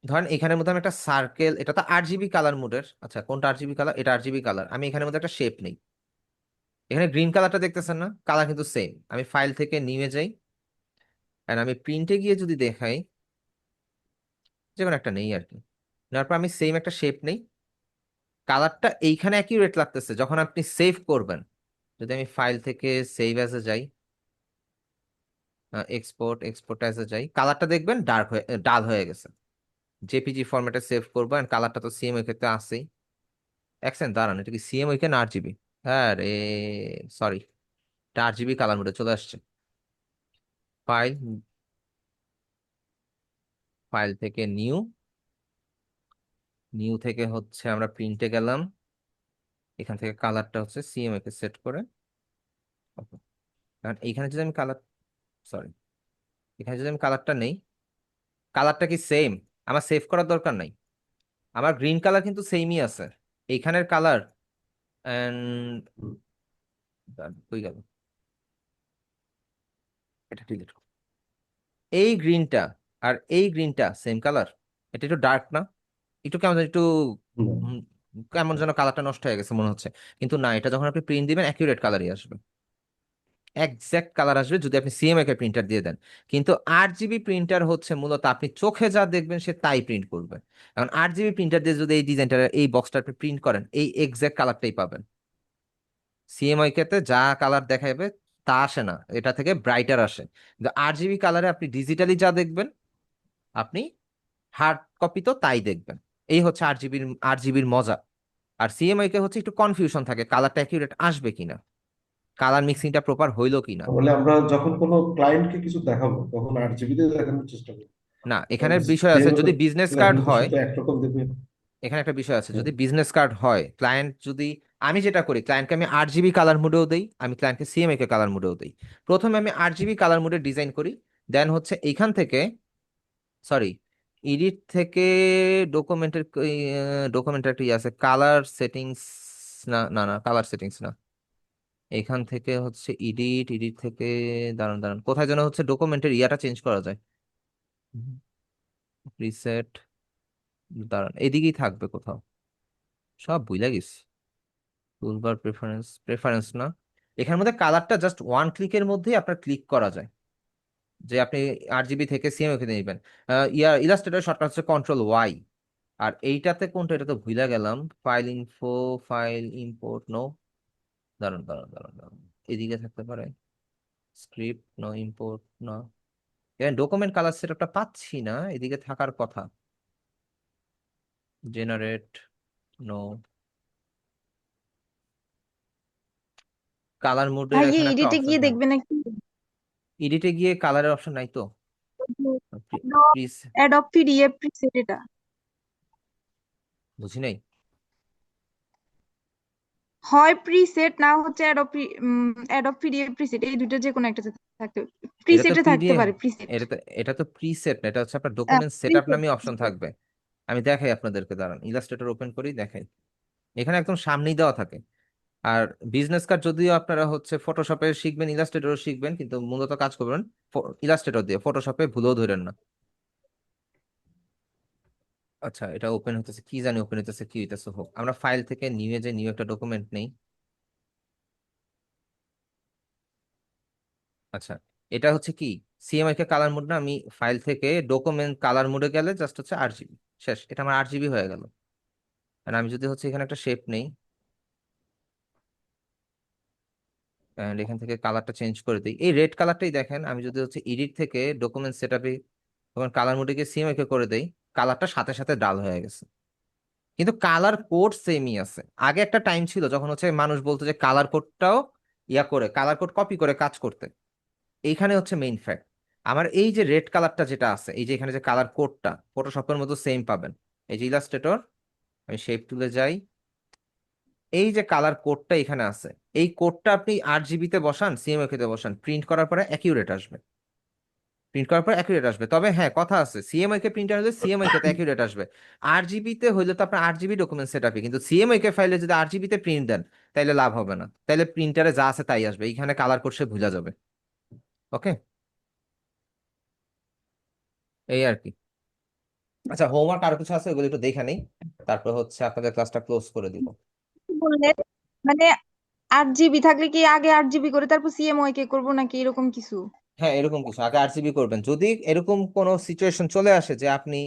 ধরেন এখানের মধ্যে আমি একটা সার্কেল, এটা তো আরজিবি কালার মোডের, আচ্ছা কোনটা আরজিবি কালার, এটা আরজিবি কালার, আমি এখানের মধ্যে একটা শেপ নেই, এখানে গ্রিন কালারটা দেখতেছেন না, কালার কিন্তু সেম। আমি ফাইল থেকে নিয়ে যাই, আর আমি প্রিন্টে গিয়ে যদি দেখাই, যে কোনো একটা নেই আর কি, নেওয়ার পর আমি সেম একটা শেপ নেই, কালারটা এইখানে অ্যাকিউরেট লাগতেছে। যখন আপনি সেভ করবেন, যদি আমি ফাইল থেকে সেভ অ্যাজে যাই, এক্সপোর্ট অ্যাজে যাই, কালারটা দেখবেন ডার্ক হয়ে ডাল হয়ে গেছে। জেপিজি ফরম্যাটে সেভ করবো, and কালারটা তো সেম ওই ক্ষেত্রে আছেই। এক সেকেন্ড দাঁড়ান, এটা কি সিএম ওইখানে আরজিবি? হ্যাঁ রে, সরি, এটা আরজিবি কালার মোডে চলে আসছে। ফাইল, ফাইল থেকে নিউ, নিউ থেকে হচ্ছে আমরা প্রিন্টে গেলাম, এখান থেকে কালারটা হচ্ছে সিএমএ কে সেট করে okay. কারণ এইখানে যদি আমি কালার, সরি, এখানে যদি আমি কালারটা নেই, কালারটা কি সেম? আমার সেভ করার দরকার নাই, আমার গ্রিন কালার কিন্তু সেমই আছে। এইখানের কালার এন্ড কই গেল, এটা ডিলিট, এই গ্রিনটা আর এই গ্রিনটা সেম কালার। এটা একটু ডার্ক না, একটু কেমন যেন একটু হুম। উম, কেমন যেন কালারটা নষ্ট হয়ে গেছে মনে হচ্ছে। কিন্তু না, এটা যখন আপনি প্রিন্ট দিবেন অ্যাকিউরেট কালারই আসবে। এক্সাক্ট কালার আসবে যদি আপনি সিএমএকে প্রিন্টার দিয়ে দেন। কিন্তু 8 জিবি প্রিন্টার হচ্ছে মূলত আপনি চোখে যা দেখবেন সে তাই প্রিন্ট করবে। এখন 8 জিবি প্রিন্টার দিয়ে যদি এই ডিজাইনটা এই বক্সটা আপনি প্রিন্ট করেন, এই এক্সাক্ট কালারটাই পাবেন। সিএমওয়াইকে তে যা কালার দেখাবে তা আসে না, এটা থেকে ব্রাইটার আসে। কিন্তু 8 জিবি কালারে আপনি ডিজিটালি যা দেখবেন, আপনি হার্ড কপি তো তাই দেখবেন। এই হচ্ছে 8 জিবির মজা। আর সিএমওয়াইকে হচ্ছে একটু কনফিউশন থাকে কালারটা অ্যাকিউরেট আসবে কিনা, কালার মিক্সিংটা প্রপার হইলো কিনা। তাহলে আমরা যখন কোনো ক্লায়েন্টকে কিছু দেখাবো তখন 8 জিবিতে দেখানোর চেষ্টা করি, না, কারণ এখানে বিষয় আছে, সিএমএ যদি বিজনেস কার্ড লেখালে তো সে হয়, তো একরকম দেখবে। এখানে একটা বিষয় আছে, হ্যাঁ। যদি বিজনেস কার্ড হয়, ক্লায়েন্ট যদি, আমি যেটা করি ক্লায়েন্টকে আমি 8 জিবি কালার মোডেও দেই, আমি ক্লায়েন্টকে সিএমএ কে কালার মোডেও দেই। প্রথমে আমি 8 জিবি কালার মোডে ডিজাইন করি, দেন হচ্ছে এইখান থেকে, সরি, এডিট থেকে ডকুমেন্টের, ডকুমেন্টের একটা ইয়ে আছে কালার সেটিংস, না না না, কালার সেটিংস না, এখান থেকে হচ্ছে এডিট, এডিট থেকে, দাঁড়ান দাঁড়ান, কোথায় যেন হচ্ছে ডকুমেন্টের ইয়াটা চেঞ্জ করা যায়, প্রিসেট, দাঁড়ান এদিকেই থাকবে কোথাও, সব ভুলে গেছি। টুলবার প্রেফারেন্স, প্রেফারেন্স না, এখানের মধ্যে কালারটা জাস্ট ওয়ান ক্লিকের মধ্যেই আপনার ক্লিক করা যায়, যে আপনি 8 জিবি থেকে সিএমএ নিয়ে নেবেন। ইলাস্ট্রেটর শর্টকাট হচ্ছে কন্ট্রোল ওয়াই। আর এইটাতে কোনটা, এটা তো ভুলে গেলাম, file info, file import, no, দাঁড়ান দাঁড়ান দাঁড়ান দাঁড়ান, এদিকে থাকতে পারে, স্ক্রিপ্ট নো, ইম্পোর্ট না, এখানে ডকুমেন্ট কালার সেটআপটা পাচ্ছি না, এদিকে থাকার কথা, জেনারেট, নো, কালার মোডের ভাইয়া এখানে একটা এডিটে অপশন গিয়ে থাকে, দেখবে নাকি? এডিটে গিয়ে কালারের অপশন নাই তো, প্লিজ, অ্যাডোব পিডিএফ প্রিসেট এটা বুঝি নাই। হয় প্রিসেট, না হচ্ছে অ্যাডোব পিডিএফ প্রিসেট, এই দুটো যে কোনো একটা থাকতে, এটা তো প্রিসেটে থাকতে পিডিএফ, পারে প্রিসেট। এটা তো প্রিসেট না, এটা হচ্ছে আপনার ডকুমেন্ট সেটআপ প্রিসেট নামে অপশন থাকবে। আমি দেখাই আপনাদেরকে, দাঁড়ান ইলাস্ট্রেটর ওপেন করি দেখাই, এখানে একদম সামনেই দেওয়া থাকে। আর বিজনেস কার্ড যদিও আপনারা হচ্ছে ফটোশপে শিখবেন, ইলাস্ট্রেটরও শিখবেন, কিন্তু মূলত কাজ করবেন ইলাস্ট্রেটর দিয়ে, ফটোশপে ভুলেও ধরেন না। আচ্ছা, এটা ওপেন হতেছে, কি জানি ওপেন হতেছে কি হইতেছে, হোক, আমরা ফাইল থেকে নিউ, যে নিউ একটা ডকুমেন্ট নেই। আচ্ছা, এটা হচ্ছে কি, সিএমআই কে কালার মোড না, আমি ফাইল থেকে ডকুমেন্ট কালার মোডে গেলে জাস্ট হচ্ছে 8 জিবি, শেষ, এটা আমার 8 জিবি হয়ে গেল। আর আমি যদি হচ্ছে এখানে একটা শেপ নেই, and এখান থেকে কালারটা চেঞ্জ করে দিই, এই রেড কালারটাই দেখেন, আমি যদি হচ্ছে এডিট থেকে ডকুমেন্ট সেটআপে তখন কালার মোডে গিয়ে সিএমআই কে করে দেই, কালারটা সাথে সাথে ডাল হয়ে গেছে। কিন্তু কালার কোড সেমই আছে। আগে একটা টাইম ছিল যখন হচ্ছে মানুষ বলতো যে কালার কোডটাও ইয়া করে, কালার কোড কপি করে কাজ করতে, এইখানে হচ্ছে মেইন ফ্যাক্ট। আমার এই যে রেড কালারটা যেটা আছে, এই যে এখানে যে কালার কোডটা ফটোশপের মতো সেম পাবেন, এই যে ইলাস্ট্রেটর, আমি শেপ টুলে যাই, এই যে কালার কোডটা এখানে আছে, এই কোডটা আপনি 8 জিবিতে বসান, সিএমওকে তে বসান, প্রিন্ট করার পরে অ্যাকিউরেট আসবে, প্রিন্ট করার পর অ্যাকিউরেট আসবে। তবে হ্যাঁ, কথা আছে, সিএমওকে কে প্রিন্টার হলে সিএমওকে তে অ্যাকিউরেট আসবে। 8 জিবিতে হইলে তো আপনার 8 জিবি ডকুমেন্ট সেট আপে, কিন্তু সিএমওকে ফাইলে যদি 8 জিবিতে প্রিন্ট দেন তাইলে লাভ হবে না, তাইলে প্রিন্টারে যা আছে তাই আসবে, এইখানে কালার কোড সে ভুলা যাবে। ওকে, এই আর কি। আচ্ছা, হোমওয়ার্ক আর কিছু আছে, ওগুলো একটু দেখে নেই, তারপর হচ্ছে আপনাদের ক্লাসটা ক্লোজ করে দিব। বললেন মানে 8 জিবি থাকলে কি আগে 8 জিবি করে তারপর সিএমওয়াই কে করবো নাকি এরকম কিছু? হ্যাঁ, এরকম কিছু, আগে 8 জিবি করবেন, যদি এরকম কোনো সিচুয়েশন চলে আসে যে আপনি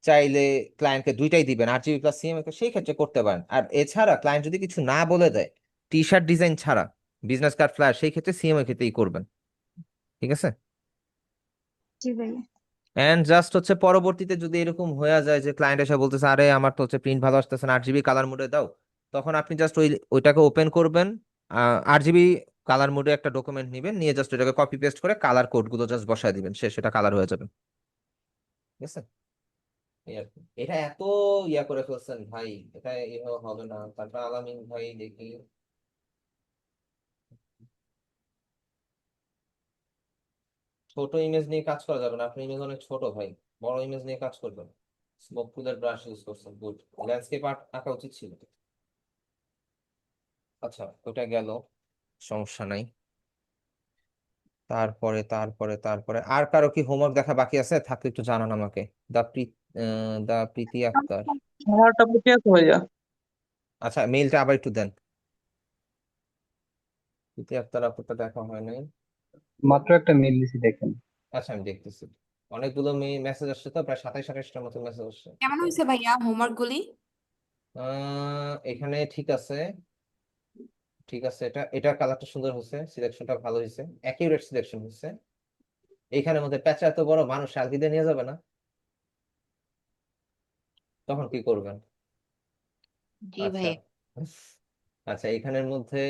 চাইলে ক্লায়েন্টকে দুইটাই দিবেন, 8 জিবি প্লাস সিএমএ, সেই ক্ষেত্রে করতে পারেন। আর এছাড়া ক্লায়েন্ট যদি কিছু না বলে দেয়, টি শার্ট ডিজাইন ছাড়া বিজনেস কার্ড ফ্ল্যাশ, সেই ক্ষেত্রে সিএমএ ক্ষেত্রেই করবেন। ঠিক আছে। জি ভাইয়া। এন্ড জাস্ট হচ্ছে পরবর্তীতে যদি এরকম হয়ে যায় যে ক্লায়েন্ট এসে বলতেছে আরে আমার তো হচ্ছে প্রিন্ট ভালো আসতেছে না, 8 জিবি কালার মোডে দাও, তখন আপনি জাস্ট ওইটাকে ওপেন করবেন, 8 জিবি কালার মোডে একটা ডকুমেন্ট নিবেন, নিয়ে জাস্ট ওইটাকে কপি পেস্ট করে কালার কোড গুলো জাস্ট বসায় দিবেন, শেষ, সেটা কালার হয়ে যাবে। ঠিক আছে। এই আর কি। এটা এত ইয়া করে ফেলছেন ভাই, এটা এভাবে হবে না। তারপর আলামিন ভাই দেখি, ছোট ইমেজ নিয়ে কাজ করা যাবে না, আপনার ইমেজ অনেক ছোট ভাই, বড় ইমেজ নিয়ে কাজ করবেন। স্মোক পুলের ব্রাশ ইউজ করছেন, গুড, ল্যান্ডস্কেপ আঁকা উচিত ছিল। আচ্ছা, ওটা গেল, সমস্যা নাই। তারপরে তারপরে তারপরে আর কারো কি হোমওয়ার্ক দেখা বাকি আছে, থাকলে একটু জানান আমাকে। দা প্রীত, দা প্রীতি আক্তার। আমারটা বুঝে আছে ভাইয়া। আচ্ছা, মেইলটা আবার একটু দেন। দ্বিতীয় আক্তার আপুরটা দেখা হয় নাই। মাত্র একটা মেল দিছি, দেখেন। আচ্ছা আমি দেখতেছি, অনেকগুলো মেসেজ আসছে তো, প্রায় 27-28টার মতো মেসেজ আসছে। কেমন হয়েছে ভাইয়া হোমওয়ার্ক গুলি? এখানে ঠিক আছে, ঠিক আছে, এটা এটা কালারটা সুন্দর হয়েছে, সিলেকশনটা ভালো হয়েছে, অ্যাকিউরেট সিলেকশন হয়েছে। এইখানের মধ্যে প্যাচা এত বড়, মানুষ শালকি দিয়ে নিয়ে যাবে না, তখন কি করবেন? জি আচ্ছা, ভাইয়া। আচ্ছা এখানের মধ্যে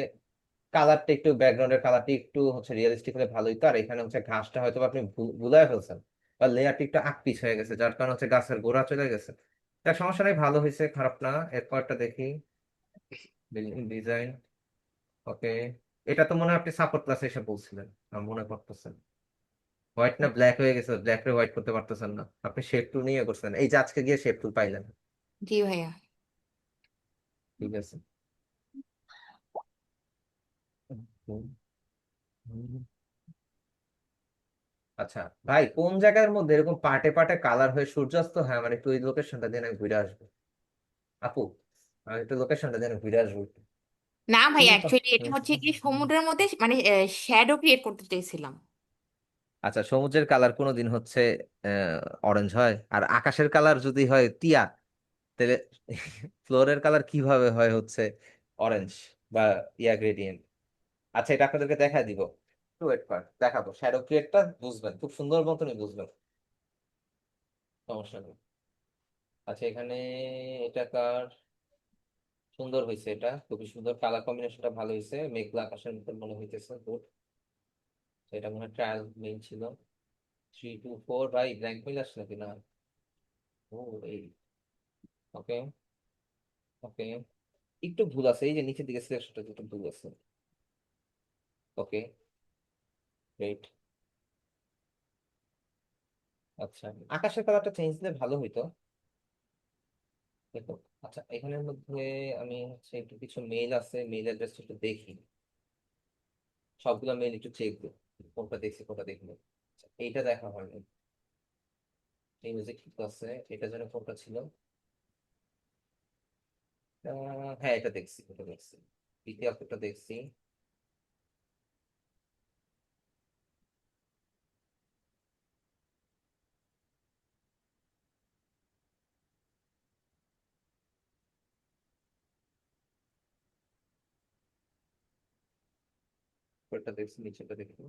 কালারটা একটু, ব্যাকগ্রাউন্ডের কালারটা একটু হচ্ছে রিয়েলিস্টিক হলে ভালোই তো। আর এখানে হচ্ছে ঘাসটা হয়তো বা আপনি ভুলায় ফেলছেন, বা লেয়ারটা একটু আকপিচ হয়ে গেছে, যার কারণে হচ্ছে গাছের গোড়া চলে গেছে। তা সমস্যা নেই, ভালো হয়েছে, খারাপ না। এরপরটা দেখি, ডিজাইন। ওকে, এটা তো মনে হয় আপনি সাপোর্ট ক্লাসে এসে বলছিলেন, আমার মনে পড়তেছে। হোয়াইট না ব্ল্যাক হয়ে গেছে, ব্ল্যাক রে হোয়াইট করতে পারতেছেন না, আপনি শেপ টুল নিয়ে করছেন, এই যে আজকে গিয়ে শেপ টুল পাইলেন। জি ভাইয়া। ঠিক আছে। আচ্ছা ভাই, কোন জায়গার মধ্যে এরকম পার্টে পার্টে কালার হয়ে সূর্যাস্ত হয়, আমার একটু ওই লোকেশনটা দিয়ে আমি ঘুরে আসবো। আপু, আমি একটু লোকেশনটা দিয়ে আমি ঘুরে আসবো একটু। না ভাইয়া, খুবই অ্যাকচুয়ালি এটা হচ্ছে কি সমুদ্রের মধ্যে মানে শ্যাডো ক্রিয়েট করতে চাইছিলাম। আচ্ছা, সমুদ্রের কালার কোনোদিন হচ্ছে অরেঞ্জ হয়? আর আকাশের কালার যদি হয় টিয়া, তাহলে ফ্লোরের কালার কিভাবে হয় হচ্ছে অরেঞ্জ বা ইয়া গ্রেডিয়েন্ট? আচ্ছা, এটা আপনাদেরকে দেখা দিব, একটু ওয়েট কর, দেখাবো। শ্যাডো ক্রিয়েটটা বুঝবেন, খুব সুন্দর মতনই বুঝবেন, সমস্যা নেই। আচ্ছা এখানে এটা কার, সুন্দর হয়েছে, এটা খুবই সুন্দর, কালার কম্বিনেশনটা ভালো হয়েছে, মেঘলা আকাশের মতন মনে হইতেছে, গুড। এটা মনে হয় ট্রায়াল মেইন ছিল। 3 2 4, ভাই ব্ল্যাঙ্ক মেইল আসছে নাকি না? ও এই, ওকে, ওকে, একটু ভুল আছে, এই যে নিচের দিকে সিলেকশনটা একটু ভুল আছে। ওকে, গ্রেট। আচ্ছা, আকাশের কালারটা চেঞ্জ দিলে ভালো হইতো, দেখো। আচ্ছা এখানের মধ্যে আমি হচ্ছে একটু কিছু মেইল আছে, মেইল অ্যাড্রেসটা একটু দেখি, সবগুলো মেইল একটু চেক দিই, কোনটা দেখছি কোনটা দেখিনি। আচ্ছা, এইটা দেখা হয়নি, এই মিউজিক ঠিক আছে, এটা যেন কোনটা ছিল? হ্যাঁ এটা দেখছি, এটা দেখছি, দ্বিতীয় অক্ষরটা দেখছি। অক্ষরটা দেখছি, নিচেটা দেখি।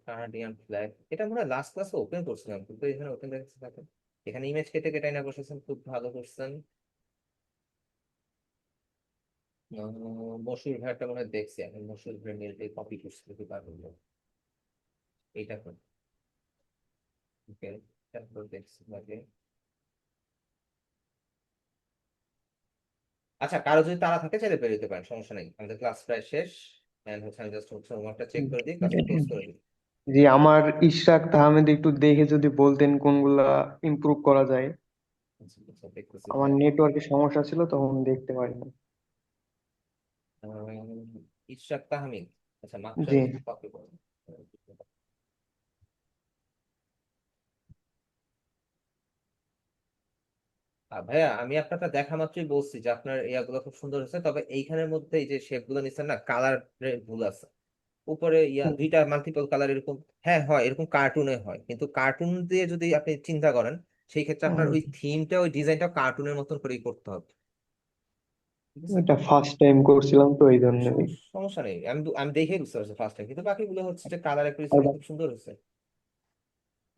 কানাডিয়ান ফ্ল্যাগ, এটা মনে হয় লাস্ট ক্লাসে ওপেন করছিলাম, কিন্তু এখানে ওপেন দেখছি থাকে। এখানে ইমেজ কেটে কেটে না বসেছেন, খুব ভালো করছেন। মসুর ভাইটা মনে হয় দেখছি, আমি মসুর ভাই মেলটাই কপি করছি, দেখি পারবো এইটা কোন। ওকে, তারপর দেখছি আগে। আচ্ছা, কারো যদি তারা থাকে চাইলে বের হতে পারেন, সমস্যা নেই, আমাদের ক্লাস প্রায় শেষ। And হচ্ছে আমি জাস্ট হচ্ছে হোমওয়ার্কটা চেক করে দিই, ক্লাসটা ক্লোজ করে দিই। জি, আমার ইশরাক তাহমেদ একটু দেখে যদি বলতেন কোনগুলা ইমপ্রুভ করা যায়। আচ্ছা আচ্ছা, দেখতেছি আমার ভাই। নেটওয়ার্কের সমস্যা ছিল, তখন দেখতে পারিনি। ইশরাক তাহমিদ, আচ্ছা মাত্র জি। আমি কপি করবো। ভাইয়া, আমি আপনাকে দেখা মাত্রই বলছি যে আপনার ইয়াগুলো খুব সুন্দর হয়েছে, তবে এইখানের মধ্যে এই যে শেপ গুলো নিচ্ছেন না, কালার ভুল আছে। উপরে ইয়া হুম, দুইটা মাল্টিপল কালার এরকম, হ্যাঁ হয়, এরকম কার্টুনে হয়, কিন্তু কার্টুন দিয়ে যদি আপনি চিন্তা করেন, সেই ক্ষেত্রে আপনার হুম। ওই থিমটা, ওই ডিজাইনটা কার্টুনের মতন করেই করতে হবে, ঠিক আছে? এটা ফার্স্ট টাইম করছিলাম তো, এই জন্যই। সমস্যা নেই, আমি দেখে বুঝতে পারছি ফার্স্ট টাইম, কিন্তু বাকিগুলো হচ্ছে যে কালার আর অ্যাকুরেসিটা বা- খুব সুন্দর হয়েছে।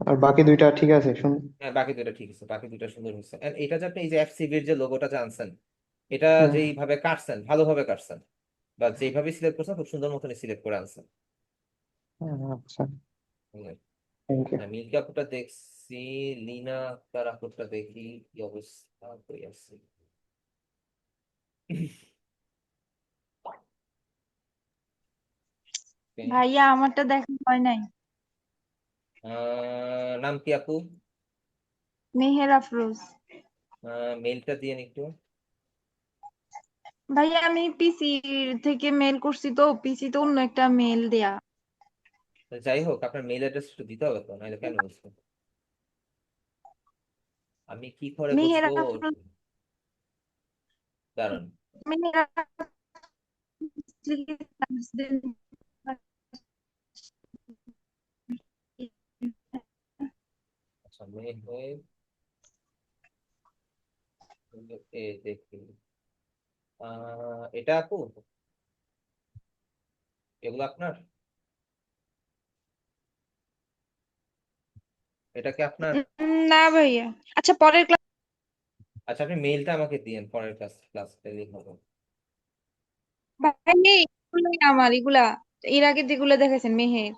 আর বাকি দুইটা ঠিক আছে, শুন। হ্যাঁ বাকি দুইটা ঠিক আছে, বাকি দুইটা সুন্দর হয়েছে। And এটা যে আপনি এই যে এফসিবির যে লোগোটা জানছেন, এটা হুম, যেইভাবে কাটছেন, ভালোভাবে কাটছেন, বা যেইভাবে সিলেক্ট করছেন খুব সুন্দর মতন সিলেক্ট করে আনছেন। হুম, আচ্ছা, হুম। Thank you. হ্যাঁ, মিল্কি আপুরটা দেখছি, লিনা তার আপুরটা দেখি, কি অবস্থা, কই আছে? Okay. ভাইয়া আমারটা দেখা হয় নাই। নাম কি আপু? মেহের আফরোজ। মেলটা দিয়ে একটু। ভাইয়া আমি পিসি থেকে মেল করছি, তো পিসি তো অন্য একটা মেল দেয়া। যাই হোক, আপনার মেল অ্যাড্রেস একটু দিতে হবে তো, নাহলে কেন বুঝবো আমি কি করে মেহের বুঝবো? আফরোজ, দাঁড়ান, মেহের আচ্ছা মেহের, এ দেখি এটা আপু, এগুলো আপনার, এটা কি আপনার? না ভাইয়া, আচ্ছা পরের ক্লাস। আচ্ছা আপনি মেইলটা আমাকে দিয়েন, পরের ক্লাস পেলেই হবে। ভাই এগুলোই আমার, এগুলা এর আগে যেগুলো দেখাইছেন মেহের।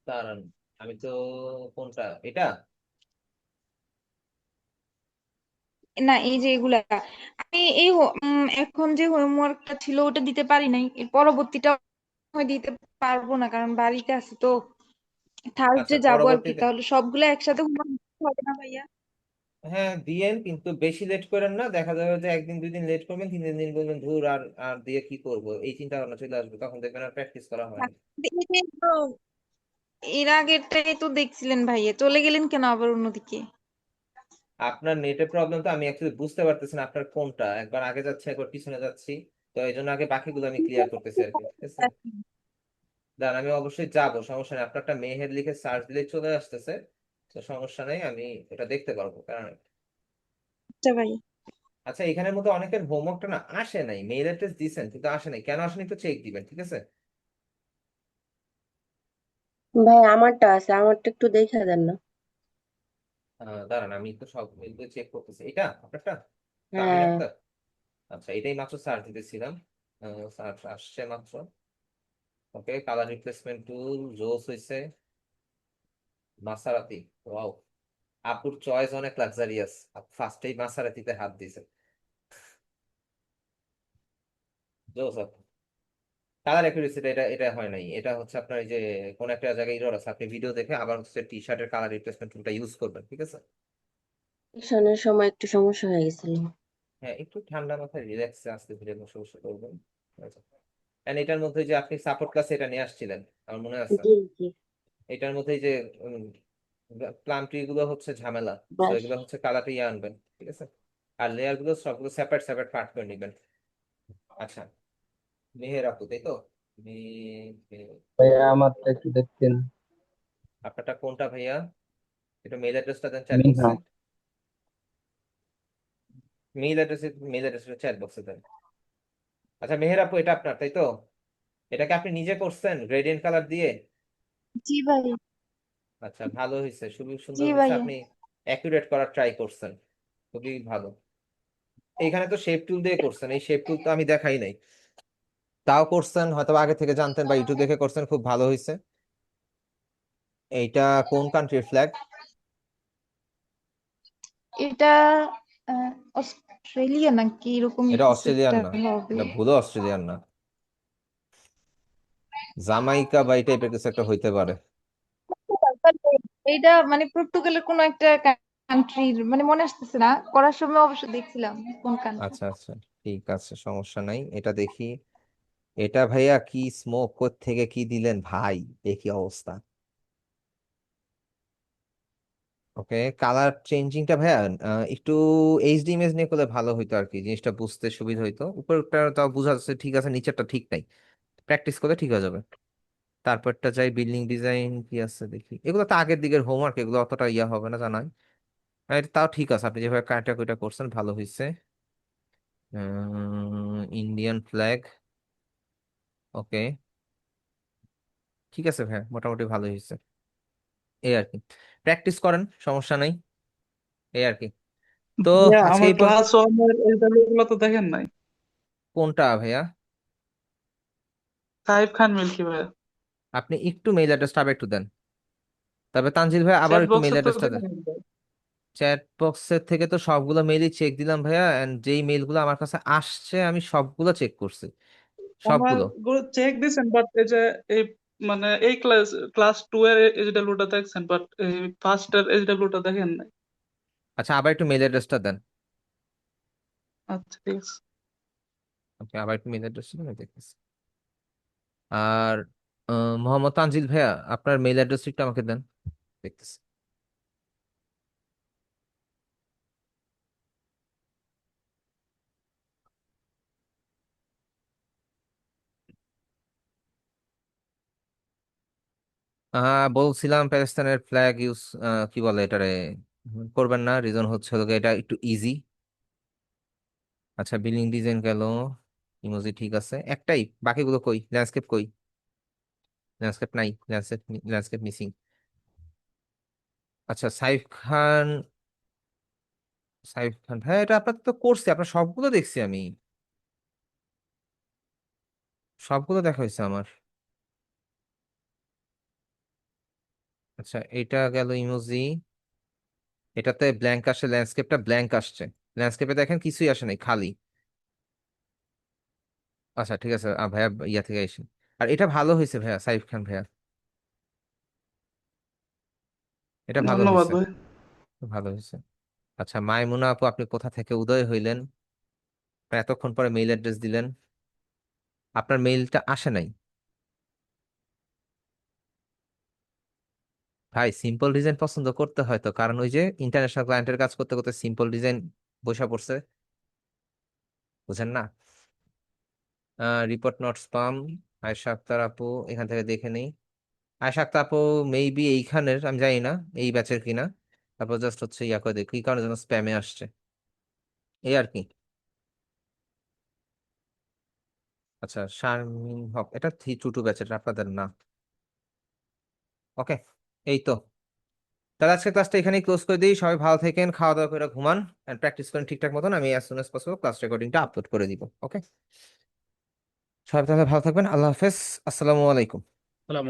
দাঁড়ান, আমি তো, কোনটা এটা? না এই যে এগুলা, আমি এখন যে হোমওয়ার্কটা ছিল ওটা দিতে পারি নাই, এর পরবর্তীটা হয় দিতে পারবো না কারণ বাড়িতে আছি তো, আচ্ছা থার্সডে যাবো আর কি। পরবর্তীতে, তাহলে সবগুলো একসাথে homework দিতে হবে না ভাইয়া? হ্যাঁ দিয়েন, কিন্তু বেশি লেট করেন না, দেখা যাবে যে একদিন দুই দিন লেট করবেন, তিন দিন বলবেন ধুর আর আর দিয়ে কি করব, এই চিন্তা ভাবনা চলে আসবে, তখন দেখবেন আর প্র্যাকটিস করা হয় না। এটাই তো, এর আগেরটাই তো দেখছিলেন ভাইয়া, চলে গেলেন কেন আবার অন্যদিকে? আপনার নেটের প্রবলেম তো আমি অ্যাকচুয়ালি বুঝতে পারতেছি না আপনার কোনটা, একবার আগে যাচ্ছি একবার পিছনে যাচ্ছি, তো এই জন্য আগে বাকিগুলো আমি ক্লিয়ার করতেছি আর কি, ঠিক আছে? দাঁড়ান আমি অবশ্যই যাবো, সমস্যা নেই, আপনারটা মেহের লিখে সার্চ দিলেই চলে আসতেছে, তো সমস্যা নেই, আমি এটা দেখতে পারবো কারণ। আচ্ছা ভাই। আচ্ছা এখানের মধ্যে অনেকের হোমওয়ার্কটা না আসে নাই, মেইল অ্যাড্রেস দিয়েছেন কিন্তু আসে নাই, কেন আসেনি একটু চেক দিবেন, ঠিক আছে? ভাই আমারটা আছে, আমারটা একটু দেখা দেন না। দাঁড়ান আমি তো সব মেইলগুলো চেক করতেছি, এটা আপনারটা তামিন হ্যাঁ, আক্তার। আচ্ছা এটাই মাত্র সার্চ দিতেছিলাম, সার্চ আসছে মাত্র। ওকে, কালার রিপ্লেসমেন্ট টুল জোস হইছে, মাসারাতি, ওয়াও, আপুর চয়েস অনেক লাক্সারিয়াস, ফার্স্টেই মাসারাতিতে হাত দিয়েছে, জোস আপু। কালার অ্যাকুরেসিটা এটা এটা হয় নাই, এটা হচ্ছে আপনার এই যে কোন একটা জায়গায় এরর আছে, আপনি ভিডিও দেখে আবার হচ্ছে টি শার্টের কালার রিপ্লেসমেন্ট টুলটা ইউজ করবেন, ঠিক আছে? ইলেকশনের সময় একটু সমস্যা হয়ে গেছিল। হ্যাঁ একটু ঠান্ডা মাথায় রিল্যাক্সে আসতে ধীরে বসে বসে করবেন। এন্ড এটার মধ্যে যে আপনি সাপোর্ট ক্লাসে এটা নিয়ে আসছিলেন আমার মনে আছে, জি জি। এটার মধ্যে যে প্লাম ট্রি গুলো হচ্ছে ঝামেলা, তো ব্যাস। এগুলো হচ্ছে কালারটা ইয়ে আনবেন, ঠিক আছে? আর লেয়ার গুলো সবগুলো সেপারেট সেপারেট পার্ট করে নিবেন। আচ্ছা মেহের আপু তাই তো? ভাইয়া আমারটা একটু দেখতেন। আপনারটা কোনটা ভাইয়া? এটা মেইল অ্যাড্রেসটা দেন চ্যাট মিনহা। বক্সে, মেইল অ্যাড্রেসটা চ্যাট বক্সে দেন। আচ্ছা মেহের আপু এটা আপনার তাই তো? এটাকে আপনি নিজে করছেন গ্রেডিয়েন্ট কালার দিয়ে? জি ভাইয়া। আচ্ছা ভালো হয়েছে, খুবই জি সুন্দর হয়েছে, ভাইয়া। আপনি অ্যাকুরেট করার ট্রাই করছেন, খুবই ভালো। এইখানে তো শেপ টুল দিয়ে করছেন, এই শেপ টুল তো আমি দেখাই নাই, তাও করছেন, হয়তো আগে থেকে জানতেন বা ইউটিউব দেখে করছেন, খুব ভালো হয়েছে। এইটা কোন কান্ট্রির ফ্ল্যাগ? এটা আহ, অস্ট্রেলিয়া নাকি এরকম এটা কিছু অস্ট্রেলিয়ান একটা না, হবে। এটা ভুলও অস্ট্রেলিয়ান না, জামাইকা বা এই টাইপের কিছু একটা হইতে পারে। এটা মানে পর্তুগালের কোন একটা কান্ট্রির, মানে মনে আসতেছে না, করার সময় অবশ্য দেখছিলাম কোন কান্ট্রি। আচ্ছা আচ্ছা, ঠিক আছে সমস্যা নাই, এটা দেখি। এটা ভাইয়া কি স্মোক থেকে কি দিলেন ভাই, এ কি অবস্থা? ওকে, কালার চেঞ্জিংটা ভাইয়া একটু এইচডি ইমেজ নিয়ে করলে ভালো হইতো আর কি, জিনিসটা বুঝতে সুবিধা হইতো, উপরটা তাও বোঝা যাচ্ছে ঠিক আছে, নিচেরটা ঠিক নাই, প্র্যাকটিস করলে ঠিক হয়ে যাবে। তারপরটা যাই, বিল্ডিং ডিজাইন কি আছে দেখি, এগুলো তো আগের দিকের হোমওয়ার্ক, এগুলো অতটা ইয়া হবে না জানাই। এটা তাও ঠিক আছে, আপনি যেভাবে কাটাকুটা করছেন ভালো হয়েছে। ইন্ডিয়ান ফ্ল্যাগ, ওকে, ঠিক আছে ভাইয়া, মোটামুটি ভালো হয়েছে, এই আর কি, প্র্যাকটিস করেন সমস্যা নাই, এই আর কি। তো ভাইয়া আজকে আমার এই ক্লাস ওয়ানের এই ভ্যালুগুলো তো দেখেন নাই। কোনটা ভাইয়া? সাইফ খান মিল্কি ভাইয়া, আপনি একটু মেইল অ্যাড্রেসটা আবার একটু দেন, তবে তানজিল ভাই আবার চ্যাট একটু মেইল বক্সে তো অ্যাড্রেসটা দেন। দেখেন নাই ভাই। চ্যাট বক্সের থেকে তো সবগুলো মেইলই চেক দিলাম ভাইয়া, এন্ড যেই মেইলগুলো আমার কাছে আসছে আমি সবগুলো চেক করছি, আমার সবগুলো। চেক দিছেন বাট এই যে এই মানে এই ক্লাস ক্লাস টু এর এইচডব্লিউ টা দেখছেন বাট এই ফার্স্ট এর এইচডব্লিউ টা দেখেন নাই। আচ্ছা আবার একটু মেইল অ্যাড্রেসটা দেন, আচ্ছা ঠিক আছে। আপনি আবার একটু মেইল অ্যাড্রেসটা দেন, আমি দেখতেছি। আর মোহাম্মদ তানজিল ভাইয়া আপনার মেইল অ্যাড্রেস একটু আমাকে দেন, দেখতেছি। বলছিলাম প্যালেস্তাইনের ফ্ল্যাগ ইউজ কি বলে এটারে করবেন না, রিজন হচ্ছে হলো গিয়ে এটা একটু ইজি। আচ্ছা, বিল্ডিং ডিজাইন গেল, ইমোজি ঠিক আছে, একটাই, বাকিগুলো কই? ল্যান্ডস্কেপ কই? ল্যান্ডস্কেপ নাই, ল্যান্ডস্কেপ মিসিং। আচ্ছা, সাইফ খান, সাইফ খান, হ্যাঁ এটা আপনার তো করছি, আপনার সবগুলো দেখছি আমি, সবগুলো দেখা হয়েছে আমার। আচ্ছা, এটা গেল ইমোজি, এটাতে ব্ল্যাঙ্ক আসে, ল্যান্ডস্কেপটা ব্ল্যাঙ্ক আসছে, ল্যান্ডস্কেপে দেখেন কিছুই আসে নাই, খালি। আচ্ছা ঠিক আছে, ভাইয়া ইয়া থেকে এসে, আর এটা ভালো হয়েছে ভাইয়া, সাইফ খান ভাইয়া, এটা ভালো ধন্যবাদ হয়েছে, ভাই। ভালো হয়েছে। আচ্ছা, মাইমুনা আপু, আপনি কোথা থেকে উদয় হইলেন? এতক্ষণ পরে মেইল অ্যাড্রেস দিলেন, আপনার মেইলটা আসে নাই। ভাই সিম্পল ডিজাইন পছন্দ করতে হয় তো, কারণ ওই যে ইন্টারন্যাশনাল ক্লায়েন্টের কাজ করতে করতে সিম্পল ডিজাইন বসে পড়ছে, বুঝেন না? Report not spam, Ayesha Akter আপু, এখান থেকে দেখে নেই। আয়েশা আক্তার আপু মেবি এইখানের, আমি জানি না এই ব্যাচের কিনা। তারপর জাস্ট হচ্ছে ইয়া করে দেখি, কি কারণে যেন স্প্যামে আসছে, এই আর কি। আচ্ছা, শারমিন হক, এটা টুটু ব্যাচের, আপনাদের না। ওকে, এই তো। তাহলে আজকে ক্লাসটা এখানেই ক্লোজ করে দিই, সবাই ভালো থাকেন, খাওয়া দাওয়া করে ঘুমান, এন্ড প্র্যাকটিস করেন ঠিকঠাক মতন, আমি as soon as possible class রেকর্ডিংটা আপলোড করে দিব। ওকে, সবাই তাহলে ভালো থাকবেন, আল্লাহ হাফেজ, আসসালামু আলাইকুম। সালাম